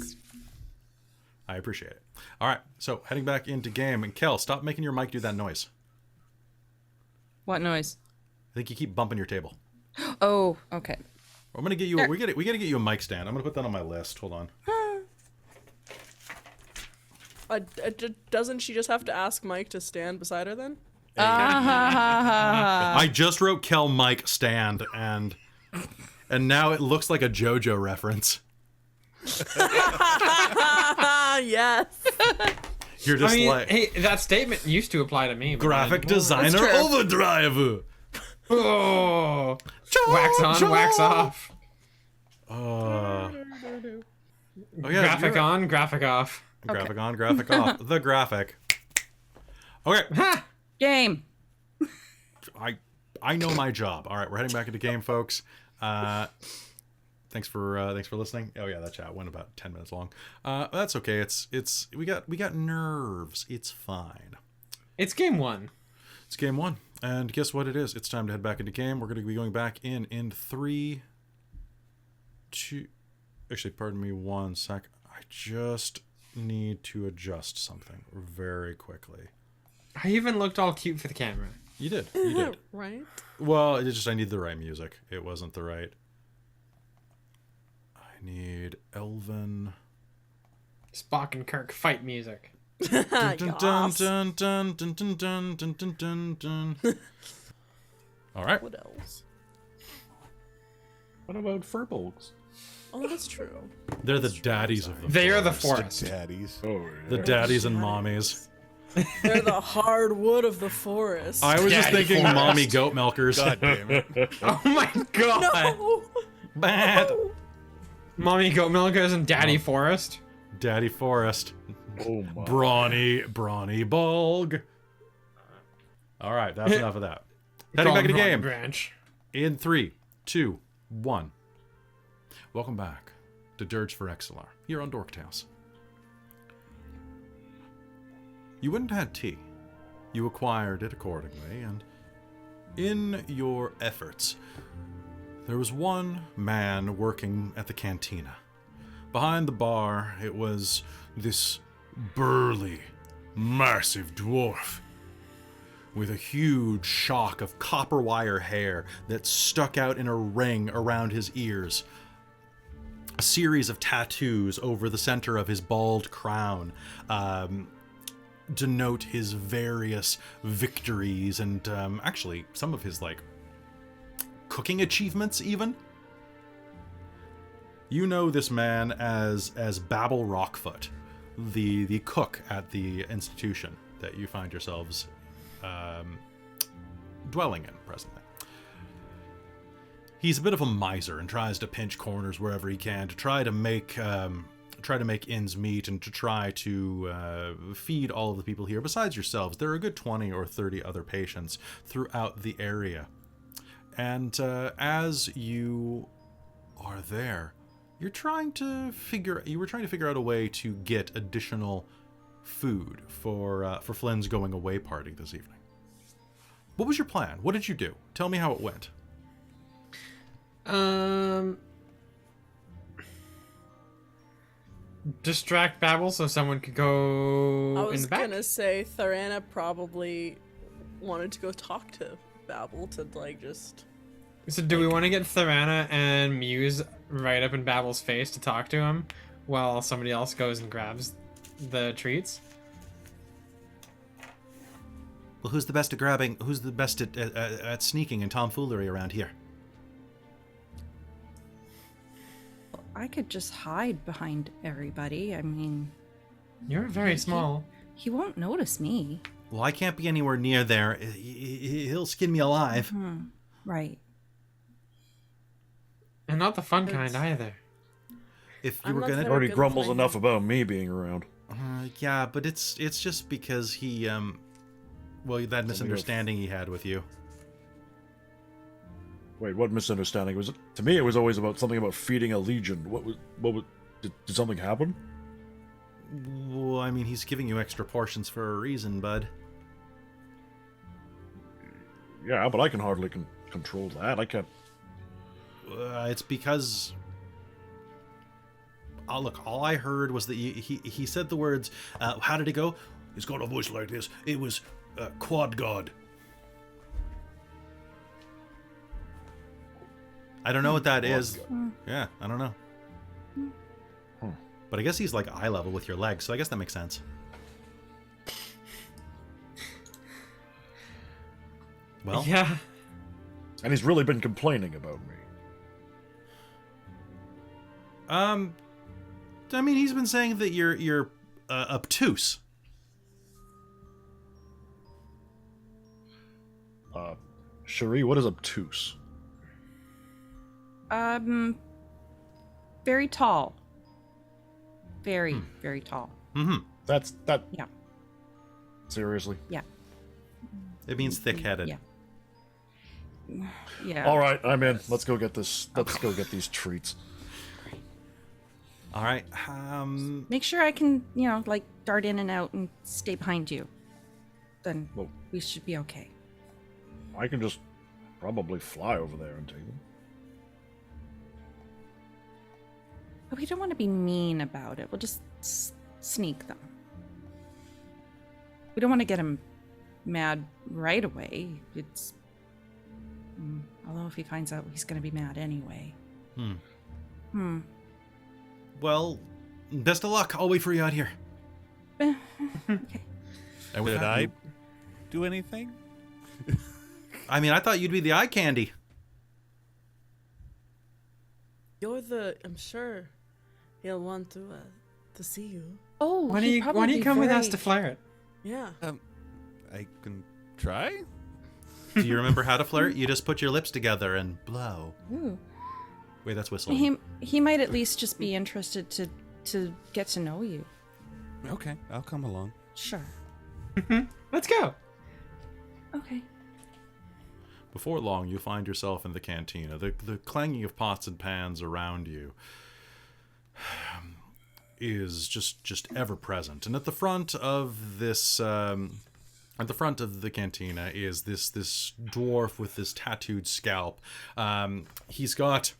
I appreciate it. All right, so heading back into game. And Kel, stop making your mic do that noise. What noise? I think you keep bumping your table. Oh, okay. I'm gonna get you. We gotta get you a mic stand. I'm gonna put that on my list. Hold on. Doesn't she just have to ask Mike to stand beside her then? I just wrote Kel mic stand, and now it looks like a JoJo reference. Yes. You're just I mean, like hey, that statement used to apply to me. but graphic anymore. designer true. overdrive. Oh, wax on, wax off. Oh yeah, Graphic you're- on, graphic off. Graphic on, graphic off. The graphic. Okay, Ha! Game. I know my job. All right, we're heading back into game, folks. Thanks for listening. Oh yeah, that chat went about 10 minutes long. That's okay. We got nerves. It's fine. It's game one. It's game one, and guess what it is? It's time to head back into game. We're going to be going back in 3, 2. Actually, pardon me 1 sec. I just need to adjust something very quickly. I even looked all cute for the camera. You did. You did. Right? Well, I need the right music. It wasn't the right. I need Elven. Spock and Kirk fight music. Dun, dun, Yas. dun, dun, dun, dun, dun, dun, dun, dun, dun. All right. What else? What about furbolgs? Oh, that's true. They're the daddies of the They are the forest. forest. Daddies. Oh, The daddies and mommies. They're the hardwood of the forest. I was just Daddy thinking forest. mommy goat milkers. God damn it. Oh my god! No. Bad. Mommy goat milkers and daddy forest. Daddy forest. oh my. Brawny bulg. All right, that's enough of that. Heading back into Golden game. branch. In 3, 2, 1. Welcome back to Dirge for Exalar, here on Dork Tales. You wouldn't have had tea. You acquired it accordingly, and in your efforts, there was one man working at the cantina. Behind the bar, it was this burly, massive dwarf with a huge shock of copper wire hair that stuck out in a ring around his ears. A series of tattoos over the center of his bald crown denote his various victories and actually some of his cooking achievements even. You know this man as Babel Rockfoot, the cook at the institution that you find yourselves dwelling in presently. He's a bit of a miser and tries to pinch corners wherever he can to try to make ends meet and to try to feed all of the people here. Besides yourselves, there are a good 20 or 30 other patients throughout the area. And as you are there, you were trying to figure out a way to get additional food for Flynn's going away party this evening. What was your plan? What did you do? Tell me how it went. distract Babel so someone could go I in was the back? gonna say Tharana probably wanted to go talk to Babel to like just. So do we want to get Tharana and Muse right up in Babel's face to talk to him while somebody else goes and grabs the treats? Well, who's the best at grabbing? Who's the best at sneaking and tomfoolery around here? I could just hide behind everybody. I mean, You're very small. he won't notice me. Well, I can't be anywhere near there. He'll skin me alive. Right. And not the fun kind either. If you I'm were not gonna, very Already good grumbles playing. enough about me being around. yeah, but it's just because he well, that misunderstanding he had with you. Wait, what misunderstanding was it? To me, it was always about something about feeding a legion. What was? Did something happen? Well, I mean, he's giving you extra portions for a reason, bud. Yeah, but I can hardly control that. I can't. It's because. Oh, look, all I heard was that he said the words. How did it go? He's got a voice like this. It was Quad God. I don't know what that is. Yeah, I don't know. But I guess he's like eye level with your legs, so I guess that makes sense. Well, Yeah. And he's really been complaining about me. I mean, he's been saying that you're obtuse. Cherie, what is obtuse? Very tall. Very, very tall. That's that. Yeah. Seriously. Yeah. It means thick-headed. Yeah. Yeah. All right, I'm in. Let's go get this. Let's go get these treats. All right. Make sure I can, like dart in and out and stay behind you. Then Well- we should be okay. I can just probably fly over there and take them. But we don't want to be mean about it. We'll just sneak them. We don't want to get him mad right away. It's although if he finds out, he's going to be mad anyway. Well, best of luck. I'll wait for you out here. Okay. And with Did that, I do anything? I mean, I thought you'd be the eye candy. You're the. I'm sure he'll want to see you. Oh, Why he'd don't you come with us very- to flare it? Yeah. I can try. Do you remember how to flirt? You just put your lips together and blow. Ooh. Wait, that's whistling. He might at least just be interested to get to know you. Okay, I'll come along. Sure. Let's go. Okay. Before long, you find yourself in the cantina. The clanging of pots and pans around you is just ever present. And at the front of this, at the front of the cantina is this dwarf with this tattooed scalp. He's got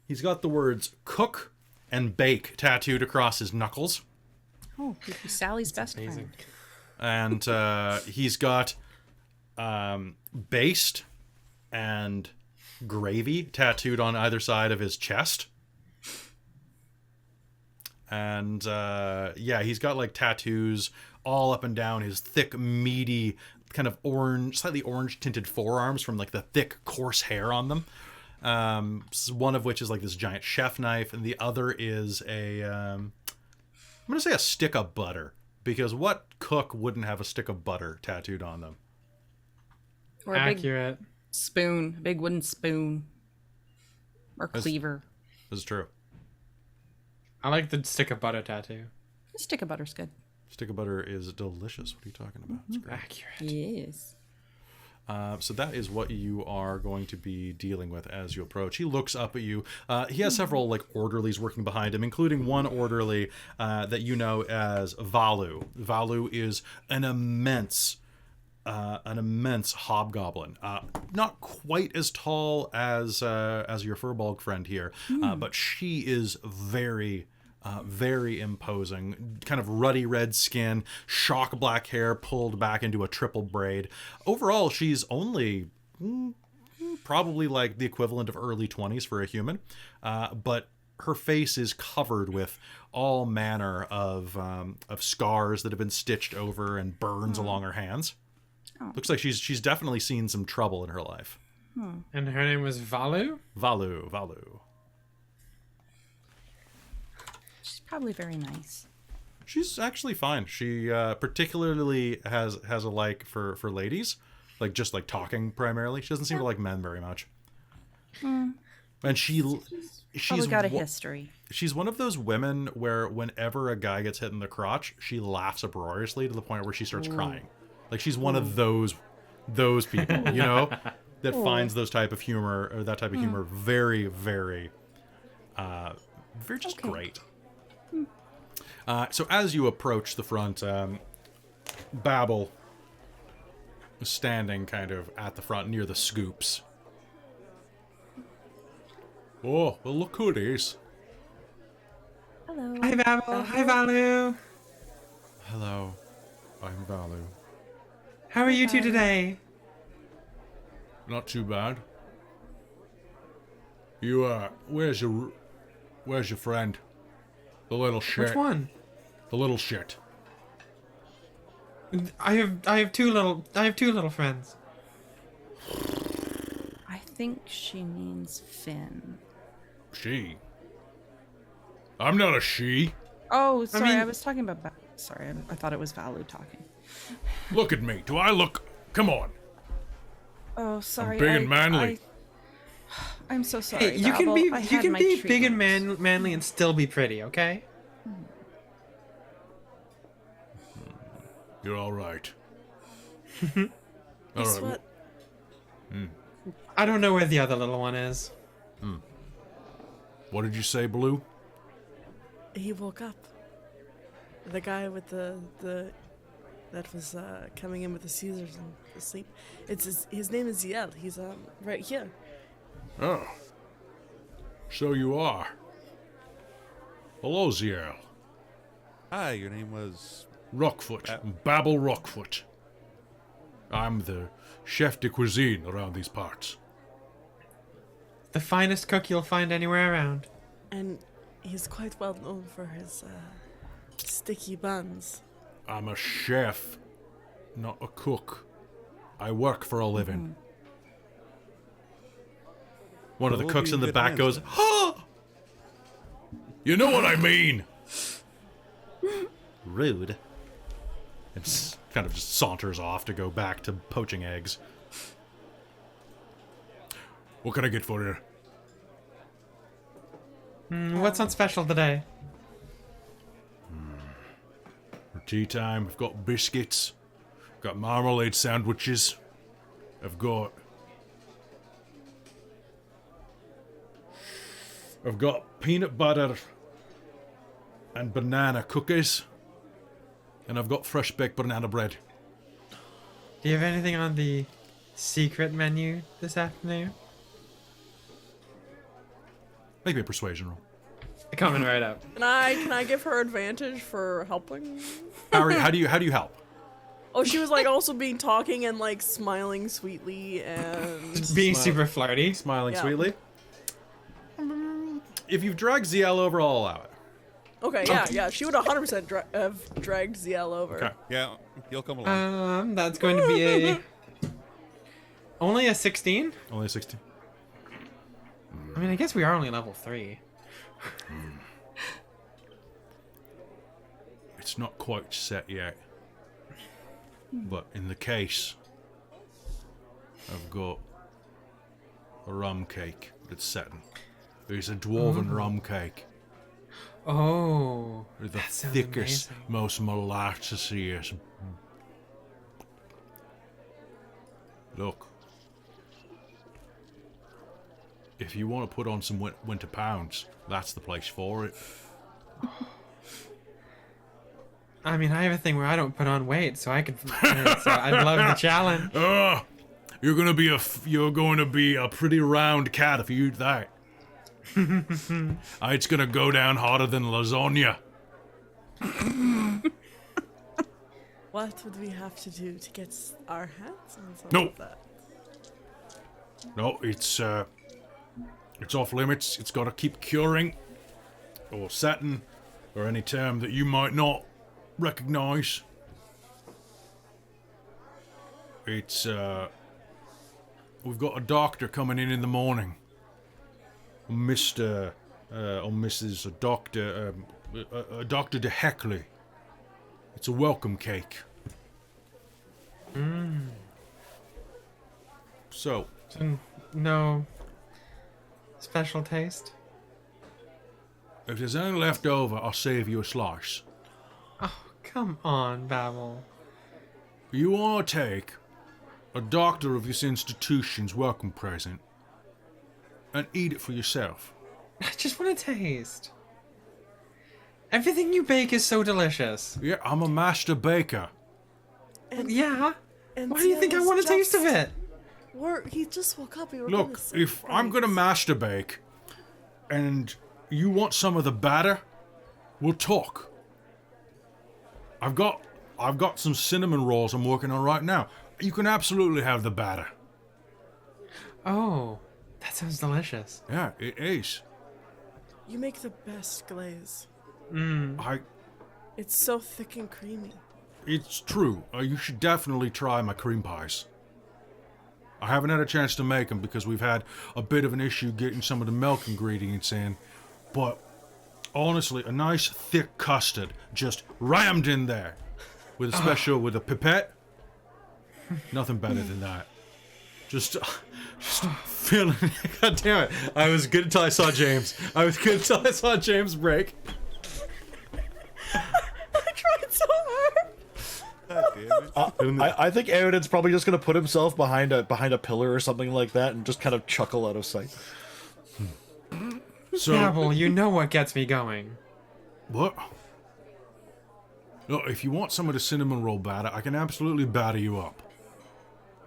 the words "cook" and "bake" tattooed across his knuckles. Oh, he'd be Sally's best Amazing. friend. And he's got based and gravy tattooed on either side of his chest. And yeah, he's got like tattoos all up and down his thick, meaty, kind of orange, slightly orange tinted forearms from like the thick, coarse hair on them. One of which is like this giant chef knife, and the other is I'm gonna say a stick of butter, because what cook wouldn't have a stick of butter tattooed on them? Or a big Accurate. spoon, a big wooden spoon. Or cleaver. This is true. I like the stick of butter tattoo. A stick of butter's good. Stick of butter is delicious. What are you talking about? It's great. Accurate. Yes. So that is what you are going to be dealing with as you approach. He looks up at you. He has several like orderlies working behind him, including one orderly that you know as Valu. Valu is an immense hobgoblin. Not quite as tall as your Furbolg friend here, but she is very, very imposing, kind of ruddy red skin, shock black hair pulled back into a triple braid. Overall, she's only probably like the equivalent of early 20s for a human, but her face is covered with all manner of scars that have been stitched over and burns along her hands. Looks like she's definitely seen some trouble in her life. And her name was Valu? Valu. She's probably very nice. She's actually fine. She particularly has a like for ladies, like just like talking primarily. She doesn't seem to like men very much. And she's Probably got a history. She's one of those women where whenever a guy gets hit in the crotch, she laughs uproariously to the point where she starts crying. Like she's one of those people, you know, that finds those type of humor or that type of humor very, very, very just great. So as you approach the front, Babel is standing kind of at the front near the scoops. Oh, well, look who it is. Hello. Hi, Babel. Hi, Valu. Hello, I'm Valu. How are you two today? Not too bad. You, where's your friend? The little shit. Which one? The little shit. I have two little friends. I think she means Finn. She? I'm not a she. Oh, sorry. I mean- was talking about. Sorry, I thought it was Valu talking. Look at me. Do I look... Come on. Oh, sorry. big and manly. I'm so sorry. Hey, you can Babel. be I you had can my be big and treatment. manly and still be pretty, okay? You're all right. Guess right. what? I don't know where the other little one is. What did you say, Blue? He woke up. The guy with the that was coming in with the Caesars and asleep. It's his name is Yel. He's right here. Oh. So you are. Hello, Ziel. Hi, your name was... Rockfoot. Babel Rockfoot. I'm the chef de cuisine around these parts. The finest cook you'll find anywhere around. And he's quite well known for his sticky buns. I'm a chef, not a cook. I work for a living. One of the We'll cooks be in the good back hands, goes, then. "Ha! You know what I mean." Rude. And kind of just saunters off to go back to poaching eggs. What can I get for you? What's on special today? For tea time, I've got biscuits, got marmalade sandwiches, I've got peanut butter and banana cookies, and I've got fresh baked banana bread. Do you have anything on the secret menu this afternoon? Maybe a persuasion roll. Coming right up. Can I give her advantage for helping? How do you help? Oh, she was like also being talking and like smiling sweetly and Being super flirty. Smiling Yeah. sweetly. If you've dragged ZL over, I'll allow it. okay, yeah, she would 100% have dragged ZL over. Okay. Yeah, he'll come along. That's going to be only a 16. Only a 16. I mean, I guess we are only level 3. It's not quite set yet. But in the case, I've got a rum cake that's setting. It's a dwarven rum cake. Oh, With the that sounds thickest, amazing. most molasses. Look. If you want to put on some winter pounds, that's the place for it. I mean, I have a thing where I don't put on weight, so I could. So I'd love the challenge. You're going to be a pretty round cat if you eat that. It's gonna go down hotter than lasagna. What would we have to do to get our hands on some No. of that? No, it's off limits. It's got to keep curing, or setting, or any term that you might not recognize. It's we've got a doctor coming in the morning. Mr. Or Mrs. Doctor, Dr. De Heckley. It's a welcome cake. So, So, no special taste? if there's any left over, I'll save you a slice. Oh, come on, Babel. You want to take a doctor of this institution's welcome present and eat it for yourself. I just want to taste. Everything you bake is so delicious. Yeah, I'm a master baker. Yeah. And Why do you think I Cia's want a taste of just- it? He just woke up. We were Look, gonna say if I'm gonna thanks. master bake and you want some of the batter, we'll talk. I've got some cinnamon rolls I'm working on right now. You can absolutely have the batter. Oh, that sounds delicious. Yeah, it is. You make the best glaze. I It's so thick and creamy. It's true. You should definitely try my cream pies. I haven't had a chance to make them because we've had a bit of an issue getting some of the milk ingredients in. But honestly, a nice thick custard just rammed in there with a special with a pipette. Nothing better than that. Just feeling. God damn it! I was good until I saw James. I was good until I saw James break. I tried so hard. God damn it. I think Aridin's probably just gonna put himself behind a pillar or something like that and just kind of chuckle out of sight. So Babel, you know what gets me going. what? Look, if you want some of the cinnamon roll batter, I can absolutely batter you up.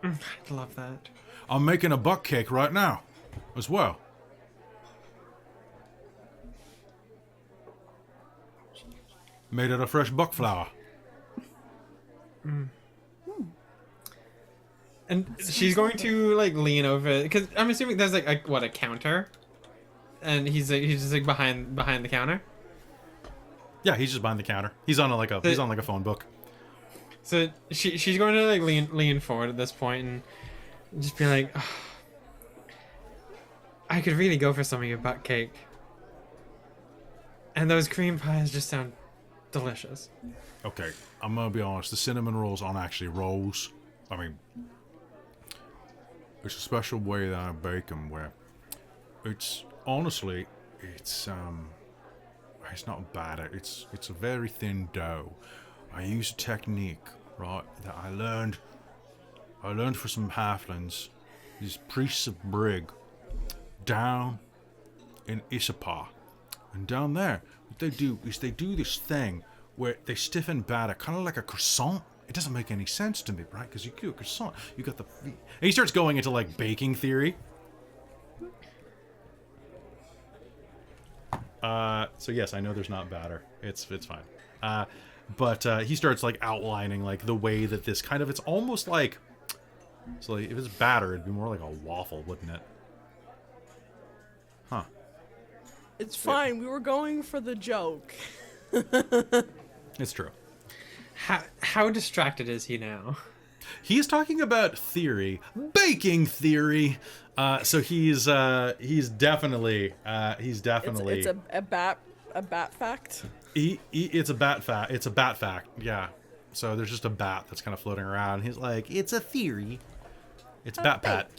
I love that. I'm making a buck cake right now, as well. Made out of fresh buck flour. And she's going to like lean over because I'm assuming there's like a counter, and he's just like behind the counter. Yeah, he's just behind the counter. He's on he's on like a phone book. So she's going to like lean forward at this point and just be like, "Oh, I could really go for some of your butt cake, and those cream pies just sound delicious." Okay, I'm gonna be honest. The cinnamon rolls aren't actually rolls. I mean, it's a special way that I bake them where it's honestly it's not batter. It's a very thin dough. I use a technique, right, that I learned for some halflings, these priests of Brig, down in Issapar. And down there, what they do is they do this thing where they stiffen batter, kind of like a croissant. It doesn't make any sense to me, right? Because you do a croissant, you got the... And he starts going into, like, baking theory. So yes, I know there's not batter. It's fine. But he starts like outlining like the way that this kind of it's almost like so like, if it's batter, it'd be more like a waffle, wouldn't it? Huh. It's fine. We were going for the joke. It's true. How distracted is he now? He's talking about theory, baking theory. So he's definitely It's a bat fact. It's a bat fact. It's a bat fact. Yeah. So there's just a bat that's kind of floating around. He's like, it's a theory. It's Bat Pat.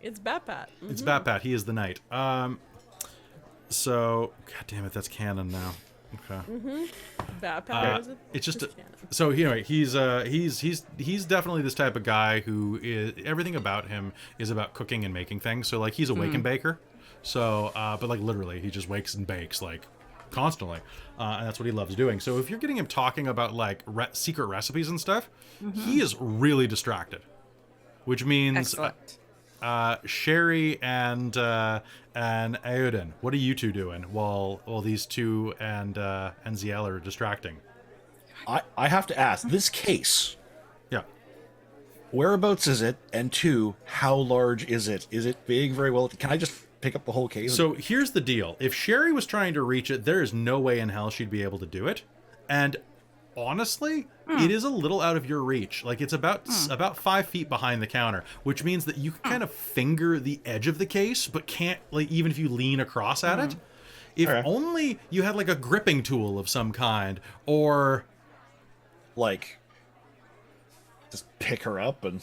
It's Bat Pat. It's Bat Pat. He is the knight. So god damn it, that's canon now. Okay. Bat Pat. is It's just canon. so anyway, he's definitely this type of guy who is everything about him is about cooking and making things. So like he's a wake and baker. So but like literally he just wakes and bakes like constantly, and that's what he loves doing. So if you're getting him talking about like secret recipes and stuff, he is really distracted, which means Excellent. Sherry and Aoden, what are you two doing while these two and Ziel are distracting? I have to ask, this case, Yeah. whereabouts is it? And two, how large is it? Is it big, very well? Can I just pick up the whole case? So here's the deal. If Sherry was trying to reach it, there is no way in hell she'd be able to do it. And honestly, it is a little out of your reach. Like, it's about 5 feet behind the counter, which means that you can kind of finger the edge of the case, but can't, like, even if you lean across at it. If only you had, like, a gripping tool of some kind, or... like, just pick her up and...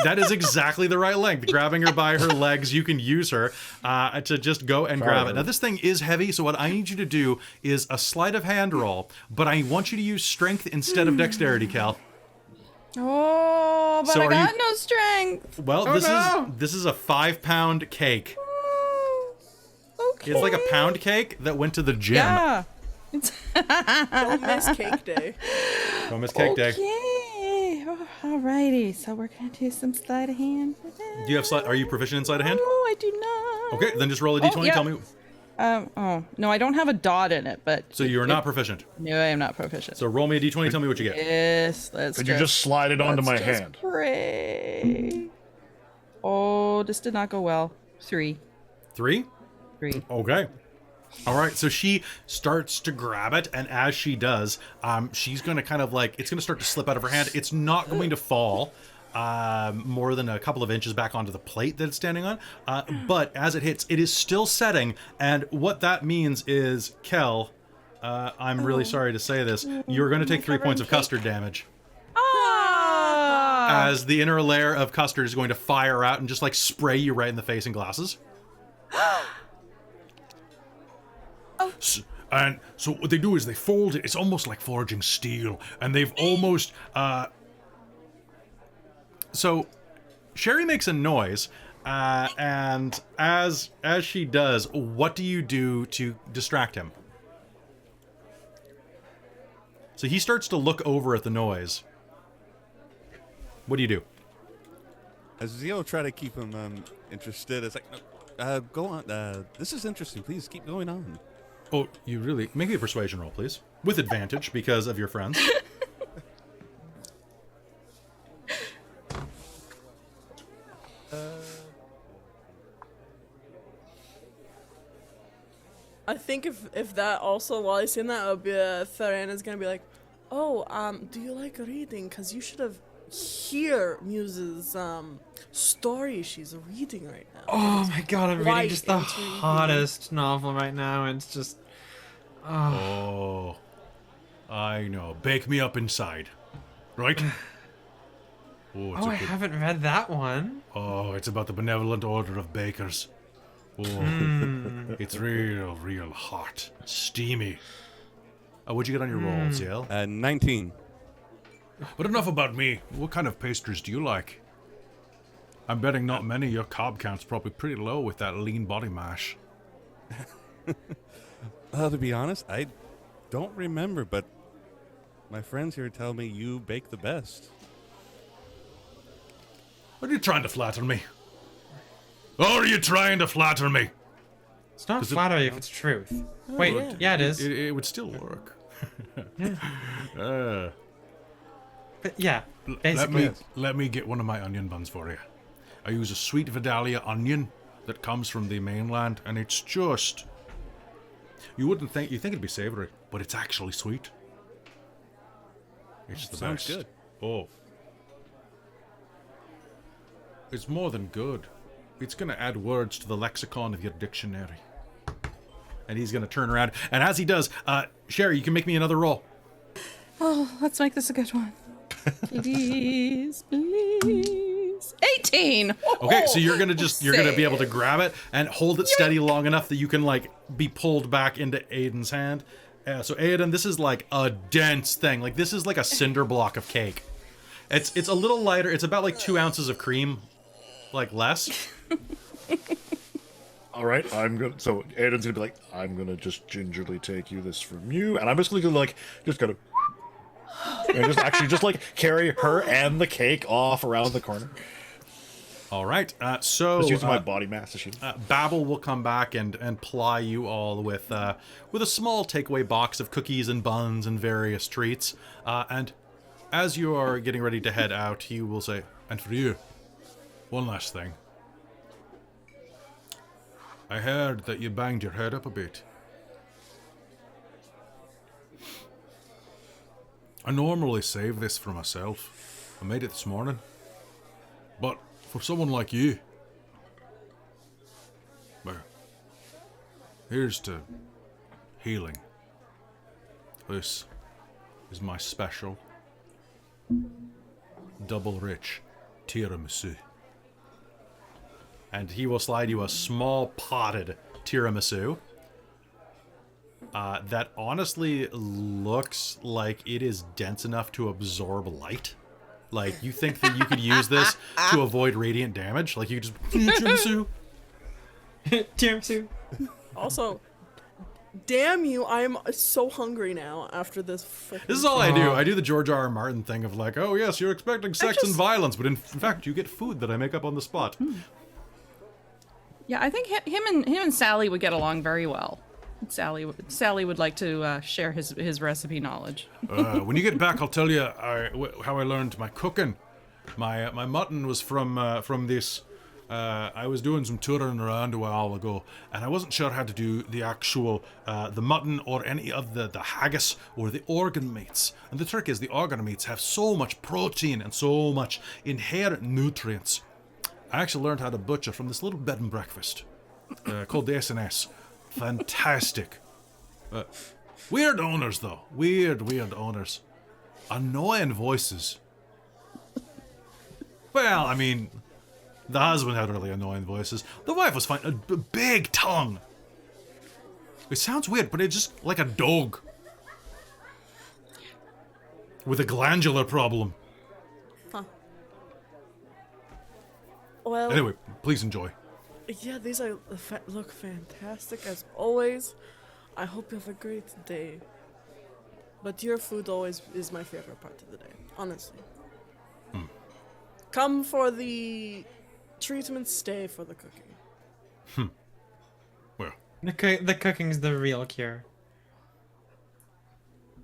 that is exactly the right length. Grabbing her by her legs, you can use her to just go and grab it. Now, this thing is heavy, so what I need you to do is a sleight of hand roll, but I want you to use strength instead of dexterity, Cal. Oh, but So I are got you- no strength. Well, this is a 5-pound cake. Okay. It's like a pound cake that went to the gym. Yeah. Don't miss cake day. Don't miss cake day. Okay. Oh, alrighty. So we're gonna do some sleight of hand. Do you have are you proficient in sleight of hand? Oh, I do not. Okay, then just roll a d20. yeah. Tell me. Oh no, I don't have a dot in it, but So you are not proficient. no, I am not proficient. So roll me a d20. Tell me what you get. Yes, let's. Could you just slide it onto my let's just hand? Pray. Oh, this did not go well. 3. 3. 3. Okay. All right, so she starts to grab it, and as she does, she's going to kind of like, it's going to start to slip out of her hand. It's not going to fall more than a couple of inches back onto the plate that it's standing on, but as it hits, it is still setting, and what that means is, Kel, I'm really sorry to say this, you're going to take 3 points of custard damage. As the inner layer of custard is going to fire out and just like spray you right in the face and glasses. And so what they do is they fold it. It's almost like forging steel, and they've almost. So, Sherry makes a noise, and as she does, what do you do to distract him? So he starts to look over at the noise. What do you do? As Zio try to keep him interested, it's like, no, go on. This is interesting. Please keep going on. Oh, you really... Make me a persuasion roll, please. With advantage, because of your friends. I think if that also, while he's saying that, would be Thyself gonna be like, oh, do you like reading? Cause you should have hear Muse's story she's reading right now. Oh my god, I'm reading Quite just the intriguing. hottest novel right now, and it's just... Oh, I know. Bake me up inside. Right? Oh, Oh, I haven't read that one. Oh, it's about the Benevolent Order of Bakers. Oh, it's real hot. Steamy. What'd you get on your roll, Ziel? 19. But enough about me. What kind of pastries do you like? I'm betting not many. Your carb count's probably pretty low with that lean body mash. To be honest, I don't remember, but my friends here tell me you bake the best. Are you trying to flatter me? Or are you trying to flatter me? It's not flattery if it's truth. Wait, yeah, it is. It would still work. But yeah, basically. Let me get one of my onion buns for you. I use a sweet Vidalia onion that comes from the mainland, and it's just... You think it'd be savory, but it's actually sweet. It's the Sounds best. good. Oh. It's more than good. It's gonna add words to the lexicon of your dictionary. And he's gonna turn around, and as he does, Sherry, you can make me another roll. Oh, let's make this a good one. Please, please. 18. Okay, so you're gonna be able to grab it and hold it steady long enough that you can like be pulled back into Aiden's hand. So Aiden, this is like a dense thing. Like this is like a cinder block of cake. It's a little lighter. It's about like 2 ounces of cream, like less. All right, so Aiden's gonna be like, I'm gonna just gingerly take this from you, and I'm just gonna like, and just like carry her and the cake off around the corner. All right. So Just using my body mass machine. Babel will come back and ply you all with a small takeaway box of cookies and buns and various treats. And as you are getting ready to head out, he will say, "And for you, one last thing. I heard that you banged your head up a bit. I normally save this for myself. I made it this morning. But for someone like you, well, here's to healing. This is my special double rich tiramisu." And he will slide you a small potted tiramisu that honestly looks like it is dense enough to absorb light. Like, you think that you could use this to avoid radiant damage? Like, you just... Tiramisu. Tiramisu. Also, damn you, I'm so hungry now after this. This is all I do. I do the George R. R. Martin thing of like, oh yes, you're expecting sex and violence, but in fact you get food that I make up on the spot. Yeah, I think him and Sally would get along very well. Sally would like to share his recipe knowledge. When you get back, I'll tell you how I learned my cooking. My mutton was from this. I was doing some touring around a while ago, and I wasn't sure how to do the actual the mutton or any of the haggis or the organ meats. And the trick is the organ meats have so much protein and so much inherent nutrients. I actually learned how to butcher from this little bed and breakfast called the S&S. Fantastic. Weird owners, though. Weird owners. Annoying voices. Well, I mean, the husband had really annoying voices. The wife was fine. A big tongue. It sounds weird, but it's just like a dog. With a glandular problem. Huh. Well, Anyway, please enjoy. yeah, these are look fantastic as always. I hope you have a great day. But your food always is my favorite part of the day, honestly. Come for the treatment, stay for the cooking. Well, The cooking's the real cure.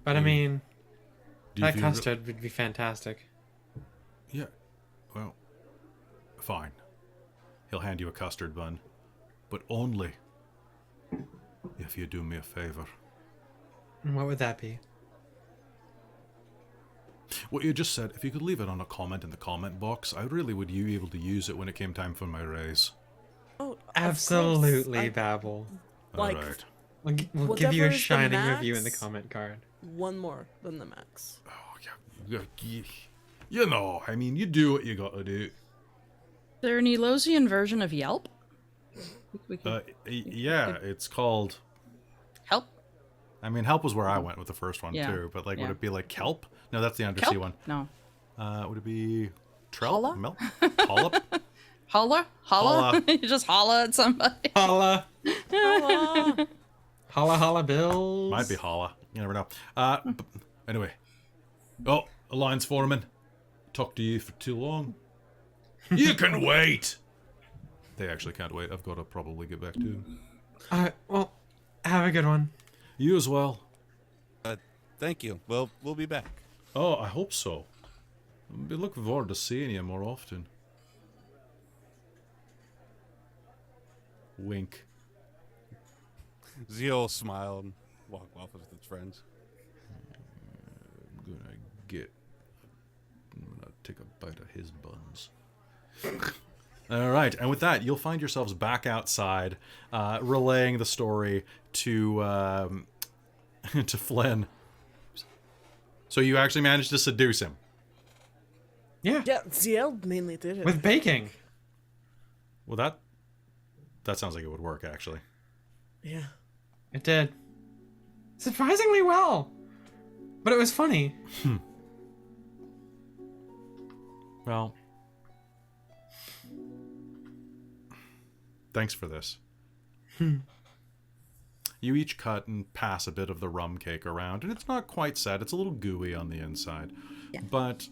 But I mean, do you that feel custard would be fantastic. Yeah. Well, fine. He'll hand you a custard bun, but only if you do me a favor. And what would that be? What you just said, if you could leave it on a comment in the comment box, I really would be able to use it when it came time for my raise. Oh, of Absolutely, course. Babel. Like, Alright. We'll give you a whatever is the shining review in the max. comment card. One more than the max. Oh, yeah. You know, I mean, you do what you gotta do. Is there an Elosian version of Yelp? We could Yeah, it's called... help. I mean, help was where I went with the first one, Yeah. too. But, like, would Yeah. it be like kelp? No, that's the undersea Kelp? one. No. Would it be... Trelp? Holla? Milk? Holla? Holla? Holla. You just holla at somebody. Holla! Holla holla bills. Might be holla. You never know. Anyway. Oh, Alliance Foreman. Talked to you for too long. You can wait! They actually can't wait. I've got to probably get back to him. Well, have a good one. You as well. Thank you. Well, we'll be back. Oh, I hope so. I'll be looking forward to seeing you more often. Wink. Zio smile and walk off with his friends. I'm gonna take a bite of his buns. All right, and with that, you'll find yourselves back outside, relaying the story to to Flynn. So you actually managed to seduce him. Yeah. Yeah, Ziel mainly did it. With baking. Well, that sounds like it would work, actually. Yeah. It did. Surprisingly well. But it was funny. Well, thanks for this. You each cut and pass a bit of the rum cake around, and it's not quite set. It's a little gooey on the inside. But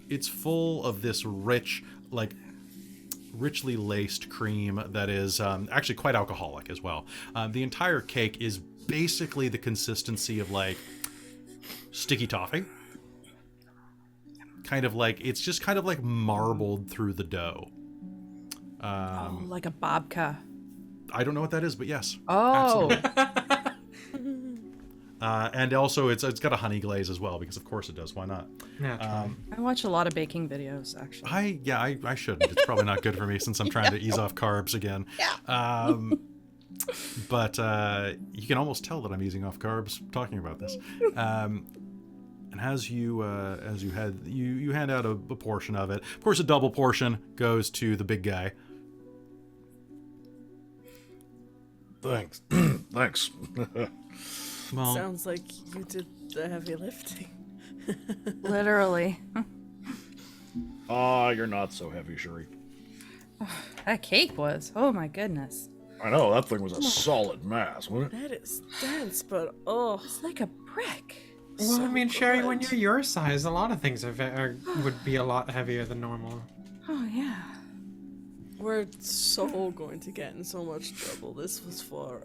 it's full of this rich, like, richly laced cream that is actually quite alcoholic as well. The entire cake is basically the consistency of like sticky toffee. Kind of like, it's just kind of like marbled through the dough. Oh, like a babka. I don't know what that is, but yes. Oh. Absolutely. And also it's got a honey glaze as well, because of course it does. Why not? Naturally. I watch a lot of baking videos, actually. I shouldn't. It's probably not good for me since I'm trying to ease off carbs again. Yeah. But you can almost tell that I'm easing off carbs talking about this. And as you hand out a portion of it. Of course, a double portion goes to the big guy. Thanks. Thanks. Well, Sounds like you did the heavy lifting. Literally. Ah, you're not so heavy, Shuri. That cake was. Oh my goodness. I know, that thing was a solid mass, wasn't it? That is dense, but oh, It's like a brick. Well, I mean, Sherry, when good. you're your size, a lot of things would be a lot heavier than normal. Oh yeah. we're so going to get in so much trouble. This was for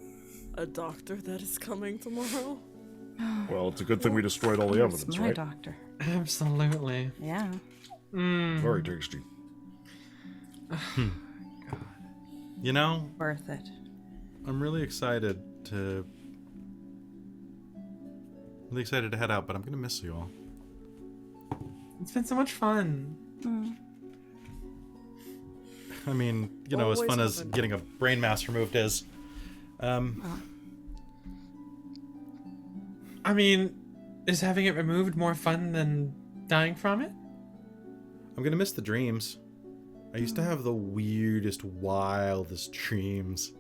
a doctor that is coming tomorrow. Well, it's a good thing we destroyed all the It's evidence, my right? doctor. Absolutely. Yeah. Very tasty. you know, Worth it. I'm really excited to head out, but I'm gonna miss you all. It's been so much fun. I mean, you know, as Always fun as open. getting a brain mass removed is. I mean, is having it removed more fun than dying from it? I'm gonna miss the dreams. I used to have the weirdest, wildest dreams.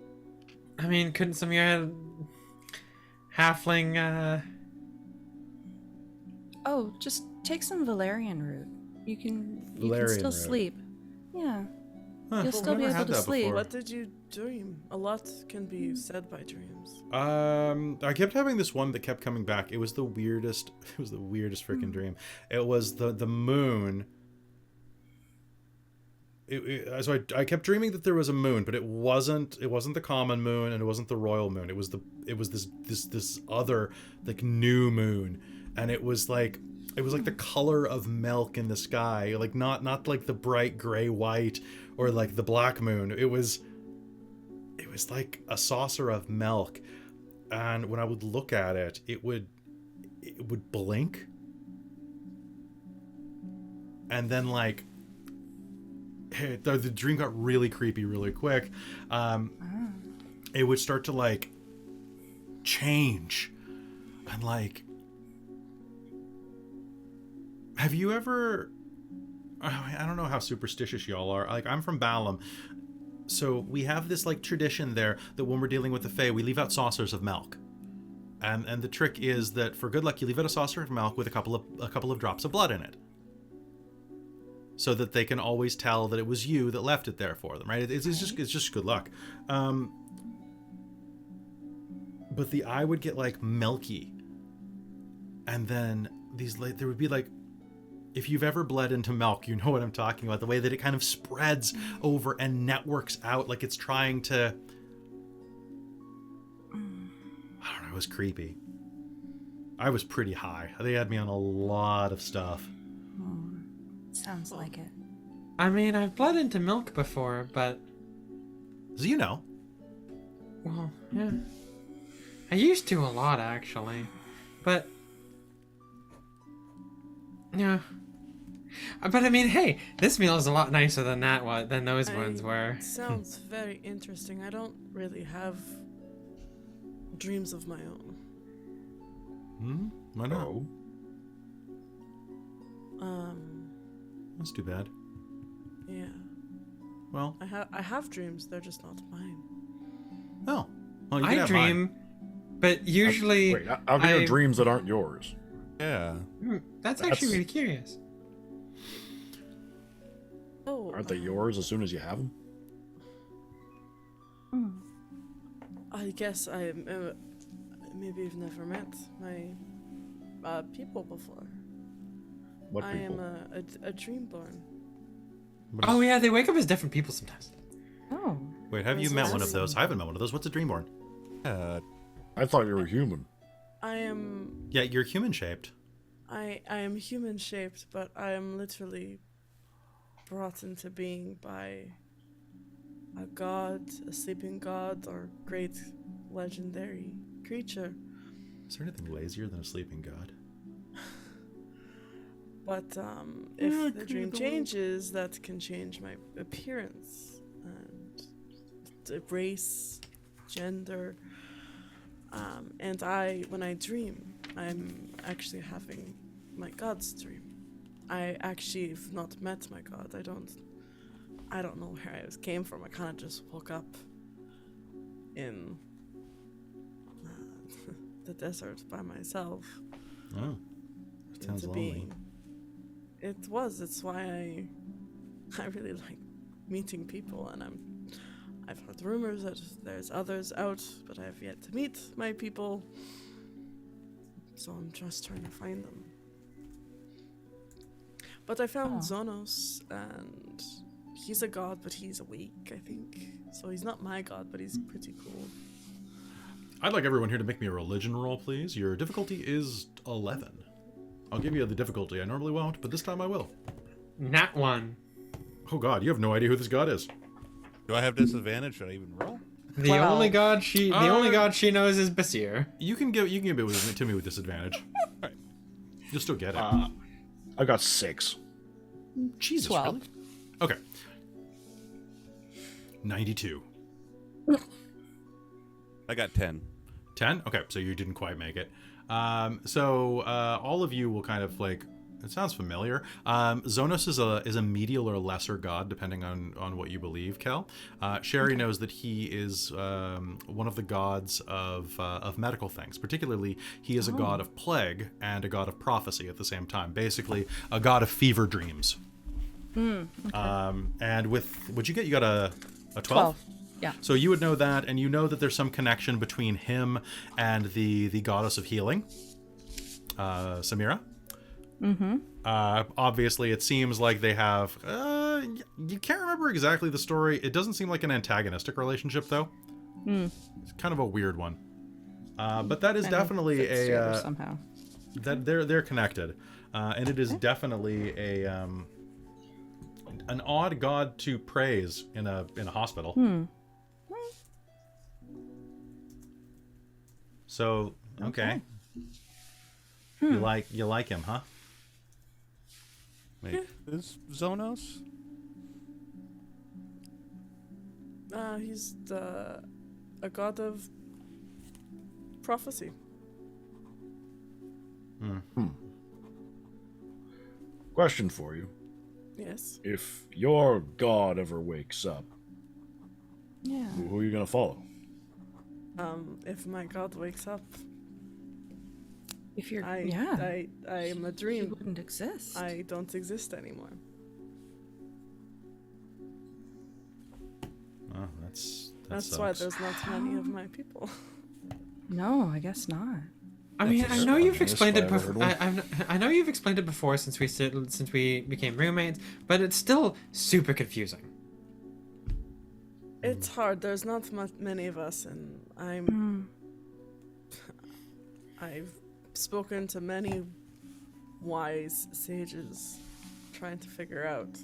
I mean, couldn't some of your halfling, Oh, just take some valerian root. You can Valerian still root. sleep. Yeah. Huh, You'll still I've be never able had to that sleep. before. What did you dream? A lot can be said by dreams. I kept having this one that kept coming back. It was the weirdest. It was the weirdest freaking dream. It was the moon. So I kept dreaming that there was a moon, but it wasn't the common moon, and it wasn't the royal moon. It was this other like new moon, and it was like the color of milk in the sky, like not like the bright gray white or like the black moon. It was like a saucer of milk, and when I would look at it, it would blink, and then like the dream got really creepy really quick. It would start to like change, and like, have you ever, I don't know how superstitious y'all are, like I'm from Balam, so we have this like tradition there that when we're dealing with the Fae, we leave out saucers of milk, and the trick is that for good luck you leave out a saucer of milk with a couple of drops of blood in it, so that they can always tell that it was you that left it there for them, right? It's just good luck. But the eye would get like milky, and then there would be like, if you've ever bled into milk, you know what I'm talking about. The way that it kind of spreads over and networks out like it's trying to. I don't know. It was creepy. I was pretty high. They had me on a lot of stuff. Sounds like it. I mean, I've bled into milk before, but, So you know. well, yeah. I used to a lot, actually. But, yeah. But I mean, hey, this meal is a lot nicer than than those ones were. Sounds very interesting. I don't really have dreams of my own. Why not? Oh. That's too bad. Yeah. Well, I have dreams. They're just not mine. oh. Well, you can I have dream, mine. but usually... Wait, how can you have dreams that aren't yours? Yeah. That's actually really curious. Oh. Aren't they yours as soon as you have them? I guess maybe I've never met my people before. What I people? am a dreamborn. Oh yeah, they wake up as different people sometimes. Oh. Wait, have you met one of those? I haven't met one of those. What's a dreamborn? I thought you were human. I am Yeah, you're human shaped. I am human shaped, but I am literally brought into being by a god, a sleeping god, or great legendary creature. Is there anything lazier than a sleeping god? But if the dream changes, that can change my appearance and the race, gender. And when I dream, I'm actually having my god's dream. I actually have not met my god. I don't know where I came from. I kind of just woke up in the desert by myself. Oh, sounds into lonely. being. It's why I really like meeting people, and I've heard rumors that there's others out, but I have yet to meet my people. So I'm just trying to find them. But I found Zonos, and he's a god, but he's weak, I think. So he's not my god, but he's pretty cool. I'd like everyone here to make me a religion roll, please. Your difficulty is 11. I'll give you the difficulty. I normally won't, but this time I will. Nat 1. Oh god, you have no idea who this god is. Do I have disadvantage? Should I even roll? The 12. only god she knows is Basir. You can give it to me with disadvantage. Alright. You'll still get it. I got 6. Jesus, 12. really? Okay. 92. I got 10. 10? Okay, so you didn't quite make it. All of you will kind of like, it sounds familiar. Zonos is a medial or lesser god, depending on what you believe, Kel. Sherry knows that he is one of the gods of medical things. Particularly, he is a god of plague and a god of prophecy at the same time. Basically, a god of fever dreams. Okay. And with, what'd you get? You got a 12? 12. Yeah. So you would know that, and you know that there's some connection between him and the goddess of healing, Samira. Mm-hmm. Obviously, it seems like they have... you can't remember exactly the story. It doesn't seem like an antagonistic relationship, though. It's kind of a weird one. But that is Kind of definitely fits a... together somehow. that they're connected. And it is definitely an odd god to praise in a hospital. So, okay. You like him, huh? Wait, is Zonos? He's a god of prophecy. Question for you. Yes. If your god ever wakes up, Yeah. who are you going to follow? If my god wakes up, If you're, I am a he dream. wouldn't exist. I don't exist anymore. Oh, that That's why sucks. there's not many of my people. No, I guess not. I mean, I know you've explained it If I ever before. heard one. I know you've explained it before since we became roommates, but it's still super confusing. It's hard. There's not many of us, and I've spoken to many wise sages trying to figure out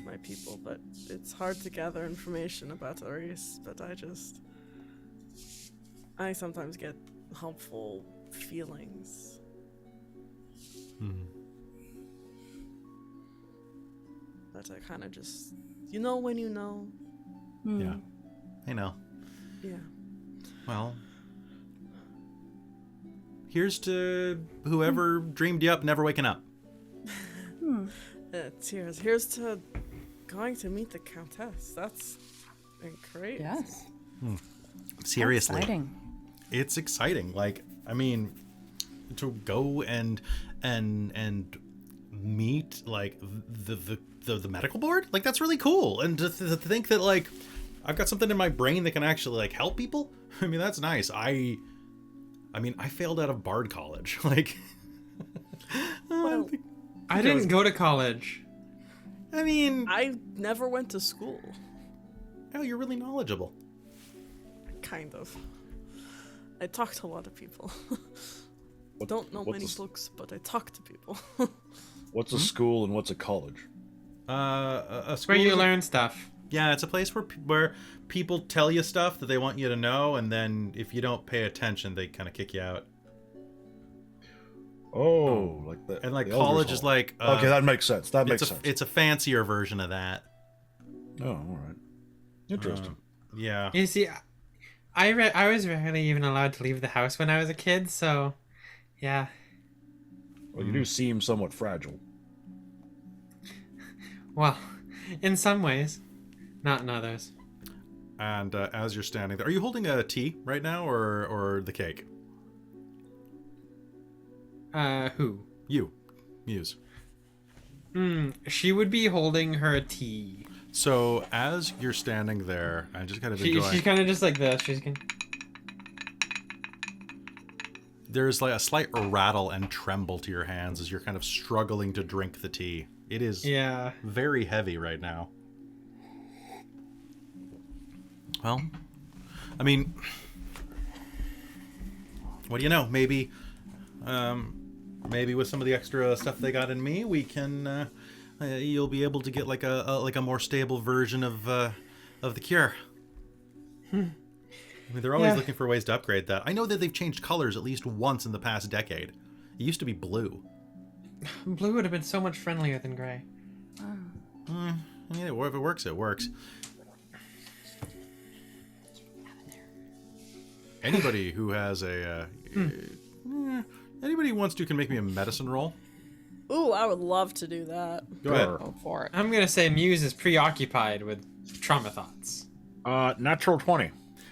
my people, but it's hard to gather information about a race. But I sometimes get helpful feelings. But I kind of just, when you know. Yeah. I know. Yeah. Well, here's to whoever dreamed you up never waking up. Here's to going to meet the Countess. That's great. Yes. Seriously. Exciting. It's exciting. Like, I mean, to go and meet like the medical board, like that's really cool. And to think that like I've got something in my brain that can actually like help people. I mean, that's nice. I failed out of Bard college. Like, Well, I didn't go to college. I mean, I never went to school. oh, you're really knowledgeable. Kind of. I talk to a lot of people. What- Don't know what's many a- books, but I talk to people. What's a school and what's a college? A Where school you is a- learn stuff. Yeah, it's a place where people tell you stuff that they want you to know, and then if you don't pay attention, they kind of kick you out. Oh, like the And like the Elders college is Hall. like Okay, that makes sense. That makes it's sense. a fancier version of that. Oh, all right. Interesting. Yeah. You see, I was rarely even allowed to leave the house when I was a kid, so yeah. Well, you do seem somewhat fragile. Well, in some ways, not in others. And as you're standing there, are you holding a tea right now, or the cake? Who? You, Muse. She would be holding her tea. So as you're standing there, I'm just kind of She's enjoying. kind of just like this. There's like a slight rattle and tremble to your hands as you're kind of struggling to drink the tea. It is Yeah. very heavy right now. Well, I mean, what do you know? Maybe with some of the extra stuff they got in me, we can you'll be able to get like a more stable version of the cure. I mean, they're always Yeah. looking for ways to upgrade that. I know that they've changed colors at least once in the past decade. It used to be blue. Blue would have been so much friendlier than gray. Yeah, if it works, it works. Anybody who has anybody who wants to can make me a medicine roll. Ooh, I would love to do that. Go ahead. Go for it. I'm gonna say Muse is preoccupied with trauma thoughts. Natural 20.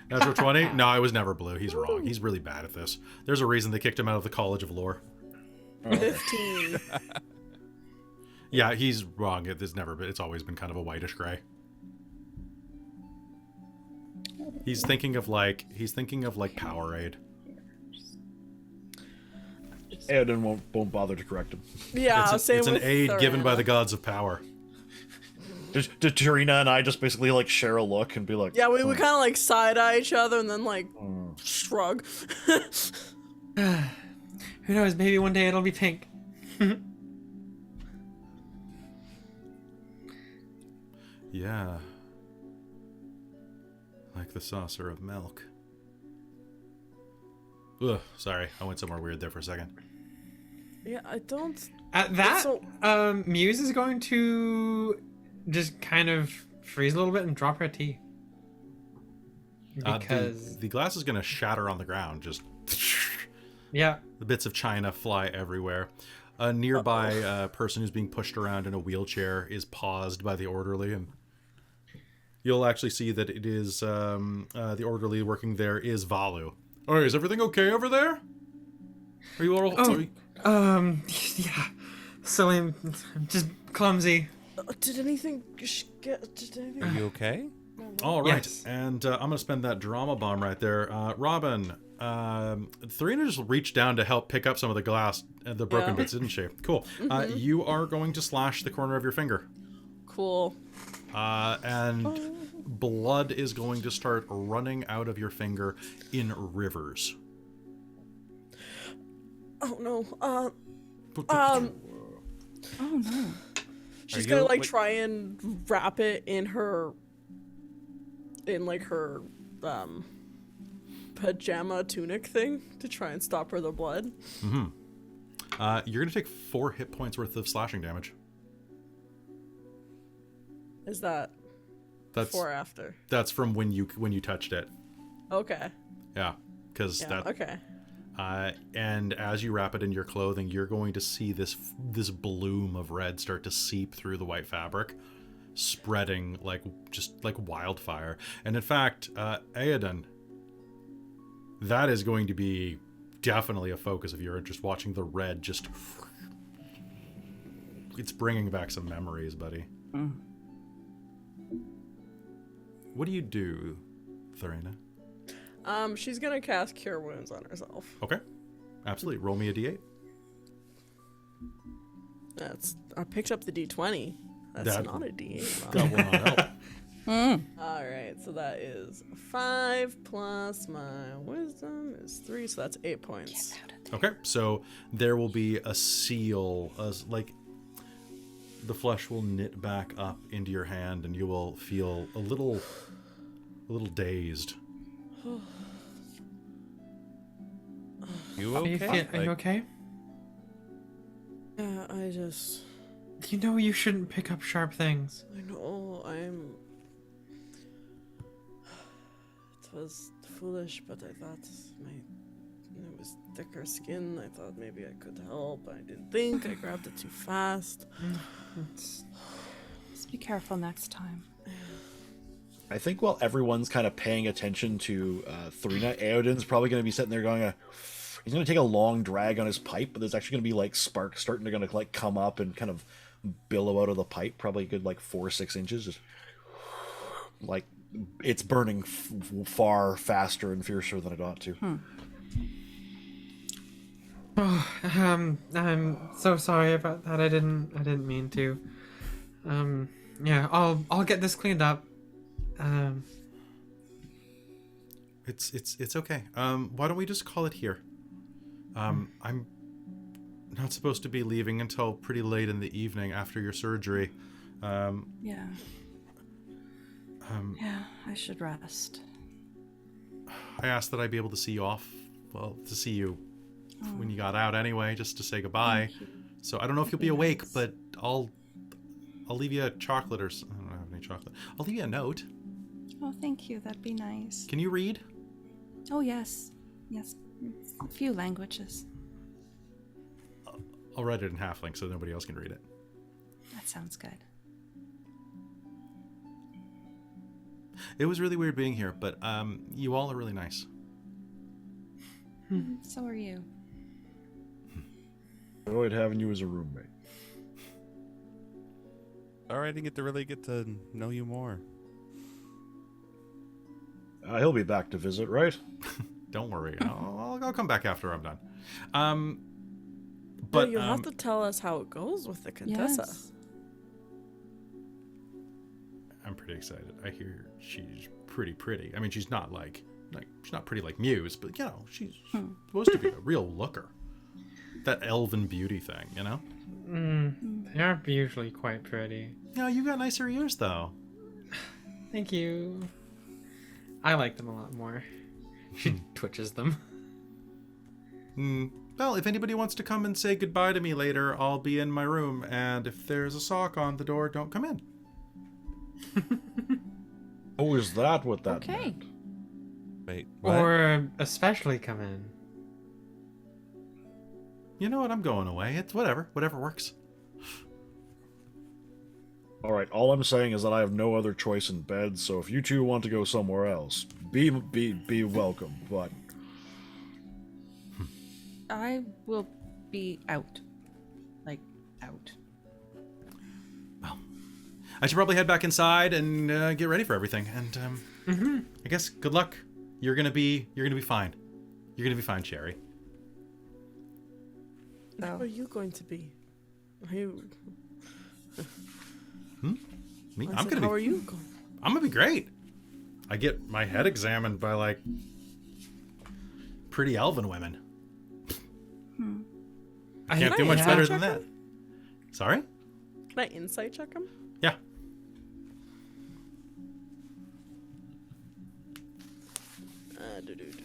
Natural 20? No, I was never blue. He's wrong. He's really bad at this. There's a reason they kicked him out of the College of Lore. 15. Yeah, he's wrong. It's always been kind of a whitish gray. He's thinking of like Powerade. Aiden won't bother to correct him. Yeah, same It's an with aid given by Thorana. the gods of power. Did Tarina and I just basically like share a look and be like, Yeah, we kind of like side eye each other and then like shrug. Who knows? Maybe one day it'll be pink. Yeah. Like the saucer of milk. Ugh, sorry. I went somewhere weird there for a second. Yeah, I don't. At that, So- Muse is going to just kind of freeze a little bit and drop her tea. Because the glass is going to shatter on the ground. Just yeah, the bits of china fly everywhere. A nearby person who's being pushed around in a wheelchair is paused by the orderly, and you'll actually see that it is the orderly working there is Valu. All right, is everything okay over there? Are you all? yeah. So I'm just clumsy. Did anything get? Did anything? Are you okay? All right, Yes. and I'm gonna spend that drama bomb right there. Robin, Tharina just reached down to help pick up some of the glass, the broken Yeah. bits, didn't she? Cool. You are going to slash the corner of your finger, Cool. and blood is going to start running out of your finger in rivers. Oh no. Oh no. She's Are gonna you, like like- try and wrap it in her, her pajama tunic thing to try and stop her the blood. You're gonna take 4 hit points worth of slashing damage. Is that That's before or after? that's from when you touched it. Okay. Yeah, because Yeah. that. Okay. And as you wrap it in your clothing, you're going to see this bloom of red start to seep through the white fabric, spreading like wildfire. And in fact, Aedan, that is going to be definitely a focus of your interest. Watching the red just, it's bringing back some memories, buddy. What do you do, Tharina? She's gonna cast Cure Wounds on herself. Okay, absolutely. Roll me a d8. I picked up the D20. That's That- not a D8 roll. That will not help. All right, so that is 5 plus my wisdom is 3, so that's 8 points. Okay, so there will be a seal, as like the flesh will knit back up into your hand, and you will feel a little dazed. You Are you, okay? are you okay? Yeah, I just, You know you shouldn't pick up sharp things. I know, it was foolish, but I thought it was thicker skin. I thought maybe I could help. I didn't think. I grabbed it too fast. Just be careful next time. I think while everyone's kind of paying attention to Thrina, Eodin's probably going to be sitting there going, he's going to take a long drag on his pipe, but there's actually going to be like sparks starting to like come up and kind of billow out of the pipe, probably a good like 4 or 6 inches. Just like it's burning far faster and fiercer than it ought to. I'm so sorry about that. I didn't mean to. Yeah, I'll get this cleaned up. It's okay. Why don't we just call it here? I'm not supposed to be leaving until pretty late in the evening after your surgery. Yeah. Yeah, I should rest. I asked that I be able to see you off. Well, to see you when you got out anyway, just to say goodbye. So I don't know if you'll be awake, but I'll leave you a chocolate or I don't have any chocolate. I'll leave you a note. Oh, thank you. That'd be nice. Can you read? Oh, yes. Yes. A few languages. I'll write it in halfling so nobody else can read it. That sounds good. It was really weird being here, but you all are really nice. So are you. Enjoyed having you as a roommate. All right, I didn't really get to know you more. He'll be back to visit, right? Don't worry. I'll come back after I'm done. But But you have to tell us how it goes with the Contessa. Yes. I'm pretty excited. I hear she's pretty. I mean, she's not like she's not pretty like Muse, but you know, she's supposed to be a real looker. That elven beauty thing, you know? They are usually quite pretty. Yeah, you got nicer ears though. Thank you. I like them a lot more. She twitches them. Well, if anybody wants to come and say goodbye to me later, I'll be in my room, and if there's a sock on the door, don't come in. Oh, is that what that Okay. meant? Wait, what? Or especially come in. You know what? I'm going away. It's whatever works. All right, all I'm saying is that I have no other choice in bed, so if you two want to go somewhere else, be welcome, but I will be out. Like, out. I should probably head back inside and get ready for everything. And I guess good luck. You're gonna be fine. You're gonna be fine, Sherry. How are you going to be? Are you? Me? I said, how are you going? I'm gonna be great. I get my head examined by like pretty elven women. Can't do much better than that. Sorry? Can I insight check him? Yeah.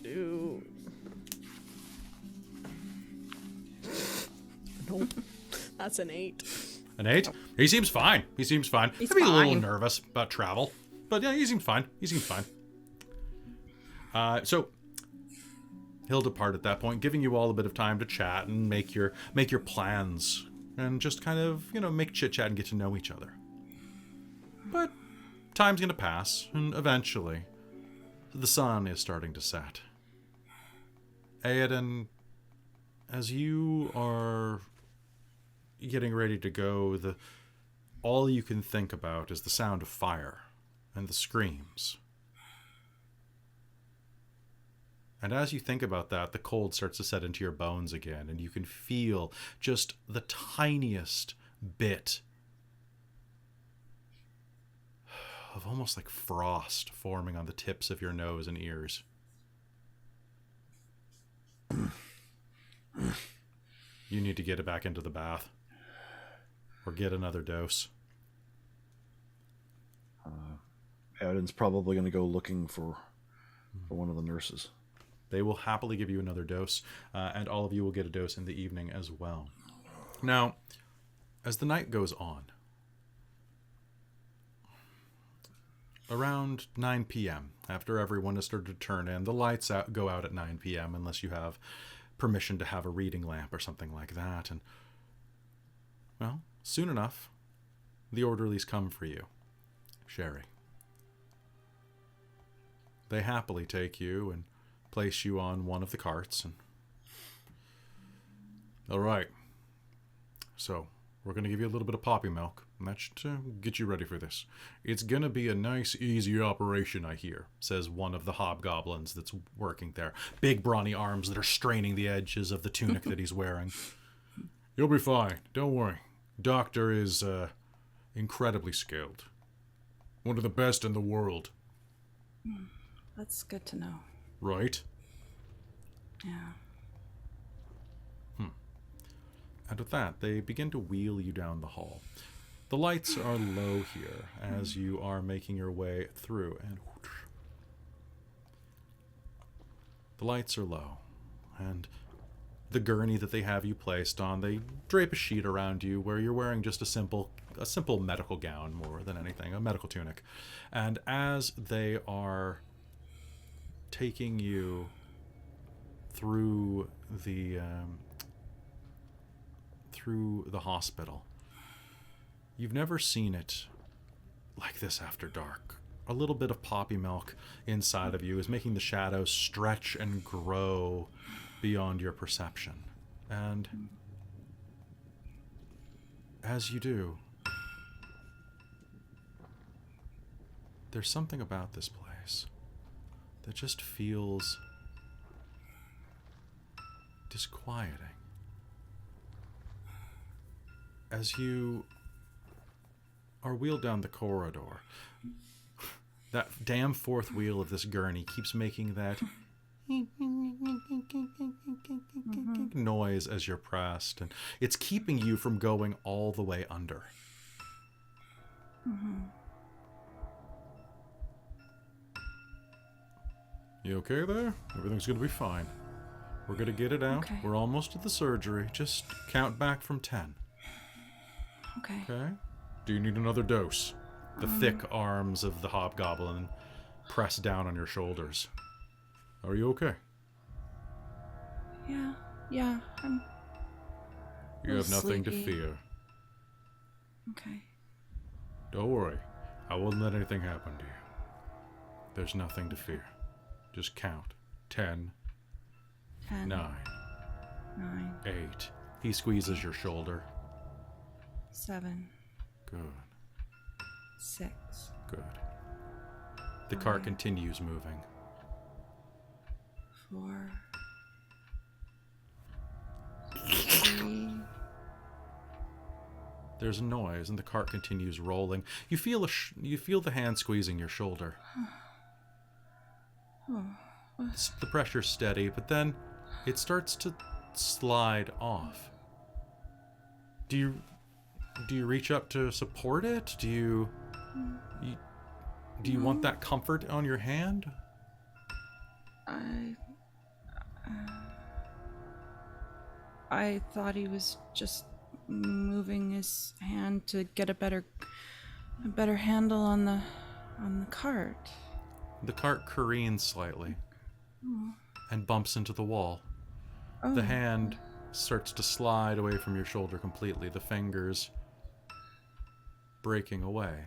Do. Nope. That's an 8. An 8? He seems fine. He's He's I'd be a little fine. nervous about travel. But yeah, he seems fine. So he'll depart at that point, giving you all a bit of time to chat and make your plans and just kind of, make chit-chat and get to know each other. But time's gonna pass, and eventually the sun is starting to set. Aiden, as you are getting ready to go, all you can think about is the sound of fire and the screams. And as you think about that, the cold starts to set into your bones again, and you can feel just the tiniest bit of almost like frost forming on the tips of your nose and ears. You need to get it back into the bath. Or get another dose. Aden's probably going to go looking for one of the nurses. They will happily give you another dose, and all of you will get a dose in the evening as well. Now, as the night goes on, around 9 p.m., after everyone has started to turn in, the lights go out at 9 p.m. unless you have permission to have a reading lamp or something like that. And, well, soon enough, the orderlies come for you. Sherry. They happily take you and place you on one of the carts. And all right. So, we're going to give you a little bit of poppy milk, and that should get you ready for this. It's going to be a nice, easy operation, I hear, says one of the hobgoblins that's working there. Big, brawny arms that are straining the edges of the tunic that he's wearing. You'll be fine. Don't worry. Doctor is incredibly skilled. One of the best in the world. That's good to know. Right? Yeah. And with that, they begin to wheel you down the hall. The lights are low here as you are making your way through. And whoosh. The lights are low. And the gurney that they have you placed on, they drape a sheet around you where you're wearing just a simple medical gown more than anything, a medical tunic. And as they are taking you through the hospital, you've never seen it like this after dark. A little bit of poppy milk inside of you is making the shadows stretch and grow beyond your perception. And as you do, there's something about this place that just feels disquieting. As you are wheeled down the corridor, that damn fourth wheel of this gurney keeps making that noise as you're pressed, and it's keeping you from going all the way under. You okay there? Everything's gonna be fine. We're gonna get it out. Okay. We're almost at the surgery. Just count back from 10. Okay. Okay? Do you need another dose? The thick arms of the hobgoblin press down on your shoulders. Are you okay? Yeah, I'm You have nothing to sleepy. fear. okay. Don't worry. I won't let anything happen to you. There's nothing to fear. Just count. 10, 10, 9, 9, 8. He squeezes your shoulder. 7, Good. 6. Good. The cart continues moving. 4, 3. There's a noise, and the cart continues rolling. You feel you feel the hand squeezing your shoulder. The pressure's steady, but then it starts to slide off. Do you reach up to support it? Do you want that comfort on your hand? I thought he was just moving his hand to get a better handle on the cart. The cart careens slightly and bumps into the wall. The hand starts to slide away from your shoulder completely, the fingers breaking away.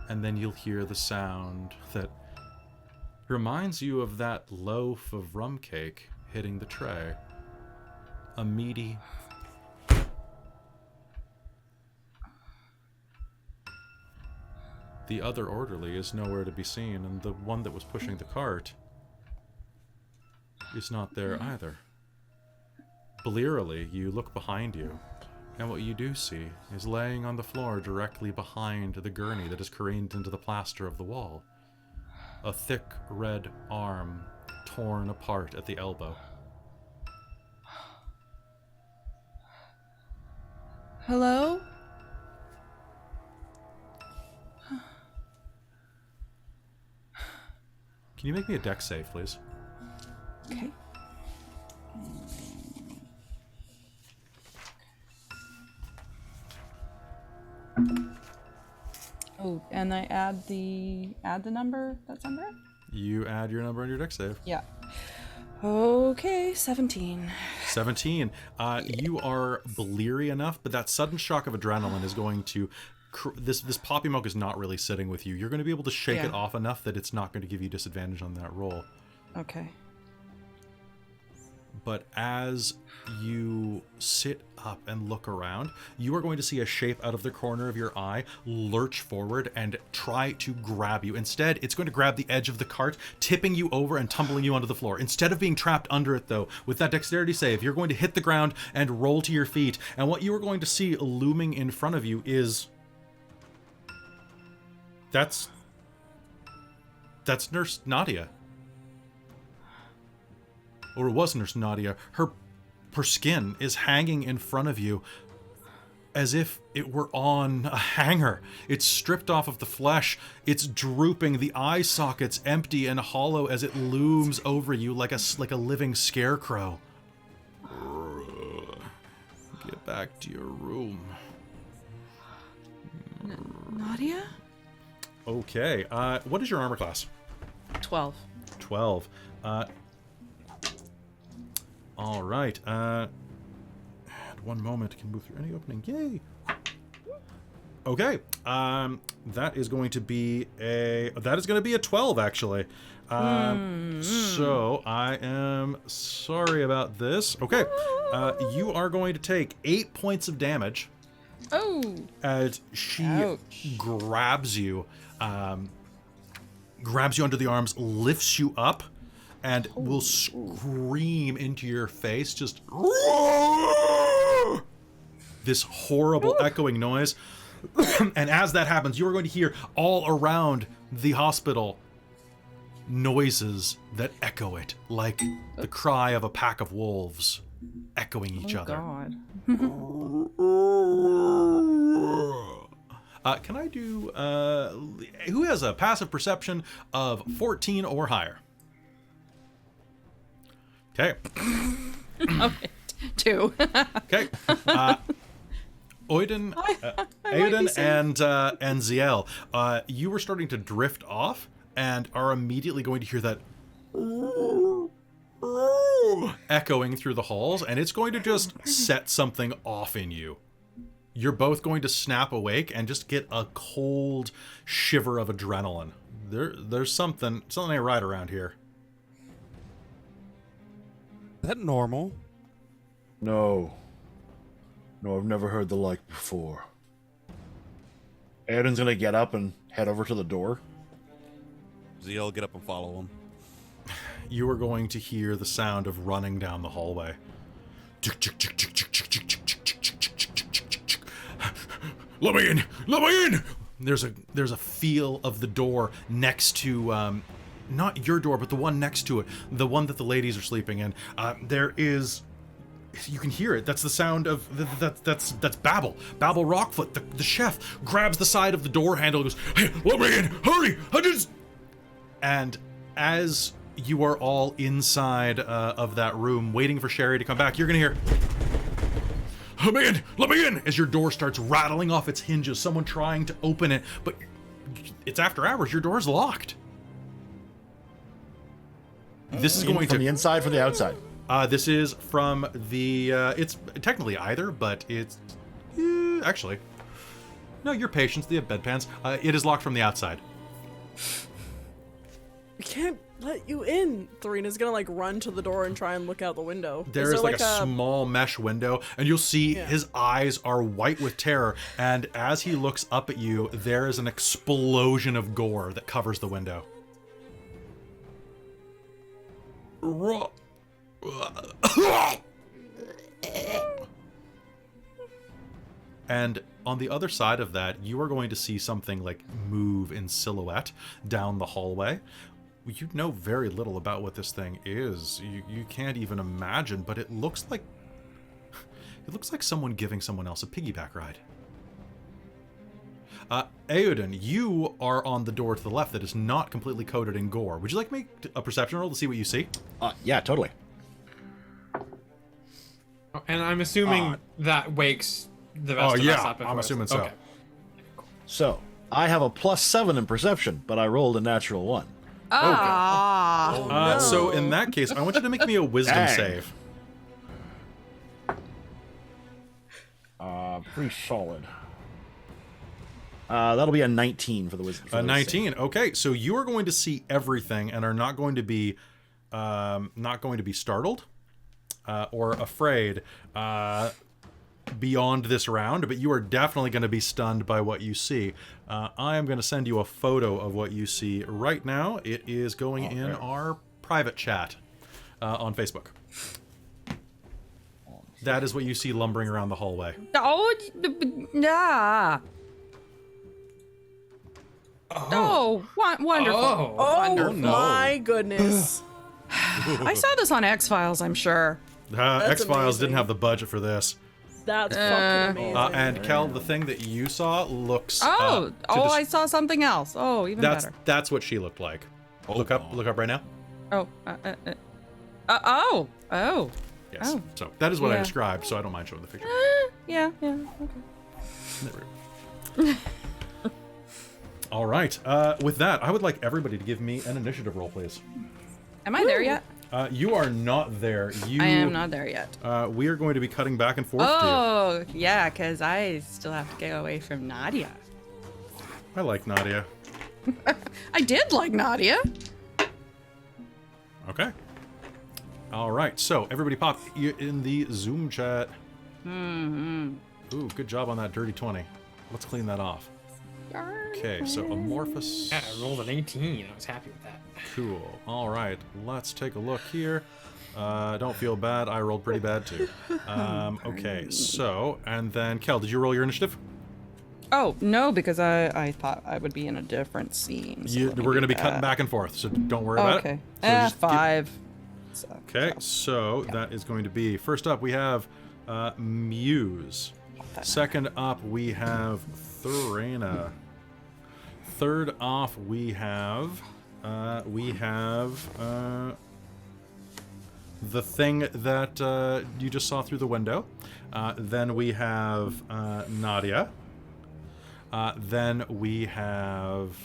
And then you'll hear the sound that reminds you of that loaf of rum cake hitting the tray. A meaty The other orderly is nowhere to be seen, and the one that was pushing the cart is not there either. Blearily, you look behind you, And what you do see is laying on the floor directly behind the gurney that is careened into the plaster of the wall. A thick red arm torn apart at the elbow. Hello? Can you make me a dex save, please? Okay. Oh, and I add the number that's under it? You add your number on your dex save. Yeah. Okay, 17. 17. You are bleary enough, but that sudden shock of adrenaline is going to... This poppy milk is not really sitting with you. You're going to be able to shake Yeah. it off enough that it's not going to give you disadvantage on that roll. Okay. But as you sit up and look around, you are going to see a shape out of the corner of your eye lurch forward and try to grab you. Instead, it's going to grab the edge of the cart, tipping you over and tumbling you onto the floor. Instead of being trapped under it, though, with that dexterity save, you're going to hit the ground and roll to your feet. And what you are going to see looming in front of you is... That's Nurse Nadia. Or it was Nurse Nadia. Her skin is hanging in front of you as if it were on a hanger. It's stripped off of the flesh. It's drooping. The eye socket's empty and hollow as it looms over you like a living scarecrow. Get back to your room. Nadia? Okay. What is your armor class? 12. 12. All right. At one moment, can move through any opening. Yay! Okay. That is going to be a 12 actually. So I am sorry about this. Okay. You are going to take 8 points of damage Oh! as she Ouch. grabs you under the arms, lifts you up, and will scream into your face, just this horrible echoing noise. And as that happens, you are going to hear all around the hospital noises that echo it, like the cry of a pack of wolves echoing each other. God. Can I do... who has a passive perception of 14 or higher? Okay. Okay. 2. Okay. Oiden, Aiden, and Ziel, you were starting to drift off and are immediately going to hear that echoing through the halls, and it's going to just set something off in you. You're both going to snap awake and just get a cold shiver of adrenaline. There's something ain't right around here. Is that normal? No, I've never heard the like before. Aiden's gonna get up and head over to the door. Zeal, get up and follow him. You are going to hear the sound of running down the hallway. Let me in! Let me in! There's a feel of the door next to not your door, but the one next to it, the one that the ladies are sleeping in. There is, you can hear it. That's the sound of that's Babel. Babel Rockfoot, the chef, grabs the side of the door handle and goes, "Hey, let me in! Hurry! And as you are all inside of that room, waiting for Sherry to come back, you're gonna hear, "Let me in! Let me in!" as your door starts rattling off its hinges. Someone trying to open it, but it's after hours. Your door's locked. This is going From the to. inside, from the outside. This is from the. It's technically either, but it's actually. No, your patients. They have bedpans. It is locked from the outside. We can't let you in. Tharina's gonna like run to the door and try and look out the window. There is like a small mesh window, and you'll see his eyes are white with terror. And as he looks up at you, there is an explosion of gore that covers the window. And on the other side of that, you are going to see something like move in silhouette down the hallway. You know very little about what this thing is. You can't even imagine, but it looks like someone giving someone else a piggyback ride. Eowyn, you are on the door to the left that is not completely coated in gore. Would you like to make a perception roll to see what you see? Yeah, totally. And I'm assuming that wakes the rest of us up. I'm assuming so. Okay. So, I have a +7 in perception, but I rolled a natural 1. So in that case, I want you to make me a wisdom Dang. save. Pretty solid. That'll be a 19 for the wisdom. A 19. Okay, so you are going to see everything and are not going to be startled or afraid beyond this round, but you are definitely going to be stunned by what you see. I am going to send you a photo of what you see right now. It is going in our private chat on Facebook. That is what you see lumbering around the hallway. Oh, yeah. Oh, wonderful. Oh. Oh my goodness. I saw this on X-Files, I'm sure. X-Files amazing. didn't have the budget for this. That's fucking amazing. And Kel, the thing that you saw looks. I saw something else. Oh, even better. That's what she looked like. Look up right now. Oh, Yes. Oh. So that is what I Yeah. described. So I don't mind showing the picture. yeah, okay. There we go. All right. With that, I would like everybody to give me an initiative roll, please. Am I there yet? You are not there. I am not there yet. We are going to be cutting back and forth. To Oh, yeah, because I still have to get away from Nadia. you. I like Nadia. I did like Nadia. Okay. All right. So everybody, pop in the Zoom chat. Ooh, good job on that dirty 20. Let's clean that off. Okay. So amorphous. Yeah, I rolled an 18. I was happy with that. Cool. All right. Let's take a look here. Don't feel bad. I rolled pretty bad too. Okay. So, and then Kel, did you roll your initiative? Oh, no, because I thought I would be in a different scene. So let me We're going to do be cutting that. back and forth, so don't worry about Okay. it. So just give- 5. Okay, so that is going to be, first up we have Muse. Second up we have Thurena. Third off we have the thing that you just saw through the window. Then we have Nadia. Then we have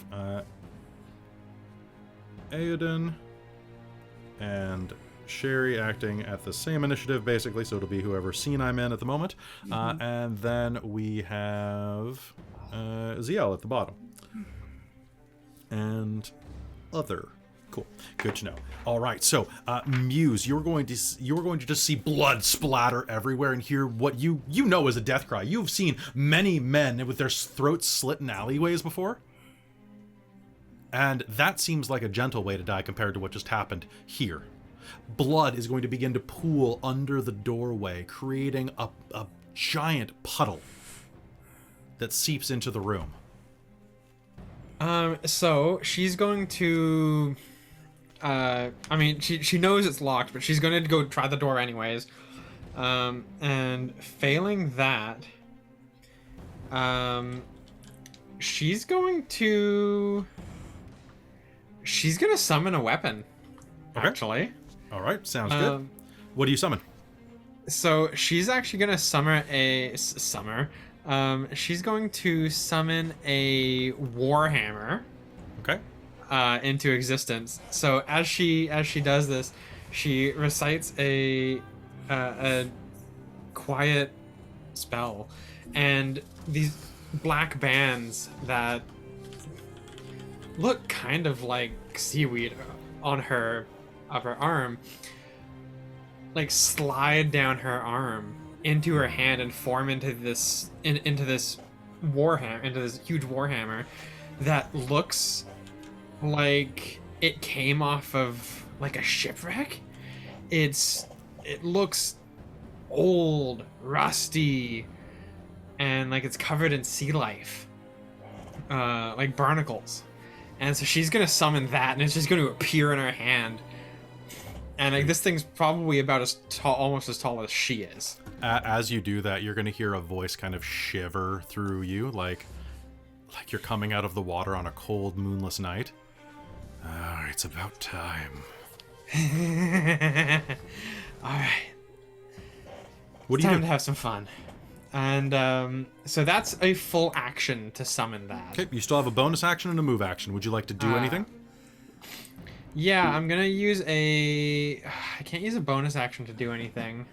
Aoden and Sherry acting at the same initiative, basically, so it'll be whoever scene I'm in at the moment. And then we have Ziel at the bottom. And other. Cool. Good to know. All right, so Muse, you're going to just see blood splatter everywhere and hear what you know is a death cry. You've seen many men with their throats slit in alleyways before. And that seems like a gentle way to die compared to what just happened here. Blood is going to begin to pool under the doorway, creating a giant puddle that seeps into the room. So she's going to. She knows it's locked, but she's going to go try the door anyways. And failing that, she's going to summon a weapon. Okay. Actually. All right, sounds good. What do you summon? So she's actually gonna she's going to summon a warhammer Okay. into existence. So as she does this, she recites a quiet spell, and these black bands that look kind of like seaweed on her arm, like slide down her arm into her hand and form into this warhammer, into this huge warhammer that looks like it came off of like a shipwreck. It looks old, rusty, and like it's covered in sea life, like barnacles, and so she's gonna summon that, and it's just gonna appear in her hand. And like this thing's probably about as tall, almost as tall as she is. As you do that, you're going to hear a voice kind of shiver through you, like you're coming out of the water on a cold, moonless night. It's about time. All right. What do you Time do? to have some fun. And so that's a full action to summon that. Okay, you still have a bonus action and a move action. Would you like to do anything? Yeah, I'm gonna use a. I can't use a bonus action to do anything.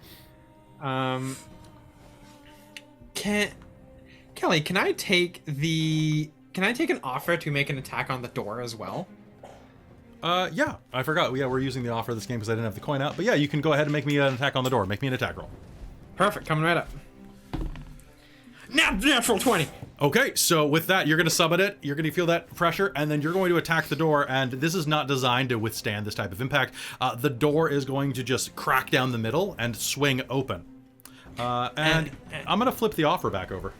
Kelly, can I take an offer to make an attack on the door as well? Yeah, I forgot. Yeah, we're using the offer of this game because I didn't have the coin out. But yeah, you can go ahead and make me an attack on the door. Make me an attack roll. Perfect, coming right up. Natural 20. Okay, so with that, you're going to summon it, you're going to feel that pressure, and then you're going to attack the door, and this is not designed to withstand this type of impact. The door is going to just crack down the middle and swing open. And I'm going to flip the offer back over.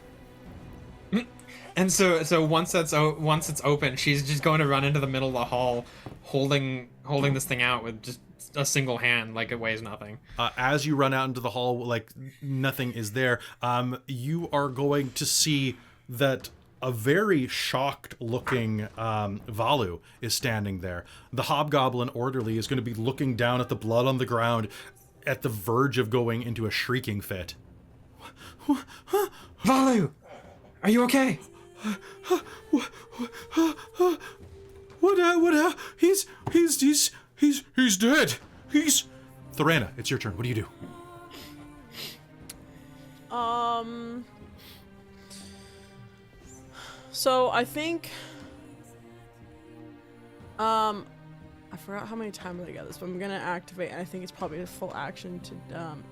And so once it's open, she's just going to run into the middle of the hall, holding this thing out with just a single hand, like it weighs nothing. As you run out into the hall, like nothing is there, you are going to see that a very shocked-looking Valu is standing there. The hobgoblin orderly is going to be looking down at the blood on the ground, at the verge of going into a shrieking fit. Valu, are you okay? What? He's dead. Thorana, it's your turn. What do you do? So I think, I forgot how many times I got this, but I'm gonna activate, and I think it's probably a full action to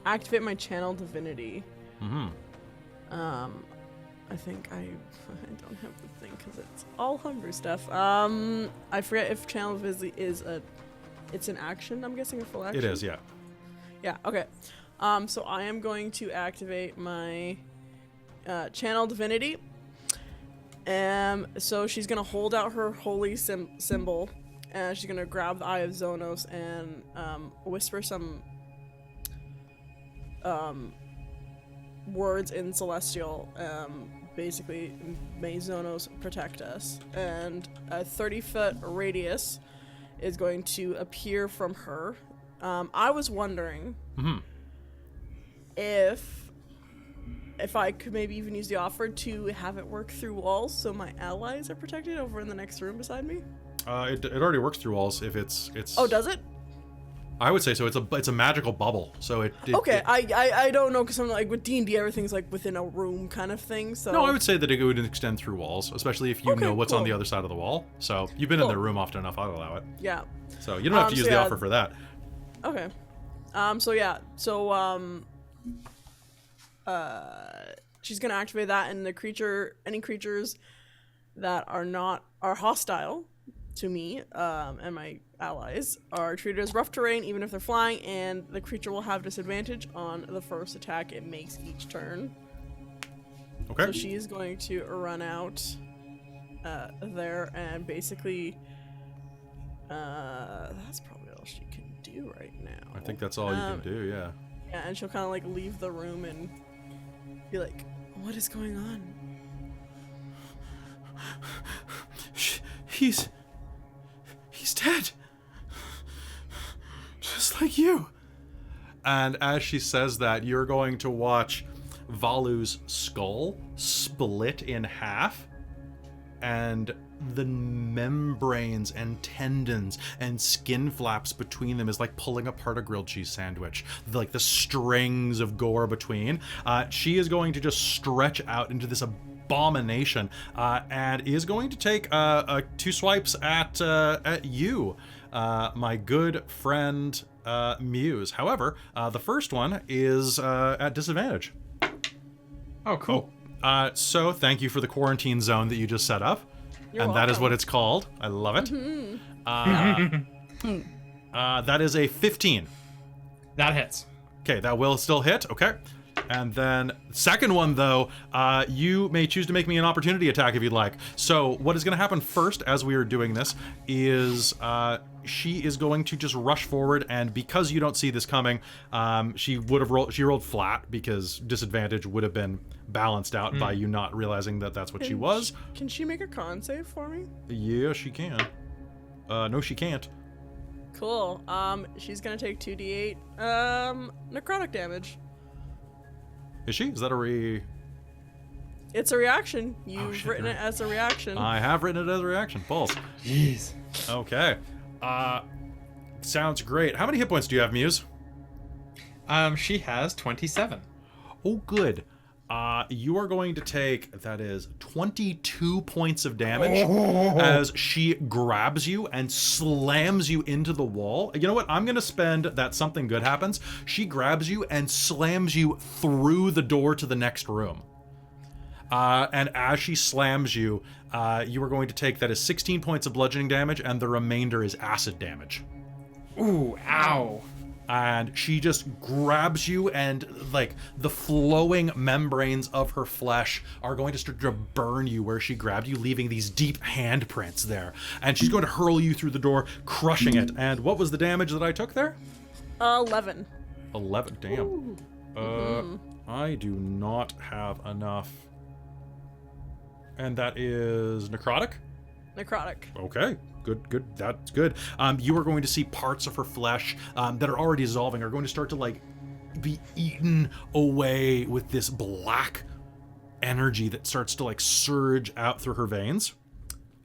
activate my channel divinity. I think I don't have the thing because it's all homebrew stuff. I forget if channel divinity it's an action. I'm guessing a full action. It is, yeah. Yeah. Okay. So I am going to activate my channel divinity. So she's gonna hold out her holy symbol, and she's gonna grab the Eye of Zonos and whisper some words in Celestial. Basically, may Zonos protect us. And a 30-foot radius is going to appear from her. I was wondering if I could maybe even use the offer to have it work through walls so my allies are protected over in the next room beside me. It already works through walls if it's. Oh, does it? I would say so. It's a magical bubble, so it okay, I don't know, because I'm like, with D&D, everything's like within a room kind of thing, so... No, I would say that it would extend through walls, especially if you know what's on the other side of the wall. So you've been in the room often enough, I'll allow it. Yeah. So you don't have to use the offer for that. Okay. She's gonna activate that, and any creatures that are hostile to me and my allies are treated as rough terrain, even if they're flying, and the creature will have disadvantage on the first attack it makes each turn. Okay. So she is going to run out there, and basically that's probably all she can do right now. I think that's all you can do, yeah. Yeah, and she'll kind of like leave the room and be like, what is going on? He's dead. Just like you. And as she says that, you're going to watch Valu's skull split in half, and the membranes and tendons and skin flaps between them is like pulling apart a grilled cheese sandwich. Like the strings of gore between. She is going to just stretch out into this abomination and is going to take 2 swipes at you, my good friend Muse. However, the first one is at disadvantage. Oh, cool. So thank you for the quarantine zone that you just set up. You're That is welcome. what it's called. I love it. That is a 15. That hits. Okay, that will still hit. Okay. And then second one, though, you may choose to make me an opportunity attack if you'd like. So what is going to happen first as we are doing this is she is going to just rush forward, and because you don't see this coming, she rolled flat because disadvantage would have been balanced out by you not realizing that that's what she was. Can she make a con save for me? Yeah, she can. No, she can't. Cool. She's gonna take 2d8 necrotic damage. Is she? Is that a It's a reaction. You've written it as a reaction. I have written it as a reaction. False. Jeez. Okay. Sounds great. How many hit points do you have, Muse? She has 27. Oh, good. You are going to take, that is 22 points of damage as she grabs you and slams you into the wall. You know what? I'm going to spend that something good happens. She grabs you and slams you through the door to the next room. And as she slams you, you are going to take, that is 16 points of bludgeoning damage, and the remainder is acid damage. Ooh, ow. And she just grabs you, and like the flowing membranes of her flesh are going to start to burn you where she grabbed you, leaving these deep handprints there. And she's going to hurl you through the door, crushing it. And what was the damage that I took there? 11. 11, damn. I do not have enough. And that is necrotic? Necrotic. Okay, good, that's good. You are going to see parts of her flesh that are already dissolving are going to start to like be eaten away with this black energy that starts to like surge out through her veins.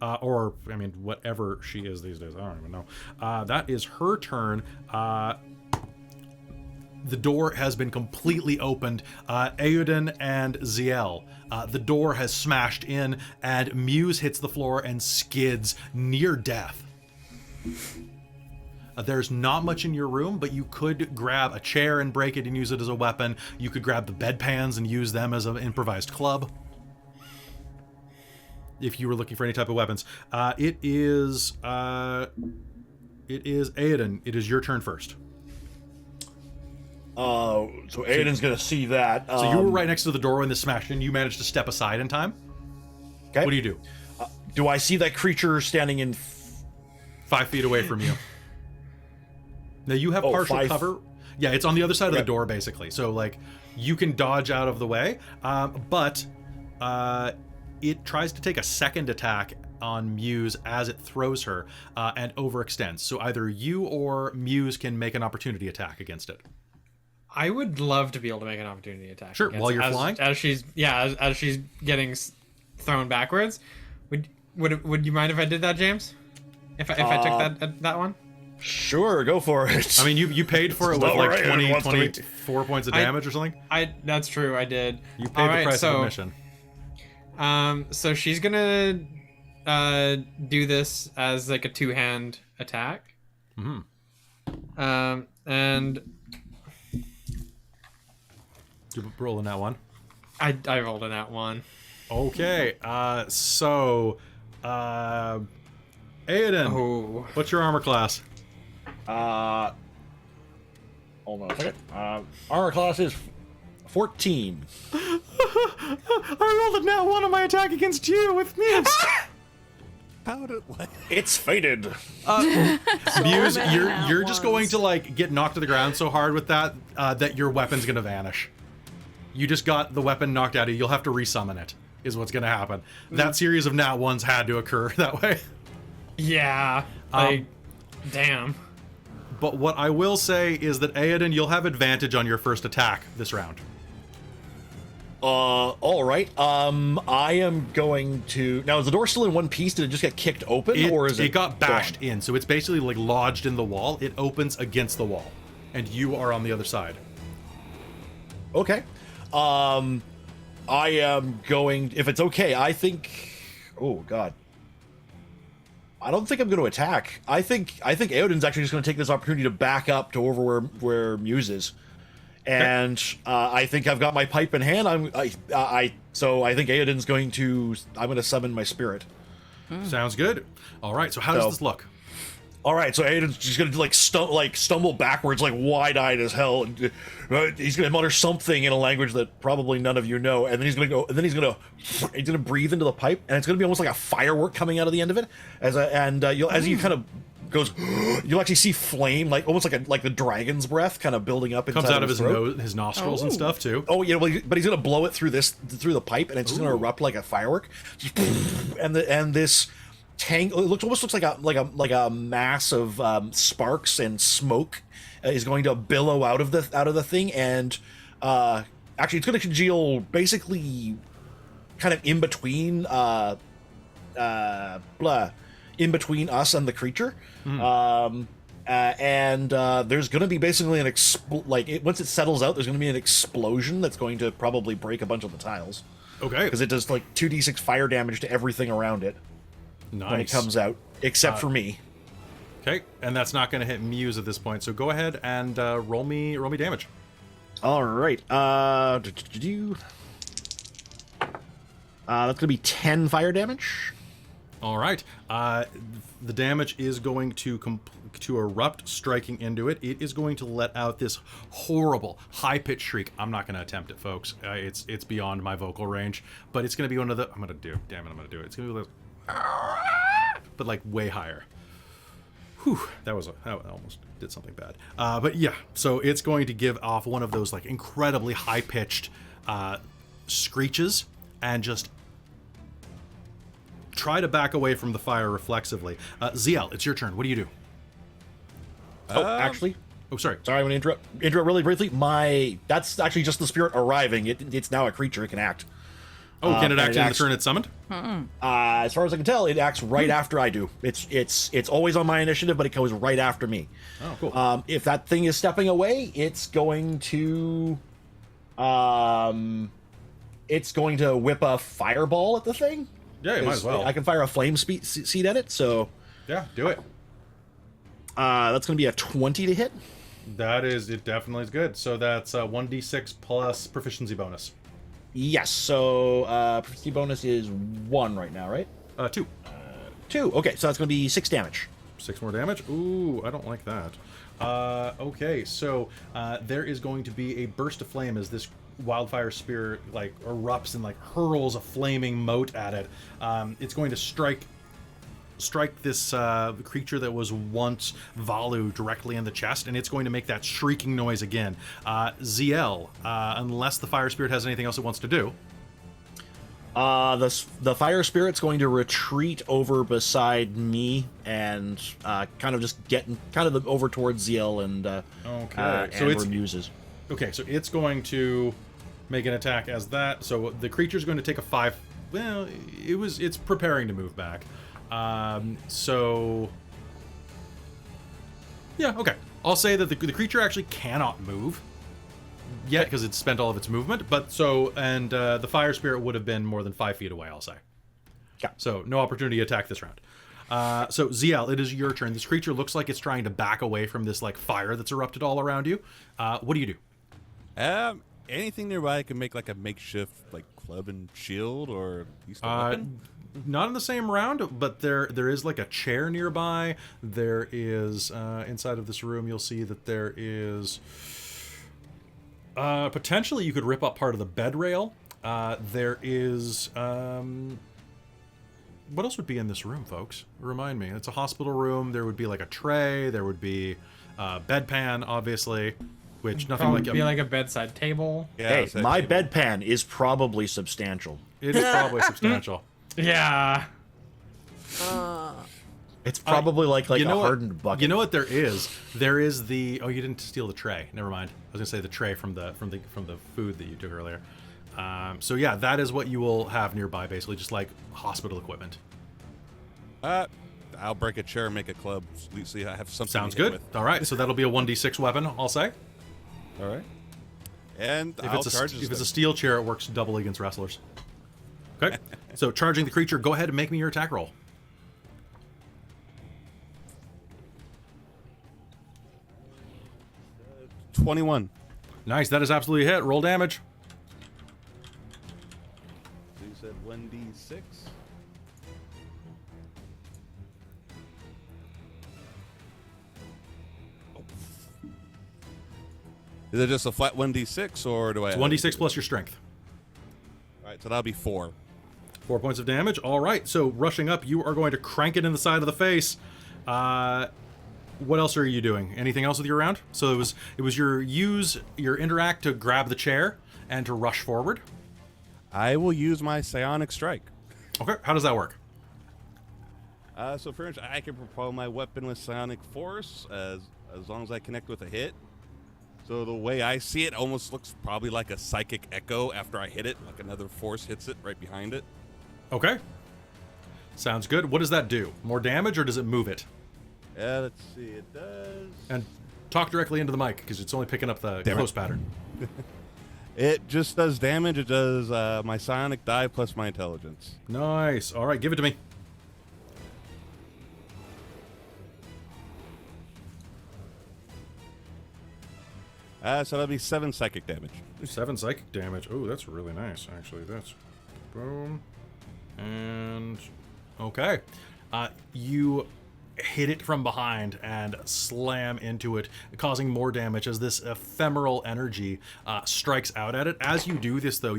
Or, I mean, whatever she is these days, I don't even know. That is her turn. The door has been completely opened. Eowyn and Ziel. The door has smashed in, and Muse hits the floor and skids near death. There's not much in your room, but you could grab a chair and break it and use it as a weapon. You could grab the bedpans and use them as an improvised club. If you were looking for any type of weapons. It is Eowyn. It is your turn first. So Aiden's gonna see that. So you were right next to the door when this smashed in. You managed to step aside in time. Okay. What do you do? Do I see that creature standing in 5 feet away from you. Now you have partial 5 cover. Yeah, it's on the other side of the door, basically. So like, you can dodge out of the way, but it tries to take a second attack on Muse as it throws her and overextends. So either you or Muse can make an opportunity attack against it. I would love to be able to make an opportunity attack. Sure, against while you're as, flying? as she's getting thrown backwards. Would you mind if I did that, James? If I took that one? Sure, go for it. I mean, you paid for it with Lower like right, 24 points of damage or something. That's true, I did. You paid the price of admission. So she's gonna do this as like a two-hand attack. Mm-hmm. And You rolling that one. I rolled an at one. Okay. So, Aiden, Oh. what's your armor class? Hold on a second. Armor class is 14. I rolled a nat one on my attack against you with Muse. How did like It's fated. Muse, you're just going to like get knocked to the ground so hard with that that your weapon's gonna vanish. You just got the weapon knocked out of you. You'll have to resummon it, is what's gonna happen. That series of nat ones had to occur that way. Yeah. Like, damn. But what I will say is that Aiden, you'll have advantage on your first attack this round. All right. I am going to. Now, is the door still in one piece? Did it just get kicked open, or is it? It got bashed gone? in, so it's basically like lodged in the wall. It opens against the wall, and you are on the other side. Okay. I am going. If it's okay, I think. Oh God. I don't think I'm going to attack. I think Eowyn's actually just going to take this opportunity to back up to over where Muse is, and I think I've got my pipe in hand. So I think Eowyn's going to. I'm going to summon my spirit. Sounds good. All right. So how does this look? All right, so Aiden's just gonna like stumble backwards, like wide-eyed as hell. And, he's gonna mutter something in a language that probably none of you know, and then he's gonna breathe into the pipe, and it's gonna be almost like a firework coming out of the end of it. As you kind of goes, you'll actually see flame, like almost like the dragon's breath, kind of building up. Comes out of his throat. nose, his nostrils and stuff too. Oh yeah, well, but he's gonna blow it through the pipe, and it's just gonna erupt like a firework, and this. It almost looks like a mass of sparks and smoke is going to billow out of the thing, and actually it's going to congeal basically kind of in between in between us and the creature. There's going to be basically once it settles out, there's going to be an explosion that's going to probably break a bunch of the tiles. Okay. Because it does like 2d6 fire damage to everything around it. Nice. When it comes out, except for me. Okay, and that's not going to hit Muse at this point. So go ahead and roll me damage. All right. That's going to be 10 fire damage. All right. The damage is going to erupt, striking into it. It is going to let out this horrible high-pitched shriek. I'm not going to attempt it, folks. It's beyond my vocal range, but it's going to be one of the. I'm going to do. Damn it! I'm going to do it. It's going to be but like way higher. Whew, that almost did something bad. But yeah, so it's going to give off one of those like incredibly high-pitched screeches and just try to back away from the fire reflexively. ZL, it's your turn. What do you do? Actually, sorry. I'm going to interrupt really briefly. That's actually just the spirit arriving. It's now a creature. It can act. Oh, can it act in the turn it's summoned? As far as I can tell, it acts right after I do. It's always on my initiative, but it goes right after me. Oh, cool. If that thing is stepping away, it's going to whip a fireball at the thing. Yeah, you might as well. I can fire a flame seed at it. So yeah, do it. that's going to be a 20 to hit. It definitely is good. So that's 1d6 plus proficiency bonus. Yes, so proficiency bonus is 1 right now, right? 2. 2. Okay, so that's going to be 6 damage. 6 more damage? Ooh, I don't like that. Okay, so there is going to be a burst of flame as this wildfire spear like erupts and like hurls a flaming mote at it. It's going to strike this creature that was once Valu directly in the chest, and it's going to make that shrieking noise again. ZL, unless the fire spirit has anything else it wants to do. The fire spirit's going to retreat over beside me and kind of just get over towards ZL and so it's Muses. Okay, so it's going to make an attack as that. So the creature's going to take a 5. Well, it's preparing to move back. So yeah, okay. I'll say that the creature actually cannot move yet because it's spent all of its movement. But the fire spirit would have been more than 5 feet away, I'll say. Yeah. So no opportunity to attack this round. So ZL, it is your turn. This creature looks like it's trying to back away from this like fire that's erupted all around you. What do you do? Anything nearby can make like a makeshift like club and shield or use the weapon. Not in the same round, but there is like a chair nearby. There is inside of this room. You'll see that there is potentially you could rip up part of the bed rail. There is what else would be in this room, folks? Remind me. It's a hospital room. There would be like a tray. There would be bedpan, obviously, which nothing like be like a bedside table. Yeah, hey, my bedpan is probably substantial. It is probably substantial. Yeah. It's probably like a know hardened bucket. You know what there is? There is the. Oh, you didn't steal the tray. Never mind. I was gonna say the tray from the food that you took earlier. So yeah, that is what you will have nearby, basically, just like hospital equipment. I'll break a chair and make a club. See, I have something. Sounds to hit good. with. All right, so that'll be a 1d6 weapon, I'll say. All right. And If I'll it's charge a steel chair, it works double against wrestlers. Okay. So charging the creature, go ahead and make me your attack roll. Uh, 21. Nice, that is absolutely a hit. Roll damage. So you said 1d6. Is it just a flat 1d6, or do I? It's 1d6 plus your strength. All right, so that'll be 4. 4 points of damage. All right. So rushing up, you are going to crank it in the side of the face. What else are you doing? Anything else with your round? So it was your interact to grab the chair and to rush forward. I will use my psionic strike. Okay. How does that work? So pretty much, I can propel my weapon with psionic force as long as I connect with a hit. So the way I see it, almost looks probably like a psychic echo after I hit it, like another force hits it right behind it. Okay. Sounds good. What does that do? More damage, or does it move it? Yeah, let's see. It does. And talk directly into the mic, because it's only picking up the close pattern. It just does damage. It does my psionic die plus my intelligence. Nice. All right, give it to me. So that'll be 7 psychic damage. 7 psychic damage. Oh, that's really nice, actually. That's boom. And okay. You hit it from behind and slam into it, causing more damage as this ephemeral energy strikes out at it. As you do this, though,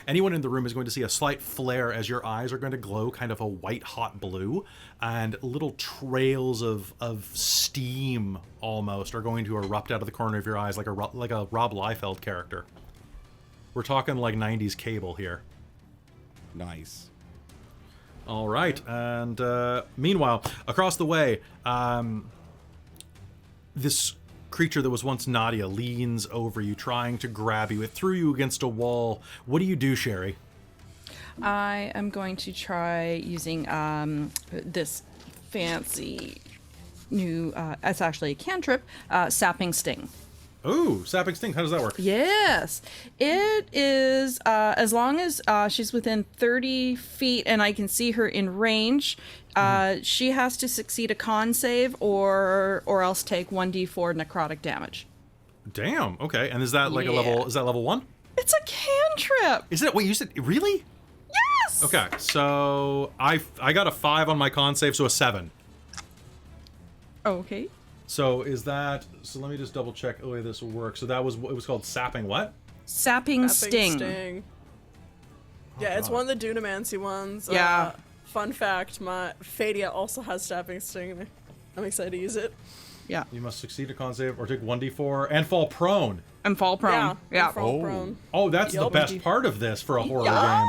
anyone in the room is going to see a slight flare as your eyes are going to glow kind of a white hot blue, and little trails of steam almost are going to erupt out of the corner of your eyes like a Rob Liefeld character. We're talking like 90s Cable here. Nice. All right, and meanwhile, across the way, this creature that was once Nadia leans over you, trying to grab you. It threw you against a wall. What do you do, Sherry? I am going to try using this fancy new, it's actually a cantrip, Sapping Sting. Ooh, Sapping Sting. How does that work? Yes. It is, as long as she's within 30 feet and I can see her in range, she has to succeed a con save or else take 1d4 necrotic damage. Damn. Okay. And is that like a level? Is that level 1? It's a cantrip. Is it? Wait, you said really? Yes. Okay. So I got a 5 on my con save, so a 7. Okay. So is that? So let me just double check the way this will work. So that was it was called sapping what? Sapping Sting. Yeah, it's one of the Dunamancy ones. Yeah. Fun fact, my Fadia also has Stabbing Sting. I'm excited to use it. Yeah. You must succeed a con save or take 1d4 and fall prone. And fall prone. Yeah. and fall prone. Oh, that's the Yup. best part of this for a horror Yeah.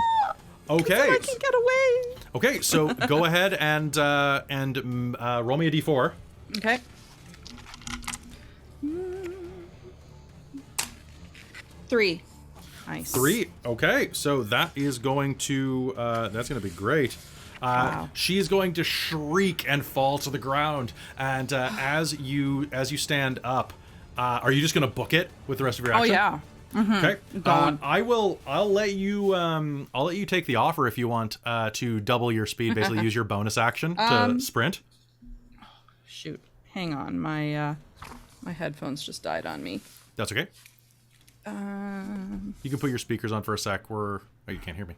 game. Okay. I can get away. Okay, so go ahead and roll me a d4. Okay. 3. Nice. 3. Okay, so that is going to that's going to be great. Wow. She is going to shriek and fall to the ground. And as you stand up, are you just going to book it with the rest of your Oh action? yeah. Okay. Gone. I'll let you take the offer if you want to double your speed. Basically, use your bonus action to sprint. Shoot. Hang on. My headphones just died on me. That's okay. You can put your speakers on for a sec. Oh, you can't hear me.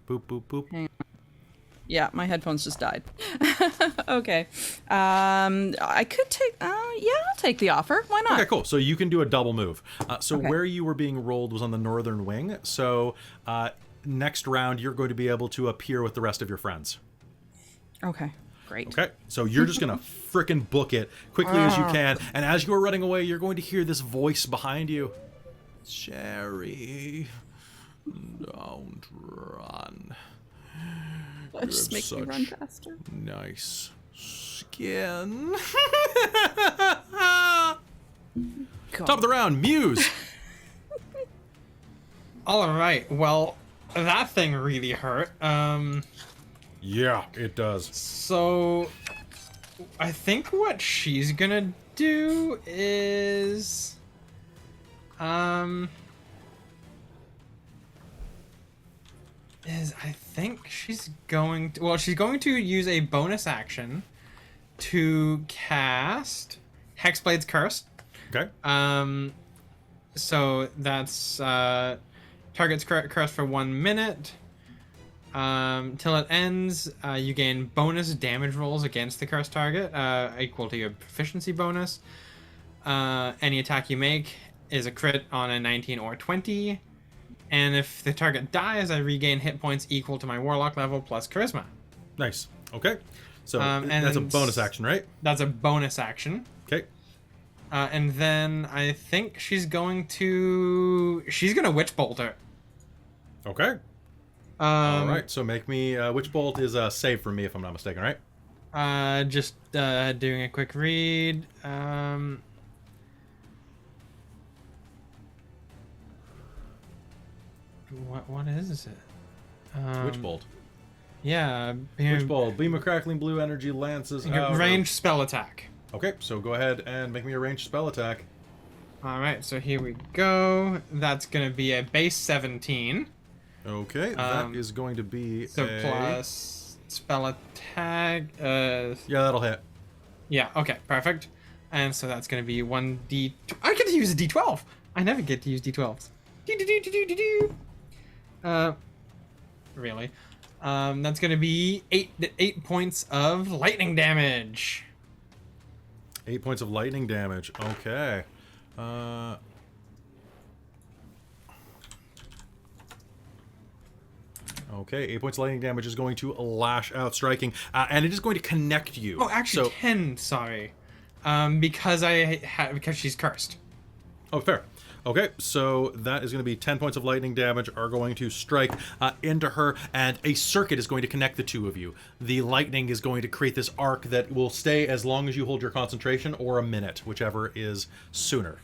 Boop, boop, boop. Hang on. Yeah, my headphones just died. Okay. I could take... I'll take the offer. Why not? Okay, cool. So you can do a double move. So Okay. where you were being rolled was on the northern wing. So next round, you're going to be able to appear with the rest of your friends. Okay. Great. Okay, so you're just gonna frickin' book it quickly as you can, and as you're running away, you're going to hear this voice behind you. Sherry, don't run. That just makes me run faster. Nice skin. Top of the round, Muse. All right. Well, that thing really hurt. Yeah, it does. So I think what she's gonna do is I think she's going to use a bonus action to cast Hexblade's Curse. Okay. So that's target's curse for 1 minute. Till it ends, you gain bonus damage rolls against the cursed target, equal to your proficiency bonus. Any attack you make is a crit on a 19 or 20. And if the target dies, I regain hit points equal to my warlock level plus charisma. Nice. Okay. So And that's a bonus action, right? That's a bonus action. Okay. And then I think she's gonna witch bolt her. Okay. All right. So make me Witch Bolt is a save for me if I'm not mistaken, right? Just doing a quick read. What is it? Witch Bolt. Yeah. Witch Bolt. Beam of crackling blue energy lances out. Ranged spell attack. Okay. So go ahead and make me a ranged spell attack. All right. So here we go. That's gonna be a base 17. Okay. That is going to be So plus spell attack. Yeah, that'll hit. Yeah. Okay. Perfect. And so that's gonna be 1d. I get to use a d12. I never get to use d12s. Really. That's gonna be 8 points of lightning damage. 8 points of lightning damage. Okay. Okay, 8 points of lightning damage is going to lash out, striking, and it is going to connect you. Oh, actually, so, 10. Sorry, because because she's cursed. Oh, fair. Okay, so that is going to be 10 points of lightning damage are going to strike into her, and a circuit is going to connect the two of you. The lightning is going to create this arc that will stay as long as you hold your concentration, or a minute, whichever is sooner.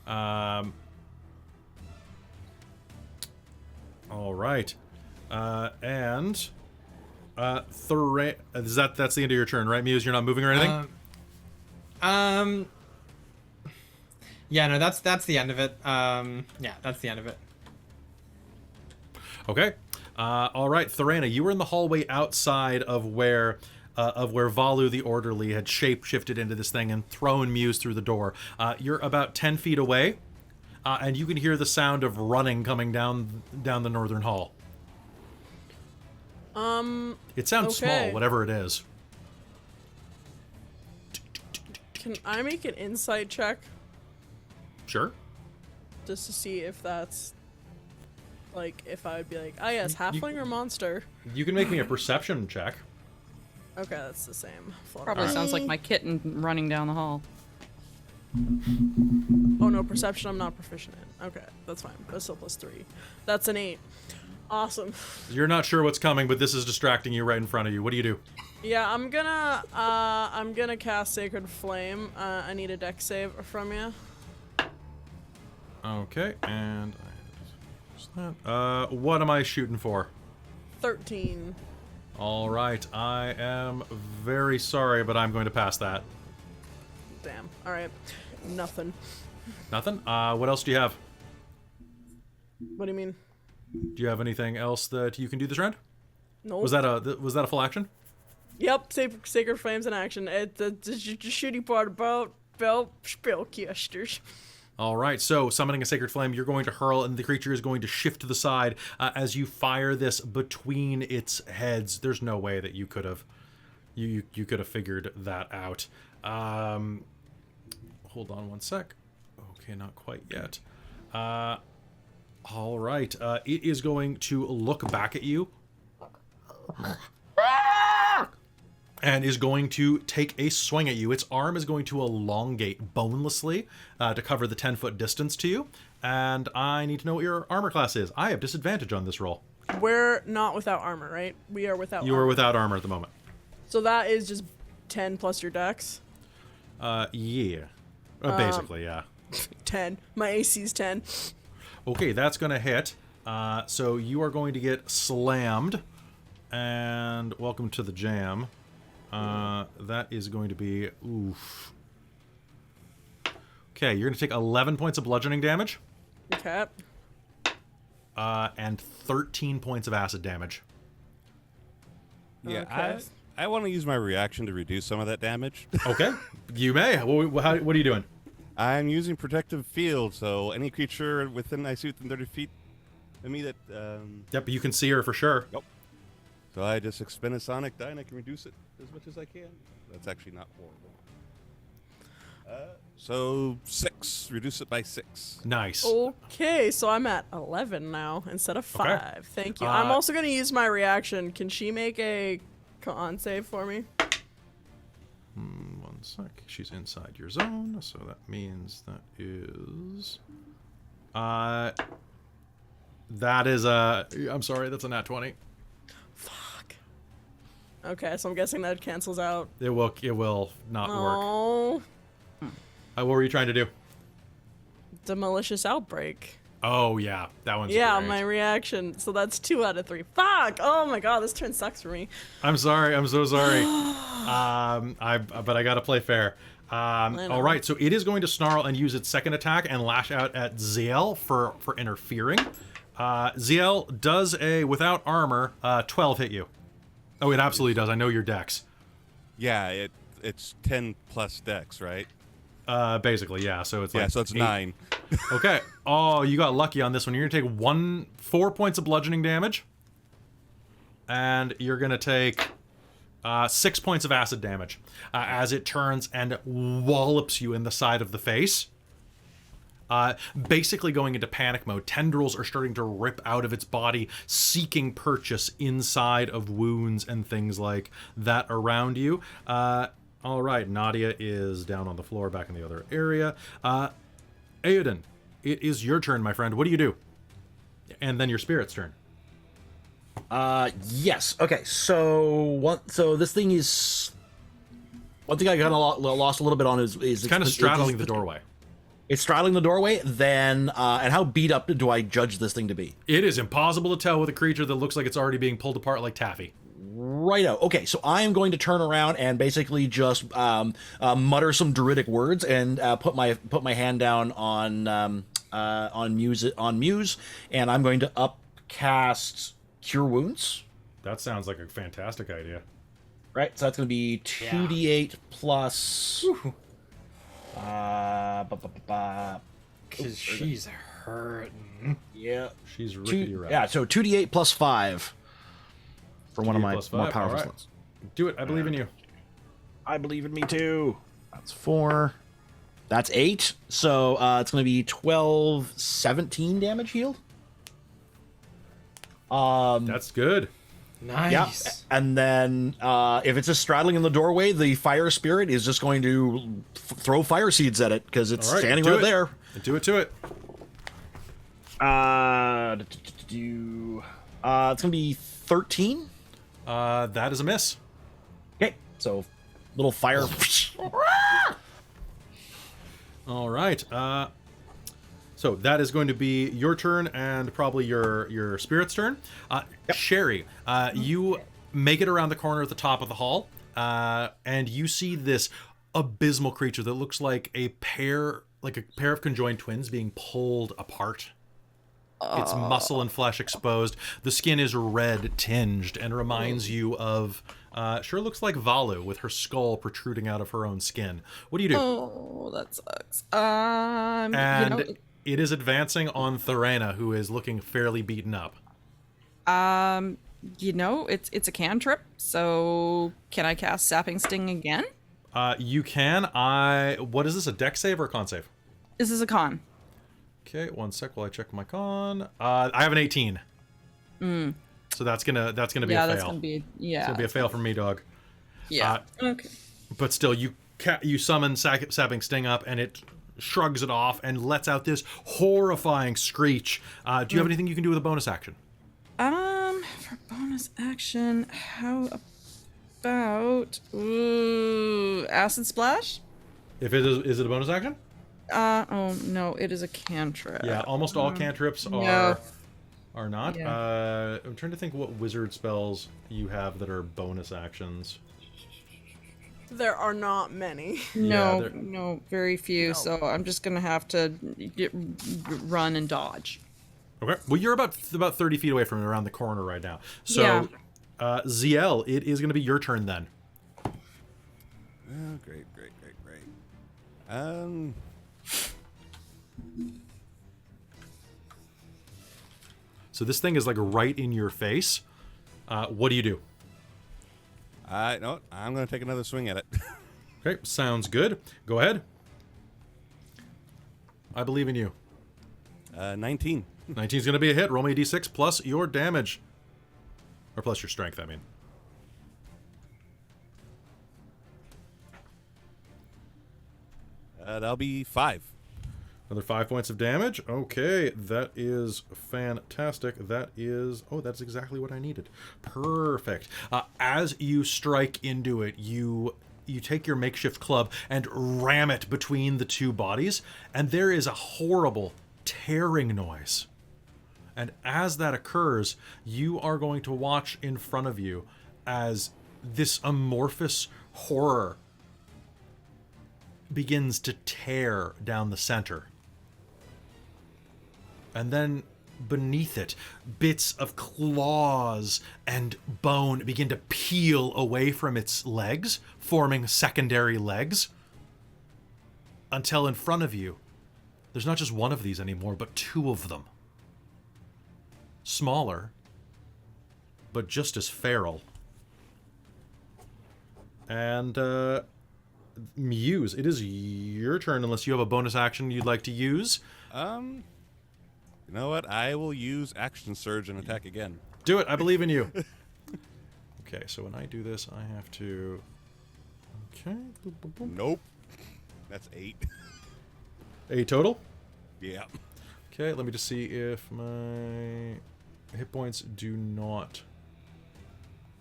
All right. And that's the end of your turn, right, Muse? You're not moving or anything? Yeah, no, that's the end of it. Yeah, that's the end of it. Okay. All right, Thorena, you were in the hallway outside of where Valu the Orderly had shape-shifted into this thing and thrown Muse through the door. You're about 10 feet away, and you can hear the sound of running coming down the northern hall. It sounds okay. small, whatever it is. Can I make an insight check Sure. just to see if that's like if I would be like, yes, halfling or monster? You can make me a perception check. Okay, that's the same. Probably sounds like my kitten running down the hall. Oh no, perception I'm not proficient in. Okay, that's fine. That's still +3. That's an 8. Awesome. You're not sure what's coming, but this is distracting you right in front of you. What do you do? Yeah, I'm gonna cast Sacred Flame. I need a dex save from you. Okay, and what am I shooting for? 13. All right, I am very sorry, but I'm going to pass that. Damn. All right. Nothing. Nothing? What else do you have? What do you mean? Do you have anything else that you can do this round? Nope. Was that a full action? Yep. Sacred Flames in action. It's the shitty part about spellcasters. All right, so summoning a Sacred Flame, you're going to hurl, and the creature is going to shift to the side as you fire this between its heads. There's no way that you could have, you could have figured that out. Hold on one sec. Okay, not quite yet. All right, it is going to look back at you. And is going to take a swing at you. Its arm is going to elongate bonelessly to cover the 10-foot distance to you. And I need to know what your armor class is. I have disadvantage on this roll. We're not without armor, right? We are without You armor. are without armor at the moment. So that is just 10 plus your dex? Yeah. Basically, yeah. 10. My AC's 10. Okay, that's going to hit. So you are going to get slammed. And welcome to the jam. That is going to be... Oof. Okay, you're going to take 11 points of bludgeoning damage. Okay. And 13 points of acid damage. Yeah, Okay. I want to use my reaction to reduce some of that damage. Okay, you may. What are you doing? I'm using Protective Field, so any creature within I see within 30 feet I mean that. Yep, you can see her for sure. Yep. So I just expend a sonic die and I can reduce it as much as I can. That's actually not horrible. So 6. Reduce it by 6. Nice. Okay, so I'm at 11 now instead of 5. Thank you. I'm also going to use my reaction. Can she make a con save for me? 1 sec. She's inside your zone, so that means that is... that is a... I'm sorry, that's a nat 20. Fuck. Okay, so I'm guessing that cancels out. It will not work. Oh, What were you trying to do? the malicious outbreak. Oh, yeah. That one's Yeah, great. my reaction. So that's 2 out of 3. Fuck! Oh my god, this turn sucks for me. I'm sorry. I'm so sorry. But I gotta play fair. All right, so it is going to snarl and use its second attack and lash out at Ziel for interfering. Ziel does a, without armor, 12 hit you. Oh, it absolutely does. I know your dex. Yeah, it's 10 plus dex, right? Basically, yeah. So it's like So it's 8. 9. Okay. Oh, you got lucky on this one. You're gonna take 4 points of bludgeoning damage, and you're gonna take 6 points of acid damage as it turns and wallops you in the side of the face. Basically going into panic mode. Tendrils are starting to rip out of its body, seeking purchase inside of wounds and things like that around you. All right, Nadia is down on the floor back in the other area. Aoden, it is your turn, my friend. What do you do? And then your spirit's turn. Yes. Okay. So this thing is one thing I kind of lost a little bit on is It's kind of straddling the doorway. It's straddling the doorway. Then, and how beat up do I judge this thing to be? It is impossible to tell with a creature that looks like it's already being pulled apart like taffy. Righto. Okay, so I am going to turn around and basically just mutter some druidic words and put my hand down on Muse, and I'm going to upcast Cure Wounds. That sounds like a fantastic idea. Right, so that's going to be 2d8 plus. Because she's hurting. Yeah, She's rickety right. yeah. So 2d8 plus 5 for one of my plus more 5, powerful all right. ones. Do it. I believe in you. I believe in me too. That's 4. That's 8. So it's going to be 12, 17 damage healed. That's good. Nice. Yeah, and then if it's just straddling in the doorway, the fire spirit is just going to throw fire seeds at it because it's All right, standing do right it. there. Do it to it. It's gonna be 13. That is a miss. Okay, so little fire. All right. So that is going to be your turn and probably your spirit's turn. Sherry, you make it around the corner at the top of the hall, and you see this abysmal creature that looks like a pair of conjoined twins being pulled apart. Its muscle and flesh exposed. The skin is red tinged and reminds you of sure looks like Valu with her skull protruding out of her own skin. What do you do? Oh, that sucks. And it is advancing on Thorena, who is looking fairly beaten up. It's a cantrip, so can I cast Sapping Sting again? You can. What is this, a dex save or a con save? This is a con. Okay, 1 sec while I check my con. I have an 18. So that's gonna be a fail. Yeah, that's gonna be It's gonna be a fail from me, dog. Yeah. Okay. But still, you summon Sapping Sting up, and it shrugs it off and lets out this horrifying screech. Do you have anything you can do with a bonus action? For bonus action, how about acid splash? If it is it a bonus action? Oh no, it is a cantrip. Yeah, almost all cantrips no. are not. Yeah. I'm trying to think what wizard spells you have that are bonus actions. There are not many. No, Yeah, no, very few. So I'm just gonna have to run and dodge. Okay. Well, you're about 30 feet away from it, around the corner right now. So, Yeah. Ziel, it is going to be your turn then. Oh, great. So this thing is like right in your face. What do you do? No, I'm going to take another swing at it. Okay, sounds good. Go ahead. I believe in you. 19. 19 is going to be a hit. Roll me a d6 plus your damage. Or plus your strength, I mean. That'll be 5. Another 5 points of damage. Okay, that is fantastic. That is... Oh, that's exactly what I needed. Perfect. As you strike into it, you take your makeshift club and ram it between the two bodies, and there is a horrible tearing noise. And as that occurs, you are going to watch in front of you as this amorphous horror begins to tear down the center. And then beneath it, bits of claws and bone begin to peel away from its legs, forming secondary legs, until in front of you, there's not just one of these anymore, but 2 of them. Smaller, but just as feral. And, Muse, it is your turn unless you have a bonus action you'd like to use. You know what? I will use Action Surge and attack again. Do it. I believe in you. Okay, so when I do this, I have to... Okay. Boop, boop, boop. Nope. That's 8. 8 total? Yeah. Okay, let me just see if my hit points do not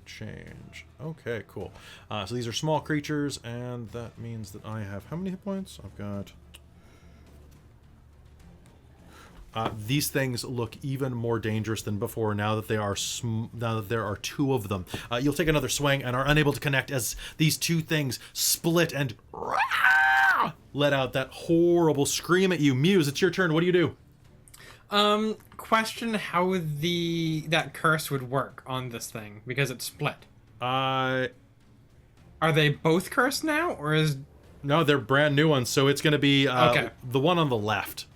change. Okay, cool. So these are small creatures, and that means that I have... How many hit points? I've got... These things look even more dangerous than before now that they are now that there are 2 of them. You'll take another swing and are unable to connect as these 2 things split and let out that horrible scream at you. Muse, it's your turn. What do you do? Question how that curse would work on this thing because it's split. Are they both cursed now, or is... No, they're brand new ones, so it's going to be Okay. The one on the left.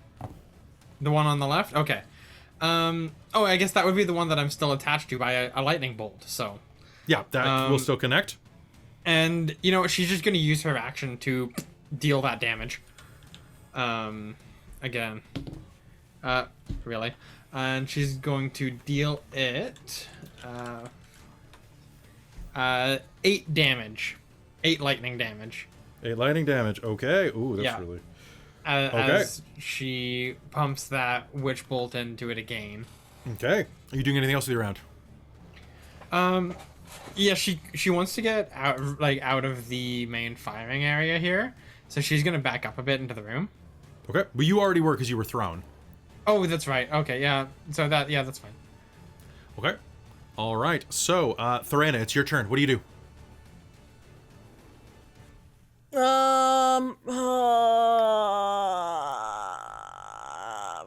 The one on the left? Okay. Oh, I guess that would be the one that I'm still attached to by a lightning bolt, so... Yeah, that will still connect. And, you know, she's just going to use her action to deal that damage. Again. Really. And she's going to deal it... 8 damage. 8 lightning damage. 8 lightning damage. Okay. Ooh, that's Yeah. really... As she pumps that witch bolt into it again. Okay. Are you doing anything else with your round? Yeah, she wants to get out of the main firing area here, so she's gonna back up a bit into the room. Okay. But you already were because you were thrown. Oh, that's right. Okay, yeah. So that's fine. Okay. All right. So, Thorena, it's your turn. What do you do?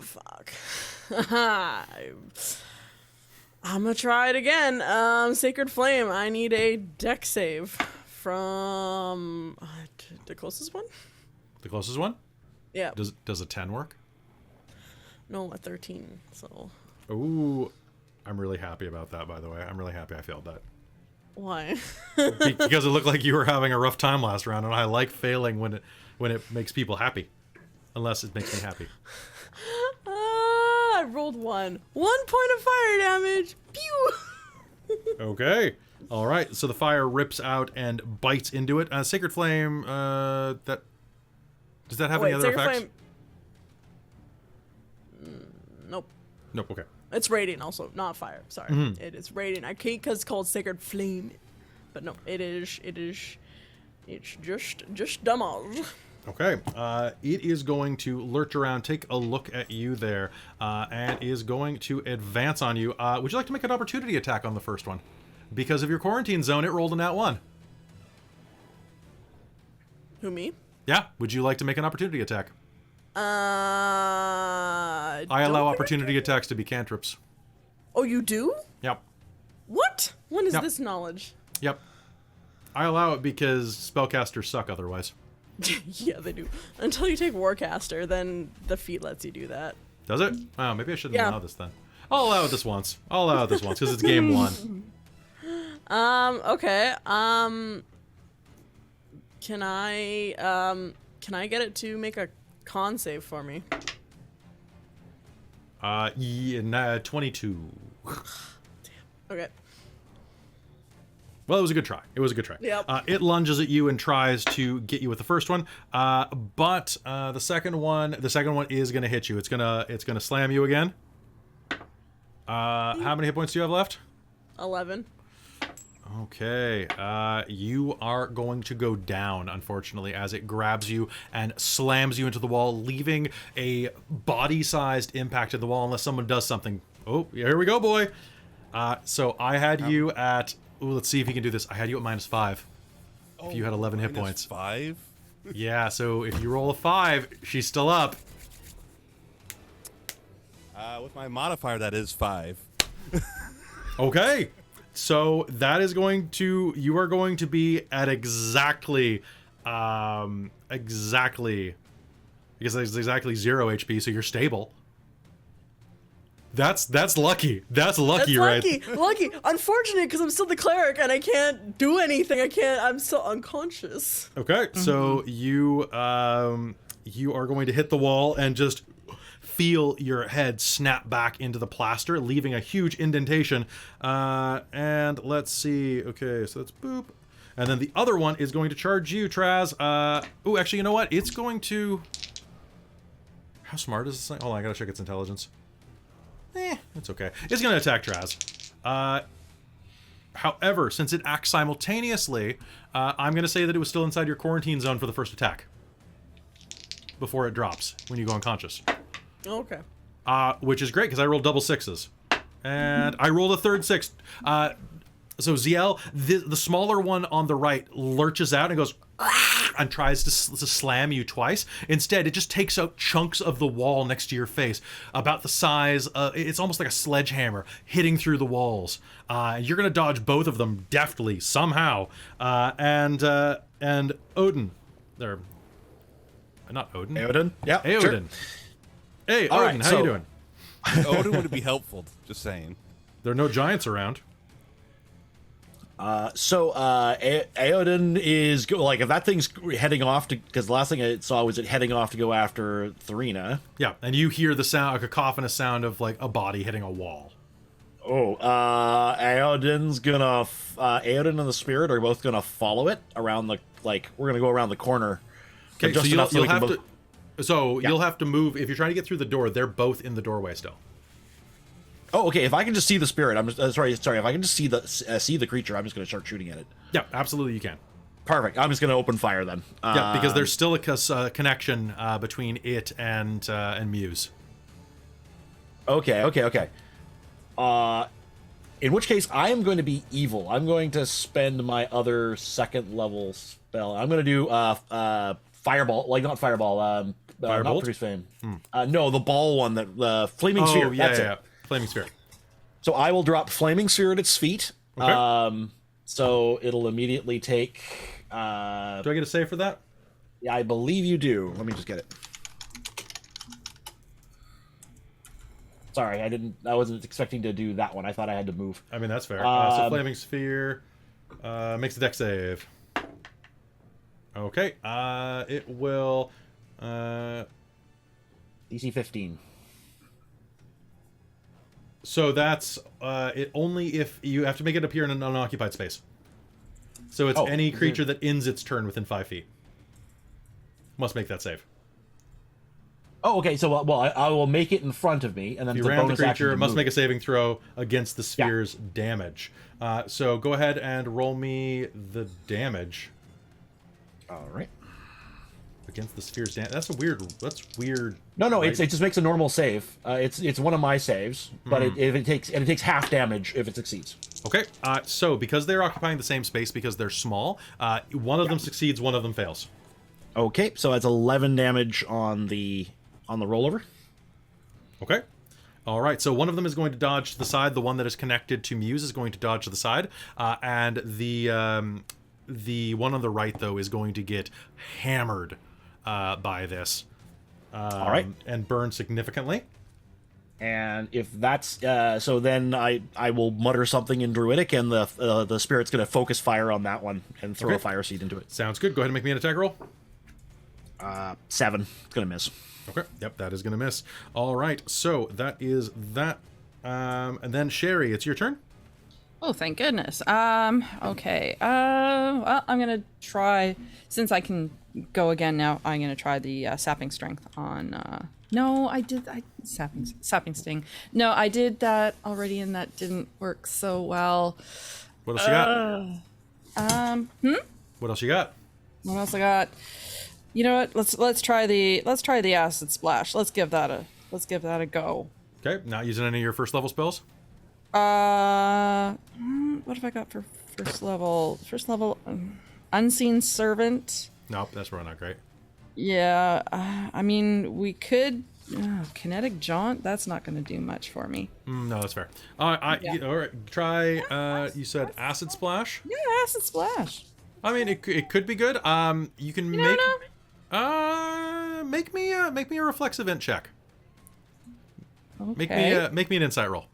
Fuck. I'm gonna try it again. Sacred Flame. I need a deck save from the closest one. The closest one? Yeah. Does a 10 work? No, a 13. So. Ooh, I'm really happy about that. By the way, I'm really happy I failed that. Why? Because it looked like you were having a rough time last round, and I like failing when it makes people happy, unless it makes me happy. I rolled 1 point of fire damage. Pew. Okay. All right. So the fire rips out and bites into it. Sacred Flame. Does that have any other Sacred effects? Flame. Nope. Nope. Okay. It's radiant also, not fire. Sorry. Mm-hmm. It is radiant. I can't because it's called Sacred Flame. But no, it's just damage. Okay. It is going to lurch around, take a look at you there, and is going to advance on you. Would you like to make an opportunity attack on the first one? Because of your quarantine zone, it rolled a nat 1. Who, me? Yeah. Would you like to make an opportunity attack? I allow opportunity attacks to be cantrips. Oh, you do? Yep. What? When is Yep. this knowledge? Yep. I allow it because spellcasters suck otherwise. Yeah, they do. Until you take Warcaster, then the feat lets you do that. Does it? Oh, maybe I shouldn't Yeah. allow this then. I'll allow it this once. I'll allow it this once because it's game 1. Okay. Can I get it to make a con save for me? Yeah, 22. Okay. Well, it was a good try. It was a good try. Yep. It lunges at you and tries to get you with the first one, but the second one is gonna hit you. It's gonna slam you again. How many hit points do you have left? 11. Okay, you are going to go down, unfortunately, as it grabs you and slams you into the wall, leaving a body-sized impact in the wall unless someone does something. Oh, here we go, boy. So I had you at... Ooh, let's see if he can do this. I had you at -5. If you had 11 hit points. 5? Yeah, so if you roll a 5, she's still up. With my modifier, that is 5. Okay. So that is going to... You are going to be at exactly... Exactly... Because that's exactly 0 HP, so you're stable. That's lucky. That's lucky, right? Lucky. Unfortunate, because I'm still the cleric and I can't do anything. I'm still unconscious. Okay, so you are going to hit the wall and just feel your head snap back into the plaster, leaving a huge indentation. And let's see. Okay, so that's boop. And then the other one is going to charge you, Traz. Oh, actually, you know what? It's going to... How smart is this thing? Hold on, I gotta check its intelligence. It's okay. It's going to attack Traz. However, since it acts simultaneously, I'm going to say that it was still inside your quarantine zone for the first attack. Before it drops, when you go unconscious. Okay. Which is great, because I rolled double 6s. And I rolled a third 6. So ZL, the smaller one on the right, lurches out and goes... and tries to slam you twice. Instead, it just takes out chunks of the wall next to your face, about the size of... It's almost like a sledgehammer hitting through the walls. You're going to dodge both of them deftly, somehow. And Odin... There... Not Odin. Eodin? Yeah, Eodin. sure. Hey, All Odin, right, how so- you doing? Odin would be helpful, just saying. There are no giants around. Eodin is like, if that thing's heading off to, because the last thing I saw was it heading off to go after Therina. Yeah, and you hear the sound, a cacophonous sound of like a body hitting a wall. Oh, Eodin and the spirit are both gonna follow it around the, like, we're gonna go around the corner. Okay, Just so enough you'll we can have both- to. So you'll have to move if you're trying to get through the door. They're both in the doorway still. Oh, okay. If I can just see the spirit, I'm just, sorry. If I can just see the creature, I'm just gonna start shooting at it. Yeah, absolutely, you can. Perfect. I'm just gonna open fire then. Yeah, because there's still a connection between it and Muse. Okay. In which case, I am going to be evil. I'm going to spend my other second level spell. I'm going to do fireball, like not fireball. Firebolt? Not Priest Fame. No, the ball one, that flaming sphere. Oh, yeah, That's yeah. it. Flaming Sphere. So I will drop flaming sphere at its feet. Okay. So it'll immediately take. Do I get a save for that? Yeah, I believe you do. Let me just get it. Sorry, I wasn't expecting to do that one. I thought I had to move. I mean, that's fair. So Flaming Sphere makes a dex save. Okay. It will... DC 15. So that's it only if you have to make it appear in an unoccupied space. So it's any creature that ends its turn within 5 feet. Must make that save. Oh, okay. So, I will make it in front of me, and then If you the ran the bonus action creature, to it must move make a it. saving throw against the sphere's damage. So go ahead and roll me the damage All right. against the sphere's damage. That's weird. No, right? it just makes a normal save. It's one of my saves, but it takes half damage if it succeeds. Okay. So because they're occupying the same space because they're small, one of them succeeds, one of them fails. Okay, so that's 11 damage on the rollover. Okay. All right. So one of them is going to dodge to the side. The one that is connected to Muse is going to dodge to the side, and the one on the right though is going to get hammered by this. All right. And burn significantly. And if that's so, then I will mutter something in Druidic, and the spirit's going to focus fire on that one and throw Okay. a fire seed into it. Sounds good. Go ahead and make me an attack roll. 7. It's going to miss. Okay. Yep, that is going to miss. All right. So that is that. And then Sherry, it's your turn. Oh, thank goodness. Okay. Well, I'm gonna try, since I can go again now. I'm gonna try the sapping strength on. No, sapping sting. No, I did that already, and that didn't work so well. What else you got? What else you got? What else I got? You know what? Let's try the acid splash. Let's give that a go. Okay. Not using any of your first level spells. What have I got for first level? Unseen servant. Nope, that's probably not great. Yeah, I mean, we could kinetic jaunt. That's not going to do much for me. No, that's fair. All right, try. You said acid splash. Yeah, acid splash. I mean, it could be good. You can make me a reflex event check. Okay. Make me an insight roll.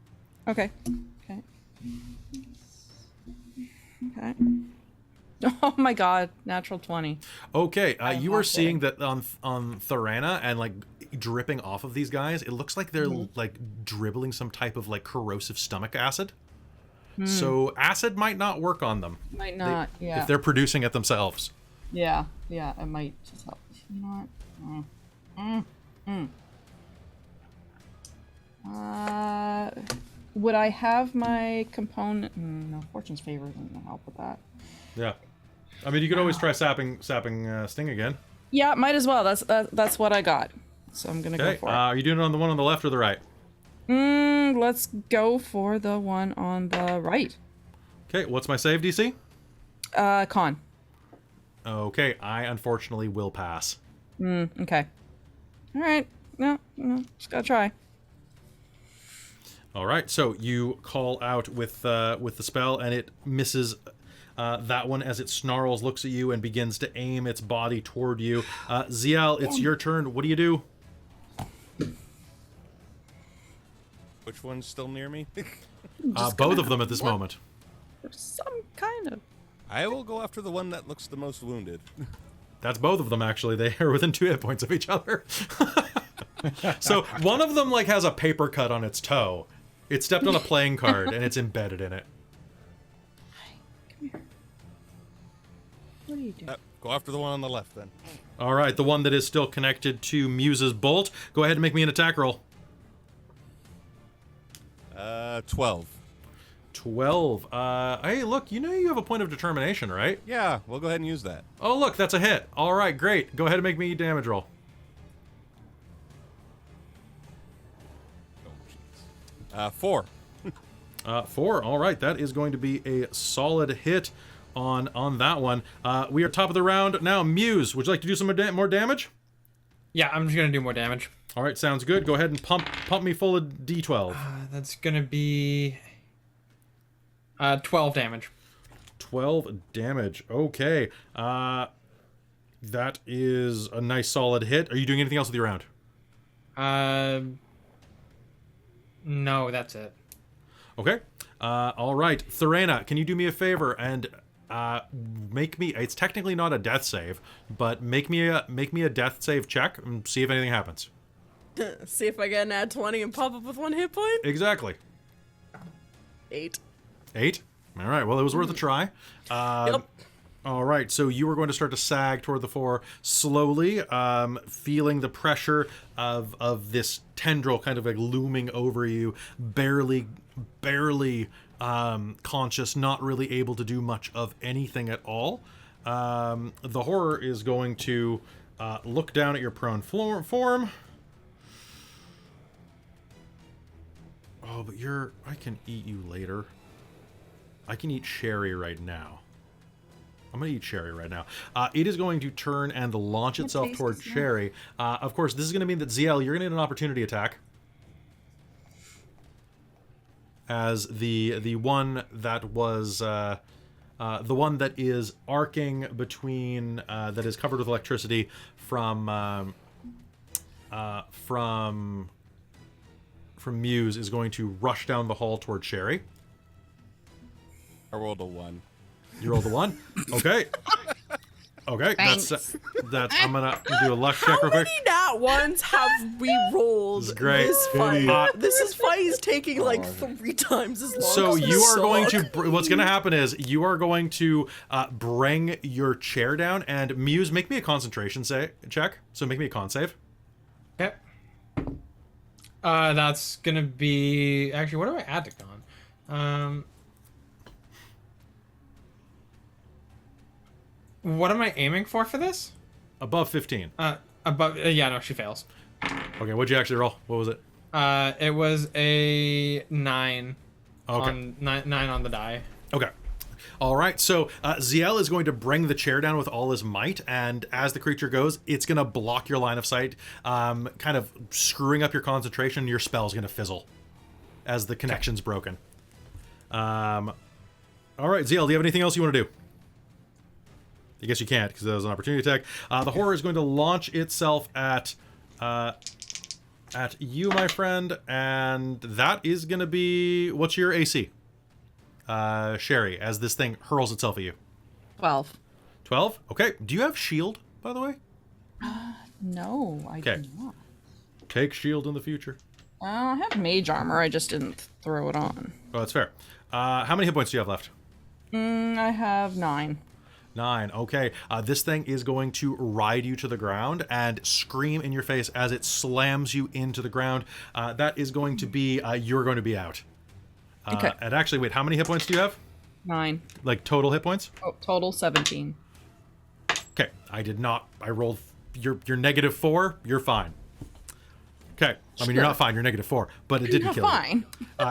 Okay. Oh my god, natural 20. Okay, you are not seeing that on Thorana and like dripping off of these guys. It looks like they're like dribbling some type of like corrosive stomach acid. So acid might not work on them. Might not, yeah. If they're producing it themselves. Yeah, it might just help. You know what? Would I have my component? No, Fortune's Favor isn't gonna help with that. Yeah. I mean, you could always try sapping sting again. Yeah, might as well. That's what I got. So I'm gonna go Okay. for it. Are you doing it on the one on the left or the right? Let's go for the one on the right. Okay. What's my save DC? Con. Okay. I unfortunately will pass. Okay. All right. No, just gotta try. All right, so you call out with the spell, and it misses that one as it snarls, looks at you, and begins to aim its body toward you. Zial, it's your turn. What do you do? Which one's still near me? Both of them at this moment. There's some kind of. I will go after the one that looks the most wounded. That's both of them, actually. They are within 2 hit points of each other. So one of them like has a paper cut on its toe. It stepped on a playing card, and it's embedded in it. Come here. What are you doing? Go after the one on the left, then. All right, the one that is still connected to Muse's bolt. Go ahead and make me an attack roll. 12. 12. Hey, look, you know you have a point of determination, right? Yeah, we'll go ahead and use that. Oh, look, that's a hit. All right, great. Go ahead and make me a damage roll. 4. 4. All right, that is going to be a solid hit on that one. We are top of the round now. Muse, would you like to do some more damage? Yeah, I'm just gonna do more damage. All right, sounds good. Go ahead and pump me full of D12. That's gonna be 12 damage. 12 damage. Okay. That is a nice solid hit. Are you doing anything else with your round? No, that's it. Okay. All right. Thorana, can you do me a favor and make me, it's technically not a death save, but make me a death save check and see if anything happens. See if I get an add 20 and pop up with 1 hit point. Exactly. 8. 8? All right. Well, it was worth a try. Yep. All right, so you are going to start to sag toward the floor slowly, feeling the pressure of this tendril kind of like looming over you, barely conscious, not really able to do much of anything at all. The horror is going to look down at your prone form. Oh, but I can eat you later. I can eat Sherry right now. I'm going to eat Sherry right now. It is going to turn and launch itself toward Sherry. Of course, this is going to mean that ZL, you're going to get an opportunity attack. As the one that was the one that is arcing between that is covered with electricity from from Muse is going to rush down the hall toward Sherry. I rolled a 1. You rolled a 1. Okay. Okay, Thanks. that's. I'm gonna do a luck check How real quick. many nat ones have we rolled? This is great. This fight, Uh, fight is taking like 3 times as long. So as you are going suck. to. What's going to happen is you are going to bring your chair down, and Muse, make me a concentration check. So make me a con save. Okay. That's gonna be actually. What do I add to con? What am I aiming for this? Above 15. Above. Yeah, no, she fails. Okay, what'd you actually roll? What was it? It was a 9. Okay. On 9 on the die. Okay. All right, so Ziel is going to bring the chair down with all his might, and as the creature goes, it's going to block your line of sight, kind of screwing up your concentration. Your spell's going to fizzle as the connection's broken. All right, Ziel, do you have anything else you want to do? I guess you can't, because that was an opportunity attack. The horror is going to launch itself at you, my friend, and that is going to be... What's your AC? Sherry, as this thing hurls itself at you. 12. 12? Okay. Do you have shield, by the way? No, I Okay. do not. Take shield in the future. I have mage armor. I just didn't throw it on. Oh, that's fair. How many hit points do you have left? I have 9. 9. Okay. This thing is going to ride you to the ground and scream in your face as it slams you into the ground. That is going to be... you're going to be out. Okay. And actually, wait, how many hit points do you have? 9. Like, total hit points? Oh, total 17. Okay. I did not... I rolled... You're -4. You're fine. Okay. I mean, you're Sure. not fine. You're -4. But it didn't Not kill you. fine.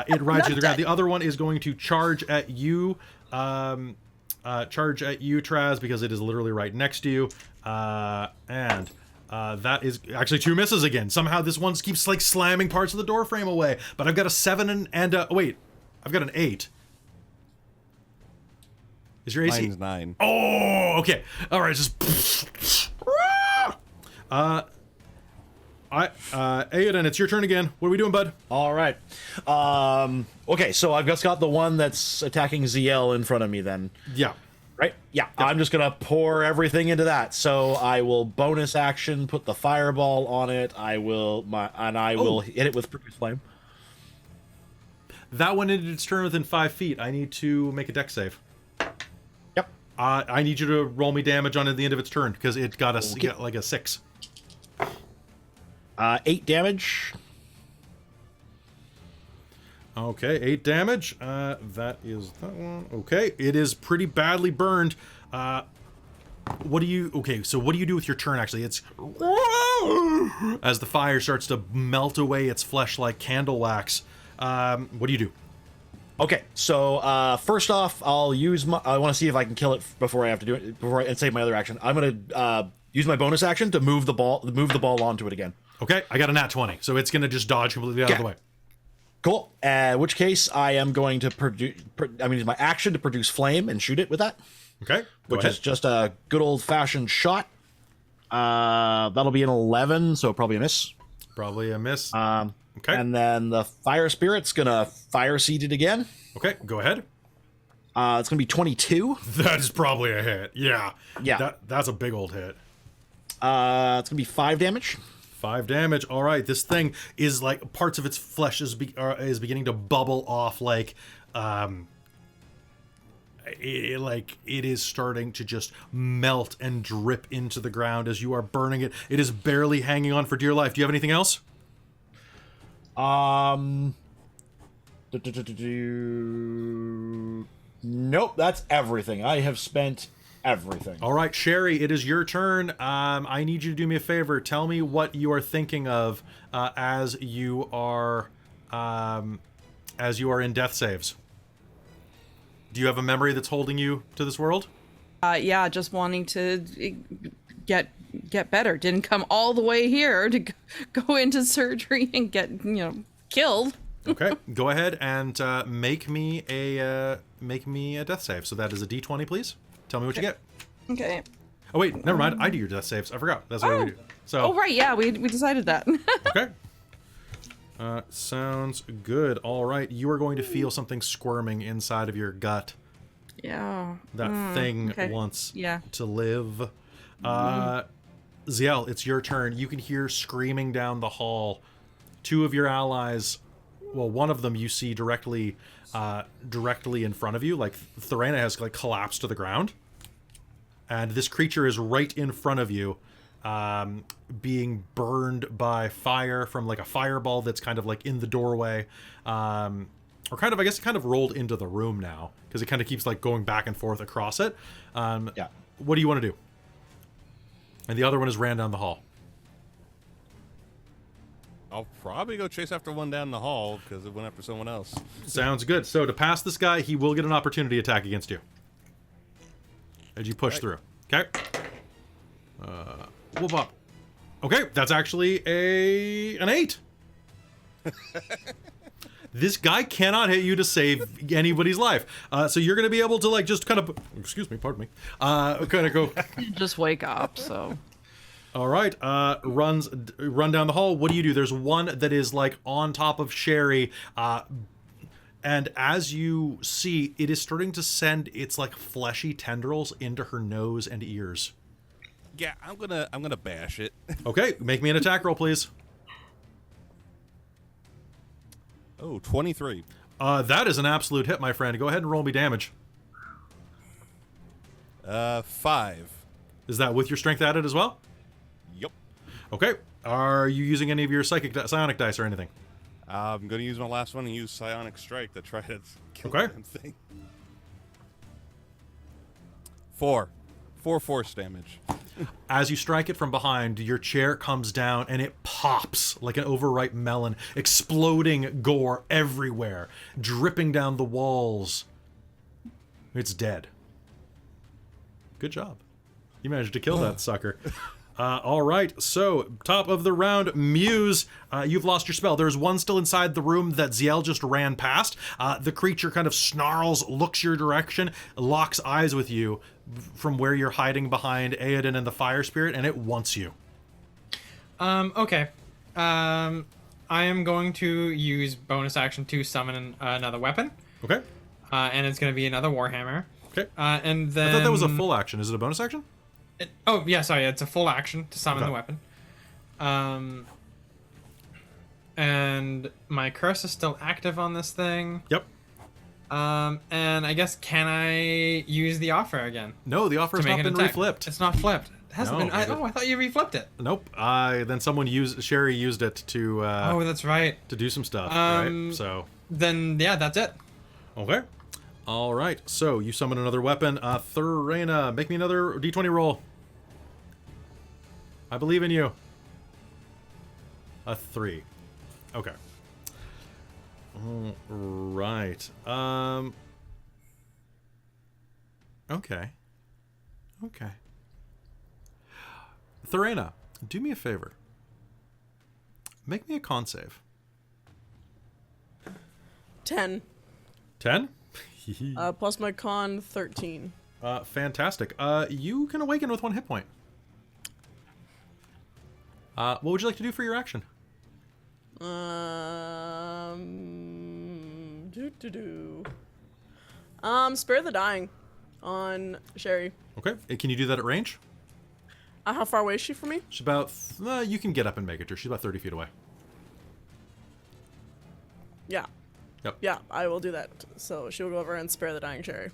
It rides you to the ground. dead. The other one is going to charge at you. Charge at you, Traz, because it is literally right next to you. And that is actually 2 misses again. Somehow this one keeps like slamming parts of the door frame away. But I've got a 7 and wait, I've got an 8. Is your AC? Mine's 9. Oh, okay. All right, just. Aiden, it's your turn again. What are we doing, bud? All right. Okay, so I've just got the one that's attacking ZL in front of me then. Yeah. Right? Yeah. I'm just gonna pour everything into that. So I will bonus action, put the fireball on it. I will will hit it with produce flame. That one ended its turn within 5 feet. I need to make a dex save. Yep. I need you to roll me damage on at the end of its turn because it got like a 6. 8 damage. Okay, 8 damage. That is that one. Okay, it is pretty badly burned. What do you... Okay, so what do you do with your turn, actually? It's... As the fire starts to melt away its flesh like candle wax. What do you do? Okay, so first off, I'll use my... I want to see if I can kill it before I have to do it, and save my other action. I'm gonna use my bonus action to move the ball onto it again. Okay, I got a nat 20, so it's gonna just dodge completely out of the way. Cool. In which case, I am going to use my action to produce flame and shoot it with that. Okay, Which is just a good old-fashioned shot. That'll be an 11, so probably a miss. Probably a miss. Okay. And then the fire spirit's gonna fire seed it again. Okay, go ahead. It's gonna be 22. That is probably a hit. Yeah. Yeah. That's a big old hit. It's gonna be 5 damage. 5 damage. All right, this thing is like parts of its flesh is beginning to bubble off, like it is starting to just melt and drip into the ground as you are burning it. It is barely hanging on for dear life. Do you have anything else? Nope, that's everything. I have spent everything. All right, Sherry, it is your turn. I need you to do me a favor. Tell me what you are thinking of as you are in death saves. Do you have a memory that's holding you to this world? Yeah, just wanting to get better. Didn't come all the way here to go into surgery and get killed. Okay, go ahead and make me a death save. So that is a D20, please. Tell me what you get. Okay. Oh wait, never mind. I do your death saves. I forgot. That's what we do. So Oh right, yeah, we decided that. okay. Sounds good. All right, you are going to feel something squirming inside of your gut. Yeah. That thing okay. wants Yeah. to live. Ziel, it's your turn. You can hear screaming down the hall. Two of your allies, well, one of them you see directly in front of you. Like, Thorena has, like, collapsed to the ground. And this creature is right in front of you, being burned by fire from, like, a fireball that's kind of, like, in the doorway. Or kind of, I guess, it kind of rolled into the room now, because it kind of keeps, like, going back and forth across it. Yeah. What do you want to do? And the other one is ran down the hall. I'll probably go chase after one down the hall because it went after someone else. Sounds good. So to pass this guy, he will get an opportunity attack against you as you push through. Okay. Whoop up. Okay, that's actually an 8. This guy cannot hit you to save anybody's life. So you're going to be able to, like, just kind of... Excuse me, pardon me. Kind of go... Just wake up, so... All right, run down the hall. What do? There's one that is, like, on top of Sherry, and as you see, it is starting to send its, like, fleshy tendrils into her nose and ears. Yeah, I'm gonna bash it. Okay, make me an attack roll, please. Oh, 23. That is an absolute hit, my friend. Go ahead and roll me damage. 5. Is that with your strength added as well? Yep. Okay. Are you using any of your psionic dice or anything? I'm gonna use my last one and use psionic strike to try to kill Okay. the damn thing. 4 force damage. As you strike it from behind, your chair comes down and it pops like an overripe melon, exploding gore everywhere, dripping down the walls. It's dead. Good job. You managed to kill that sucker. All right, so top of the round, Muse, you've lost your spell. There's one still inside the room that Ziel just ran past. The creature kind of snarls, looks your direction, locks eyes with you from where you're hiding behind Aoden and the Fire Spirit, and it wants you. Okay. I am going to use bonus action to summon another weapon. Okay. And it's going to be another Warhammer. Okay. And then... I thought that was a full action. Is it a bonus action? It's a full action to summon Okay. the weapon. And my curse is still active on this thing. Yep. And I guess, can I use the offer again? No, the offer has to not make been an attack? reflipped. It's not flipped. It hasn't No, been. I thought you reflipped it. Nope. Then someone Sherry used it to That's right. to do some stuff, right? So Then, yeah, that's it. okay. All right. So you summon another weapon. Thorena, make me another d20 roll. I believe in you. A 3. Okay. All right. Okay. Okay. Thorena, do me a favor. Make me a con save. 10. 10? Plus my con 13. Fantastic. You can awaken with 1 hit point. What would you like to do for your action? Spare the dying on Sherry. Okay. Can you do that at range? How far away is she from me? She's about... you can get up and make it to her. She's about 30 feet away. Yeah. Yep. Yeah, I will do that. So she'll go over and spare the dying Sherry.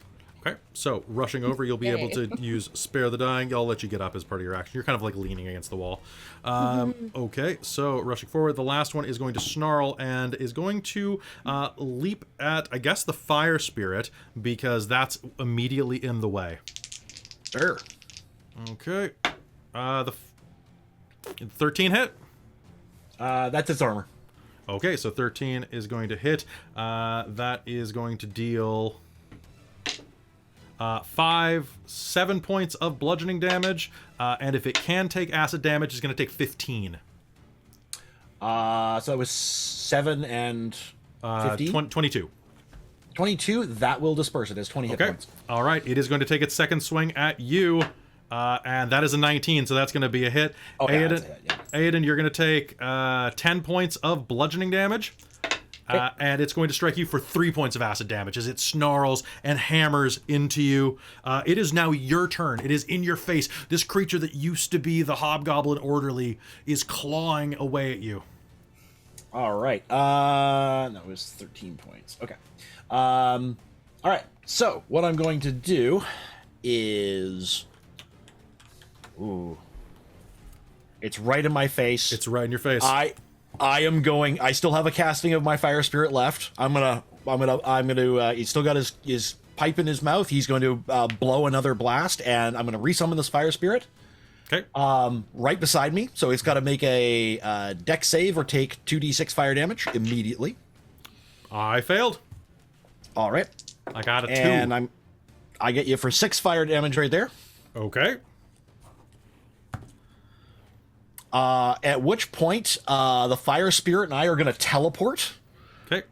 Okay. So, rushing over, you'll be able to use Spare the Dying. I'll let you get up as part of your action. You're kind of like leaning against the wall. Okay. So, rushing forward, the last one is going to snarl and is going to leap at, I guess, the Fire Spirit, because that's immediately in the way. Sure. Okay. The 13 hit. That's its armor. Okay, so 13 is going to hit. That is going to deal 7 points of bludgeoning damage. And if it can take acid damage, it's going to take 15. So it was 7 and 15? 22. 22, that will disperse it as 20 hit Okay. points. All right, it is going to take its second swing at you. And that is a 19, so that's going to be a hit. Oh, yeah, Aoden, that's a hit, yeah. Aiden, you're going to take 10 points of bludgeoning damage. And it's going to strike you for 3 points of acid damage as it snarls and hammers into you. It is now your turn. It is in your face. This creature that used to be the hobgoblin orderly is clawing away at you. All right. That was 13 points. Okay. All right. So what I'm going to do is... Ooh. It's right in my face. It's right in your face. I am going. I still have a casting of my fire spirit left. I'm gonna. He's still got his pipe in his mouth. He's going to blow another blast, and I'm gonna resummon this fire spirit. Okay. Right beside me. So it's got to make a dex save or take 2d6 fire damage immediately. I failed. All right. I got a 2. And I get you for 6 fire damage right there. Okay. At which point, the fire spirit and I are going to teleport. Okay.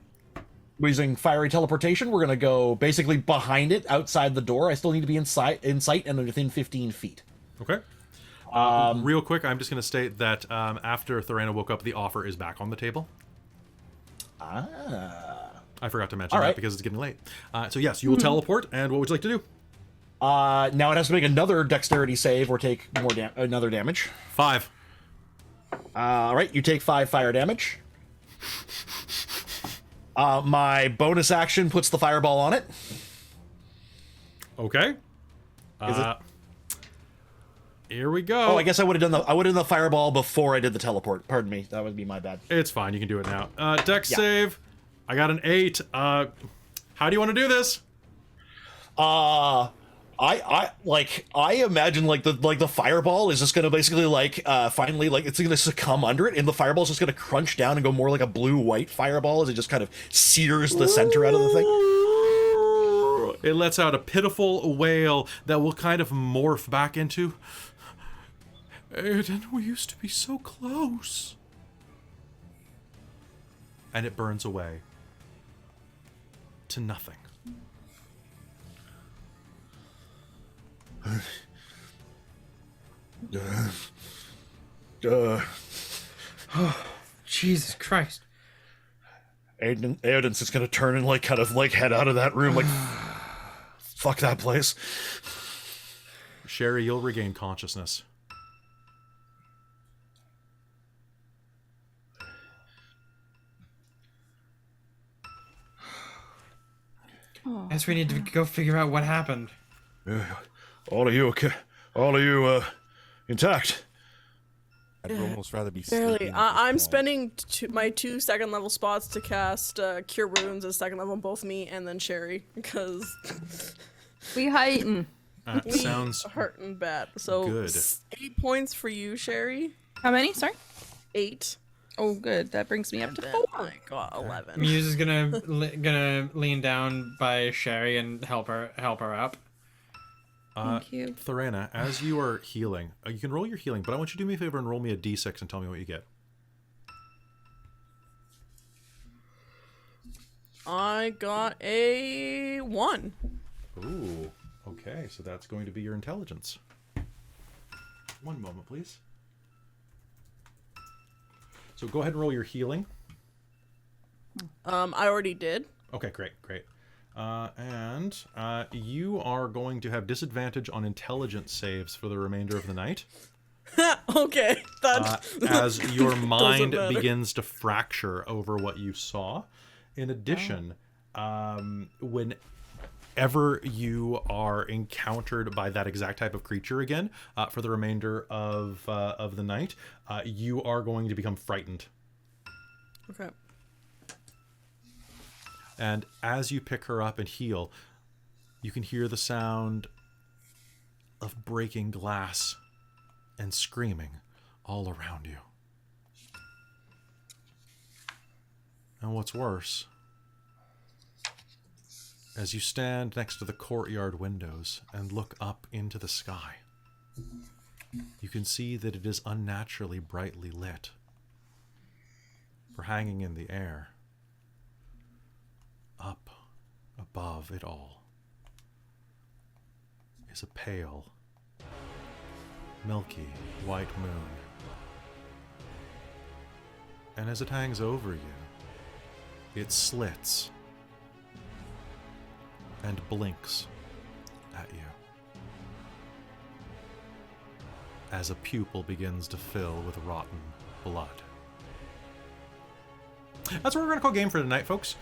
Using fiery teleportation, we're going to go basically behind it, outside the door. I still need to be in sight and within 15 feet. Okay. Real quick, I'm just going to state that after Thorana woke up, the offer is back on the table. I forgot to mention All that right. because it's getting late. So yes, you will teleport, and what would you like to do? Now it has to make another dexterity save or take another damage. 5. All right, you take 5 fire damage. My bonus action puts the fireball on it. Okay. Is it? Here we go. Oh, I guess I would have done the fireball before I did the teleport. Pardon me, that would be my bad. It's fine. You can do it now. Dex Yeah. save. I got an 8. How do you want to do this? I imagine the fireball is just gonna basically finally it's gonna succumb under it, and the fireball is just gonna crunch down and go more like a blue-white fireball as it just kind of sears the center out of the thing. It lets out a pitiful wail that will kind of morph back into... Aiden, we used to be so close. And it burns away. To nothing. Jesus Christ. Aiden's just gonna turn and kind of head out of that room fuck that place. Sherry, you'll regain consciousness. Guess we need to go figure out what happened. All of you intact? I'd almost rather be Barely. sleeping at this I'm point. spending my 2 second level spots to cast Cure Wounds as second level on both me and then Sherry, because We heighten. That sounds hurting bad. So good. 8 points for you, Sherry. How many? Sorry. 8. Oh, good. That brings me up to 4. I got 11. Muse is gonna lean down by Sherry and help her up. Thank you. Thorana, as you are healing, you can roll your healing, but I want you to do me a favor and roll me a d6 and tell me what you get. I got a 1. Ooh, okay, so that's going to be your intelligence. One moment, please. So go ahead and roll your healing. I already did. Okay, great. And you are going to have disadvantage on intelligence saves for the remainder of the night. Okay, that As your mind matter. begins to fracture over what you saw. In addition, whenever you are encountered by that exact type of creature again, for the remainder of the night, you are going to become frightened. Okay. And as you pick her up and heal, you can hear the sound of breaking glass and screaming all around you. And what's worse, as you stand next to the courtyard windows and look up into the sky, you can see that it is unnaturally brightly lit. For hanging in the air, up above it all, is a pale, milky white moon And as it hangs over you, it slits and blinks at you as a pupil begins to fill with rotten blood. That's what we're gonna call game for tonight, folks.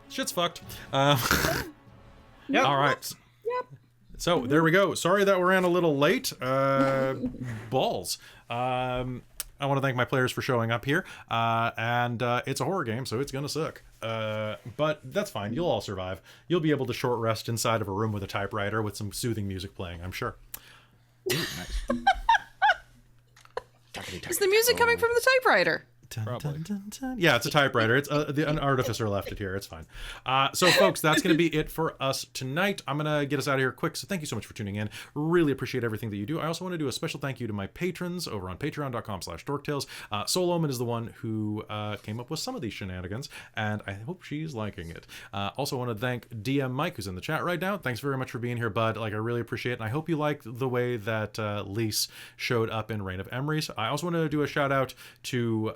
Shit's fucked. Yep. All right. So there we go. Sorry that we ran a little late. Balls. I want to thank my players for showing up here. And it's a horror game, so it's gonna suck. But that's fine. You'll all survive. You'll be able to short rest inside of a room with a typewriter with some soothing music playing, I'm sure. Ooh, nice. Is the music coming from the typewriter? Probably. Yeah, it's a typewriter. It's an artificer left it here. It's fine. So, folks, that's going to be it for us tonight. I'm going to get us out of here quick. So, thank you so much for tuning in. Really appreciate everything that you do. I also want to do a special thank you to my patrons over on patreon.com/dorktales. Soloman is the one who came up with some of these shenanigans, and I hope she's liking it. Also, want to thank DM Mike, who's in the chat right now. Thanks very much for being here, bud. Like, I really appreciate it, and I hope you like the way that Lise showed up in Reign of Emery's. I also want to do a shout out to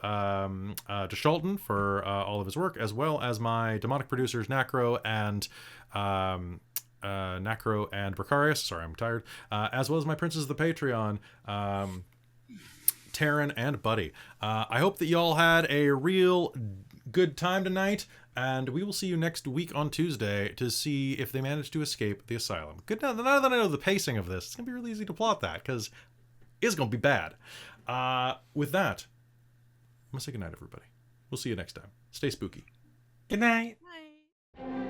Shalton for all of his work, as well as my demonic producers Nacro and Bricarius. Sorry, I'm tired. As well as my princes of the Patreon, Taryn and Buddy. I hope that y'all had a real good time tonight, and we will see you next week on Tuesday to see if they manage to escape the asylum. Good. Now that I know the pacing of this, it's gonna be really easy to plot that because it's gonna be bad. With that, I'm gonna say goodnight, everybody. We'll see you next time. Stay spooky. Good night. Bye.